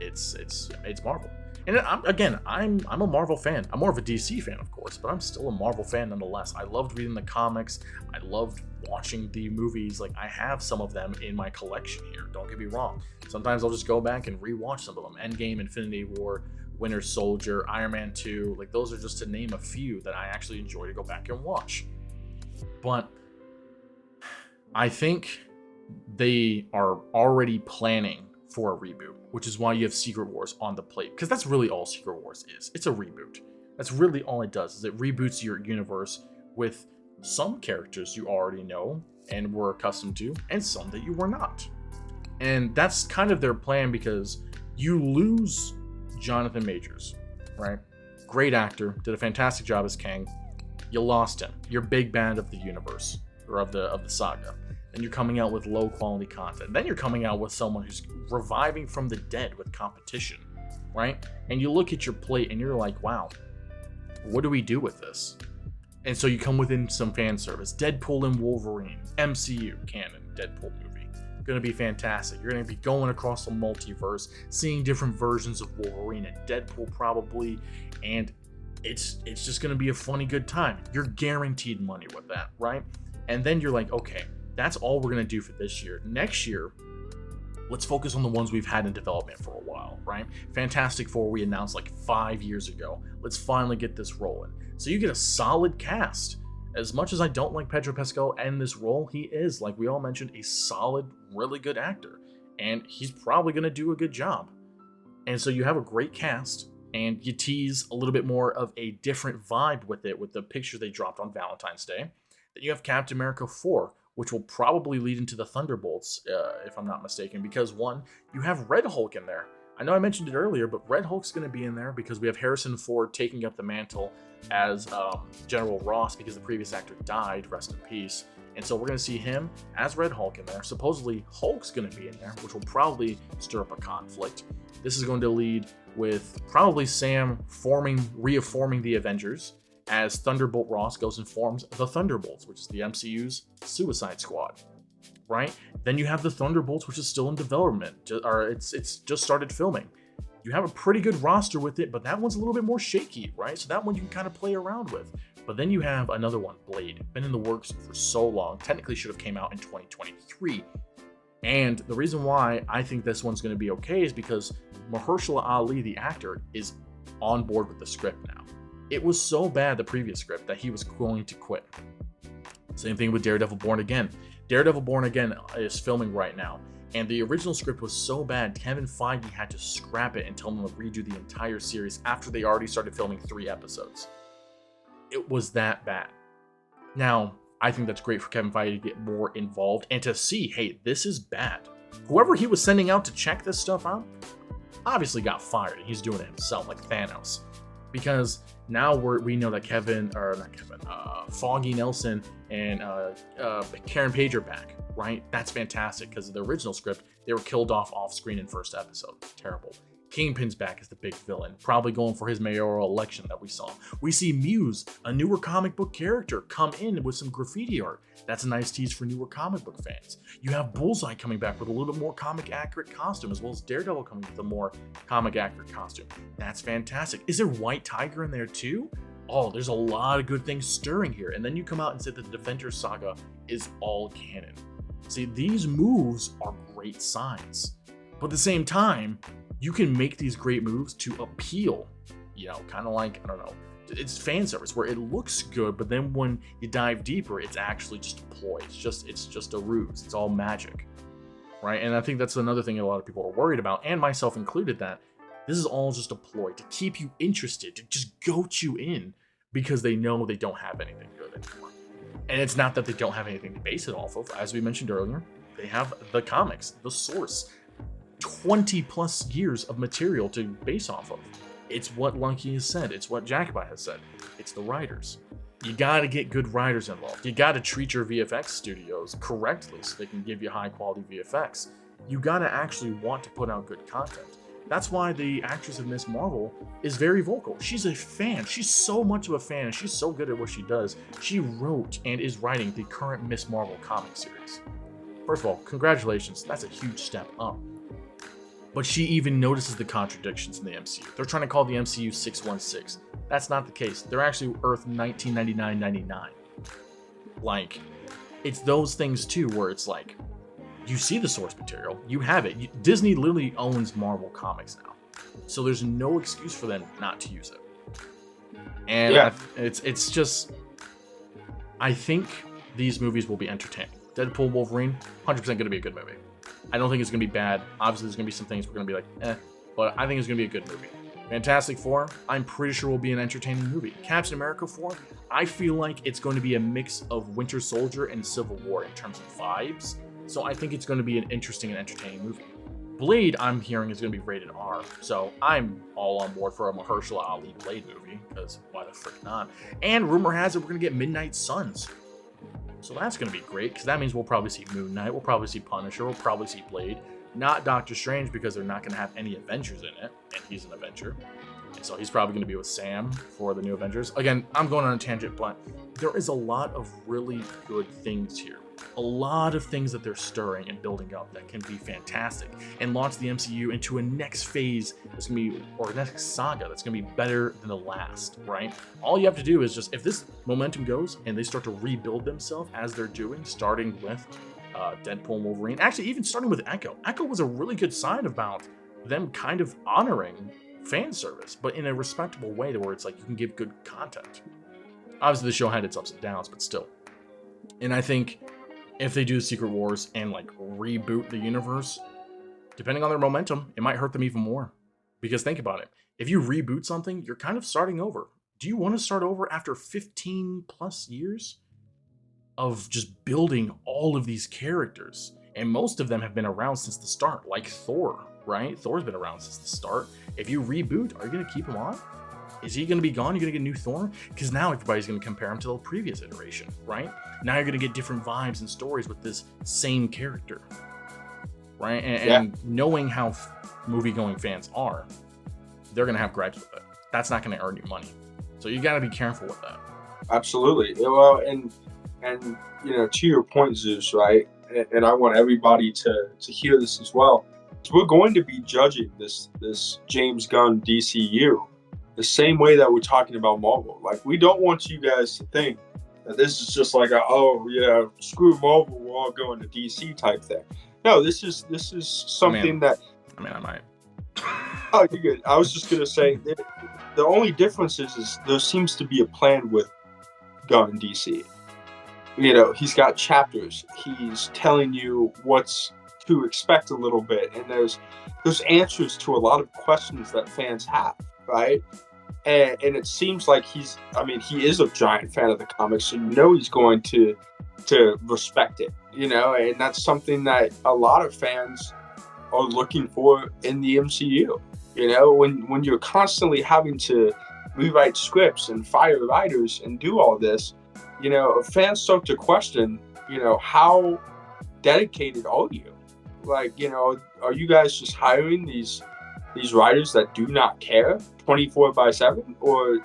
it's Marvel. And I'm a Marvel fan. I'm more of a DC fan, of course, but I'm still a Marvel fan nonetheless. I loved reading the comics. I loved watching the movies. Like, I have some of them in my collection here. Don't get me wrong. Sometimes I'll just go back and rewatch some of them. Endgame, Infinity War, Winter Soldier, Iron Man 2. Like, those are just to name a few that I actually enjoy to go back and watch. But I think they are already planning for a reboot, which is why you have Secret Wars on the plate, because that's really all Secret Wars is. It's a reboot. That's really all it does, is it reboots your universe with some characters you already know and were accustomed to, and some that you were not. And that's kind of their plan, because you lose Jonathan Majors, right? Great actor, did a fantastic job as Kang. You lost him. You're big bad of the universe, or of the saga. And you're coming out with low quality content. Then you're coming out with someone who's reviving from the dead with competition, right? And you look at your plate and you're like, wow, what do we do with this? And so you come within some fan service. Deadpool and Wolverine, MCU canon, Deadpool movie. Gonna be fantastic. You're gonna be going across the multiverse, seeing different versions of Wolverine and Deadpool probably, and it's just gonna be a funny, good time. You're guaranteed money with that, right? And then you're like, okay, that's all we're gonna do for this year. Next year, let's focus on the ones we've had in development for a while, right? Fantastic Four we announced like 5 years ago. Let's finally get this rolling. So you get a solid cast. As much as I don't like Pedro Pascal and this role, he is, like we all mentioned, a solid, really good actor. And he's probably gonna do a good job. And so you have a great cast, and you tease a little bit more of a different vibe with it, with the picture they dropped on Valentine's Day. Then you have Captain America 4, which will probably lead into the Thunderbolts, if I'm not mistaken, because one, you have Red Hulk in there. I know I mentioned it earlier, but Red Hulk's going to be in there because we have Harrison Ford taking up the mantle as General Ross because the previous actor died, rest in peace. And so we're going to see him as Red Hulk in there. Supposedly, Hulk's going to be in there, which will probably stir up a conflict. This is going to lead with probably Sam reaffirming the Avengers, as Thunderbolt Ross goes and forms the Thunderbolts, which is the MCU's Suicide Squad, right? Then you have the Thunderbolts, which is still in development, it's just started filming. You have a pretty good roster with it, but that one's a little bit more shaky, right? So that one you can kind of play around with. But then you have another one, Blade, been in the works for so long, technically should have came out in 2023. And the reason why I think this one's going to be okay is because Mahershala Ali, the actor, is on board with the script now. It was so bad, the previous script, that he was going to quit. Same thing with Daredevil Born Again. Daredevil Born Again is filming right now, and the original script was so bad, Kevin Feige had to scrap it and tell them to redo the entire series after they already started filming 3 episodes. It was that bad. Now, I think that's great for Kevin Feige to get more involved and to see, hey, this is bad. Whoever he was sending out to check this stuff out obviously got fired, and he's doing it himself like Thanos. Because now we know that Foggy Nelson and Karen Page are back, right? That's fantastic, because of the original script, they were killed off screen in first episode. Terrible. Kingpin's back as the big villain, probably going for his mayoral election that we saw. We see Muse, a newer comic book character, come in with some graffiti art. That's a nice tease for newer comic book fans. You have Bullseye coming back with a little bit more comic accurate costume, as well as Daredevil coming with a more comic accurate costume. That's fantastic. Is there White Tiger in there too? Oh, there's a lot of good things stirring here. And then you come out and say that the Defenders saga is all canon. See, these moves are great signs. But at the same time, you can make these great moves to appeal, kind of like, I don't know, it's fan service where it looks good, but then when you dive deeper, it's actually just a ploy. It's just a ruse. It's all magic, right? And I think that's another thing a lot of people are worried about, and myself included, that this is all just a ploy to keep you interested, to just goat you in, because they know they don't have anything good anymore. And it's not that they don't have anything to base it off of. As we mentioned earlier, they have the comics, the source, 20 plus years of material to base off of. It's what Lucky has said. It's what Jacobite has said. It's the writers. You got to get good writers involved. You got to treat your VFX studios correctly so they can give you high quality VFX. You got to actually want to put out good content. That's why the actress of Miss Marvel is very vocal. She's a fan. She's so much of a fan, and she's so good at what she does. She wrote and is writing the current Miss Marvel comic series. First of all, congratulations. That's a huge step up. But she even notices the contradictions in the MCU. They're trying to call the MCU 616. That's not the case. They're actually Earth 1999-99. Like, it's those things too where it's like, you see the source material, you have it. Disney literally owns Marvel Comics now. So there's no excuse for them not to use it. And yeah. It's just, I think these movies will be entertaining. Deadpool, Wolverine, 100% going to be a good movie. I don't think it's going to be bad. Obviously, there's going to be some things we're going to be like, but I think it's going to be a good movie. Fantastic Four, I'm pretty sure will be an entertaining movie. Captain America 4, I feel like it's going to be a mix of Winter Soldier and Civil War in terms of vibes. So I think it's going to be an interesting and entertaining movie. Blade, I'm hearing, is going to be rated R. So I'm all on board for a Mahershala Ali Blade movie, because why the frick not? And rumor has it we're going to get Midnight Suns. So that's going to be great, because that means we'll probably see Moon Knight, we'll probably see Punisher, we'll probably see Blade. Not Doctor Strange, because they're not going to have any Avengers in it, and he's an Avenger. And so he's probably going to be with Sam for the new Avengers. Again, I'm going on a tangent, but there is a lot of really good things here. A lot of things that they're stirring and building up that can be fantastic and launch the MCU into a next phase that's going to be, or next saga that's going to be better than the last, right? All you have to do is just, if this momentum goes and they start to rebuild themselves as they're doing, starting with Deadpool and Wolverine, actually even starting with Echo. Echo was a really good sign about them kind of honoring fan service, but in a respectable way where it's like you can give good content. Obviously the show had its ups and downs, but still. And I think if they do Secret Wars and like reboot the universe, depending on their momentum, it might hurt them even more. Because think about it. If you reboot something, you're kind of starting over. Do you want to start over after 15 plus years of just building all of these characters? And most of them have been around since the start, like Thor, right? Thor's been around since the start. If you reboot, are you going to keep him on? Is he going to be gone? You're going to get a new Thor? Because now everybody's going to compare him to the previous iteration, right? Now you're going to get different vibes and stories with this same character, right? And knowing how movie-going fans are, they're going to have gripes with it. That's not going to earn you money. So you got to be careful with that. Absolutely. Well, and you know, to your point, Zeus, right? And I want everybody to hear this as well. So we're going to be judging this James Gunn DCU the same way that we're talking about Marvel. Like, we don't want you guys to think that this is just like screw Marvel, we're all going to DC type thing. No, this is something I might. Oh, you're good. I was just gonna say that the only difference is there seems to be a plan with Gunn and DC. You know, he's got chapters. He's telling you what's to expect a little bit, and there's answers to a lot of questions that fans have, right? And it seems like he is a giant fan of the comics, so you know he's going to respect it, you know, and that's something that a lot of fans are looking for in the MCU. You know, when you're constantly having to rewrite scripts and fire writers and do all this, you know, fans start to question, you know, how dedicated are you? Like, you know, are you guys just hiring these writers that do not care 24/7, or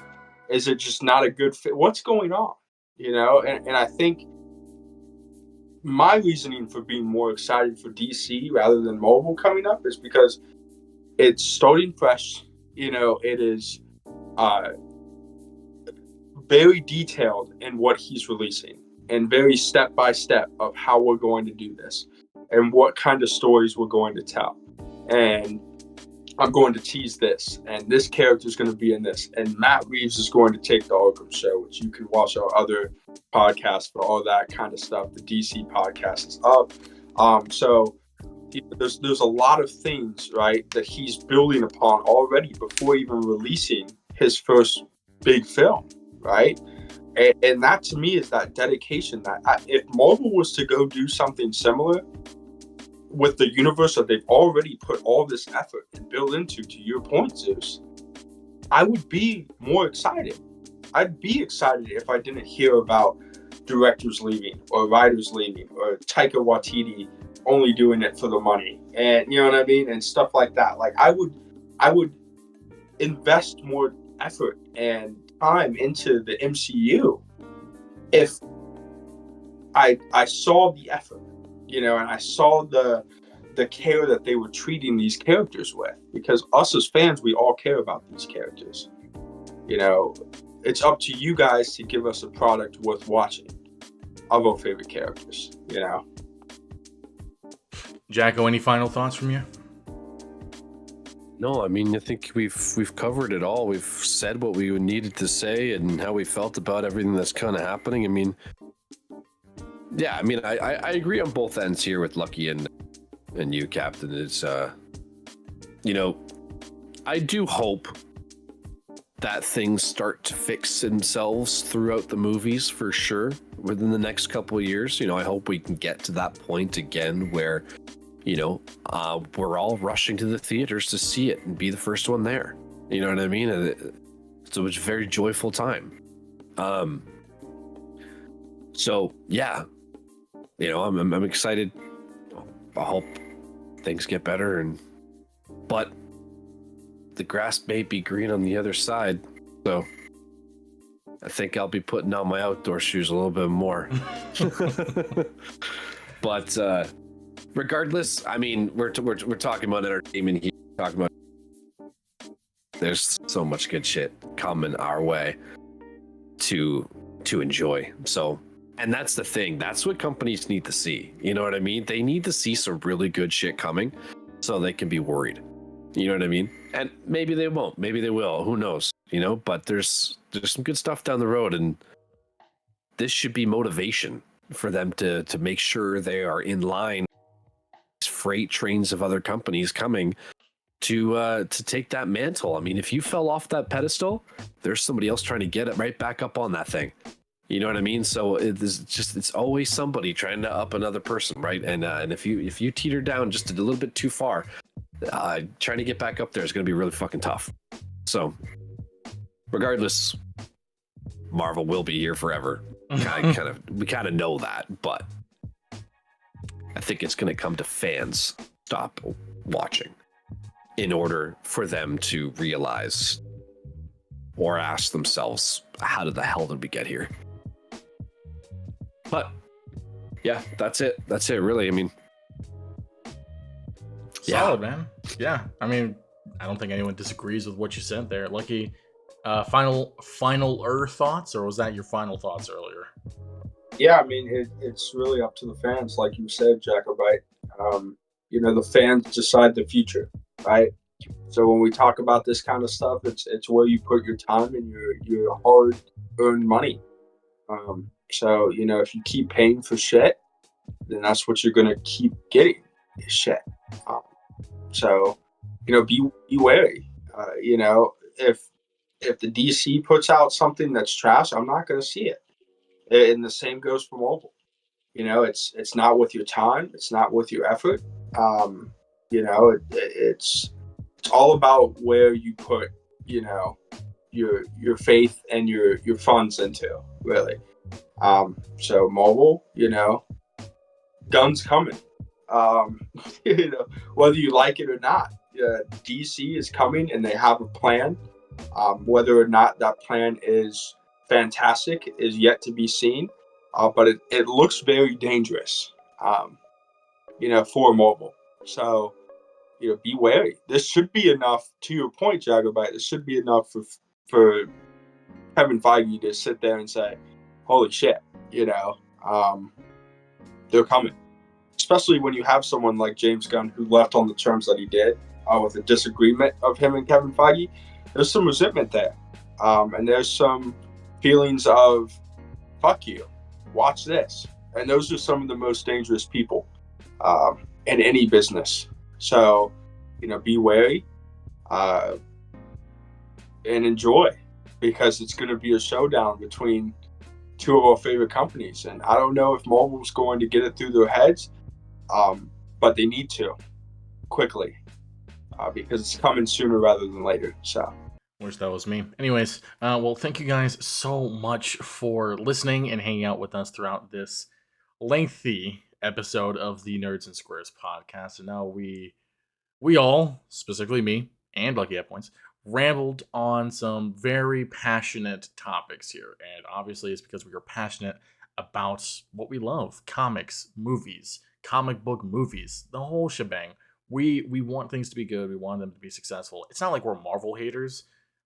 is it just not a good fit? What's going on? You know, and I think my reasoning for being more excited for DC rather than Marvel coming up is because it's starting fresh. You know, it is very detailed in what he's releasing and very step by step of how we're going to do this and what kind of stories we're going to tell. And I'm going to tease this, and this character is going to be in this, and Matt Reeves is going to take the Arkham show, which you can watch our other podcast for all that kind of stuff. The DC podcast is up. So there's a lot of things, right, that he's building upon already before even releasing his first big film, right? And that to me is that dedication that if Marvel was to go do something similar with the universe that they've already put all this effort and built into, to your point, Zeus, I would be more excited. I'd be excited if I didn't hear about directors leaving or writers leaving or Taika Waititi only doing it for the money, and you know what I mean, and stuff like that. Like I would invest more effort and time into the MCU if I saw the effort, you know, and I saw the care that they were treating these characters with, because us as fans, we all care about these characters. You know, it's up to you guys to give us a product worth watching of our favorite characters, you know. Jacko, any final thoughts from you? No, I mean, I think we've covered it all. We've said what we needed to say and how we felt about everything that's kind of happening. I mean, yeah, I mean, I agree on both ends here with Lucky and you, Captain. It's you know, I do hope that things start to fix themselves throughout the movies for sure within the next couple of years. You know, I hope we can get to that point again where, you know, we're all rushing to the theaters to see it and be the first one there. You know what I mean? So it's a very joyful time. So yeah, you know, I'm excited. I hope things get better, but the grass may be green on the other side. So I think I'll be putting on my outdoor shoes a little bit more. But regardless, I mean, we're talking about entertainment here. Talking about there's so much good shit coming our way to enjoy. So, and that's the thing. That's what companies need to see. You know what I mean? They need to see some really good shit coming so they can be worried. You know what I mean? And maybe they won't. Maybe they will. Who knows? You know, but there's some good stuff down the road, and this should be motivation for them to make sure they are in line. Freight trains of other companies coming to take that mantle. I mean, if you fell off that pedestal, there's somebody else trying to get it right back up on that thing. You know what I mean? So it's always somebody trying to up another person, right? And if you teeter down just a little bit too far, trying to get back up there is going to be really fucking tough. So, regardless, Marvel will be here forever. We kind of know that, but I think it's going to come to fans stop watching in order for them to realize or ask themselves, how the hell did we get here? But yeah, that's it. That's it, really. I mean, solid, man. Yeah, I mean, I don't think anyone disagrees with what you said there. Lucky, final thoughts, or was that your final thoughts earlier? Yeah, I mean, it's really up to the fans, like you said, Jacobite. You know, the fans decide the future, right? So when we talk about this kind of stuff, it's where you put your time and your hard-earned money. So, you know, if you keep paying for shit, then that's what you're gonna keep getting is shit. So, you know, be wary. You know, if the DC puts out something that's trash, I'm not gonna see it. And the same goes for mobile. You know, it's not worth your time. It's not worth your effort. You know, it's all about where you put, you know, your faith and your funds into, really. So mobile, you know, guns coming. You know, whether you like it or not, DC is coming and they have a plan. Whether or not that plan is fantastic is yet to be seen, but it looks very dangerous, you know, for mobile. So, you know, be wary. This should be enough, to your point, Jacobite. This should be enough for Kevin Feige to sit there and say, "Holy shit," you know, they're coming. Especially when you have someone like James Gunn who left on the terms that he did. with a disagreement of him and Kevin Feige, there's some resentment there, and there's some feelings of "fuck you, watch this," and those are some of the most dangerous people in any business. So, be wary uh, and enjoy, because it's going to be a showdown between two of our favorite companies, and I don't know if Marvel's going to get it through their heads, but they need to quickly, because it's coming sooner rather than later. So. Wish that was me. Anyways, well, thank you guys so much for listening and hanging out with us throughout this lengthy episode of the Nerds and Squares podcast. And now we all, specifically me and Lucky at Points, rambled on some very passionate topics here. And obviously, it's because we are passionate about what we love: comics, movies, comic book movies, the whole shebang. We want things to be good. We want them to be successful. It's not like we're Marvel haters,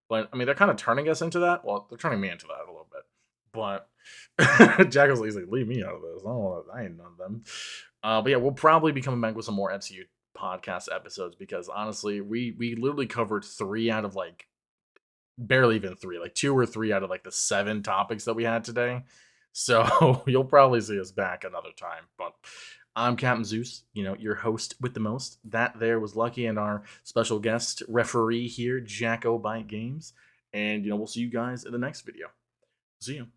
but I mean, they're kind of turning us into that. Well, they're turning me into that a little bit. But Jack was like, leave me out of this. I ain't none of them. But yeah, we'll probably be coming back with some more MCU podcast episodes, because honestly, we literally covered 3 out of like barely even 3, like 2 or 3 out of like the 7 topics that we had today. So you'll probably see us back another time. But I'm Captain Zeus, your host with the most. That there was Lucky, and our special guest referee here, JacobiteGames. And we'll see you guys in the next video. See you.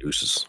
Deuces.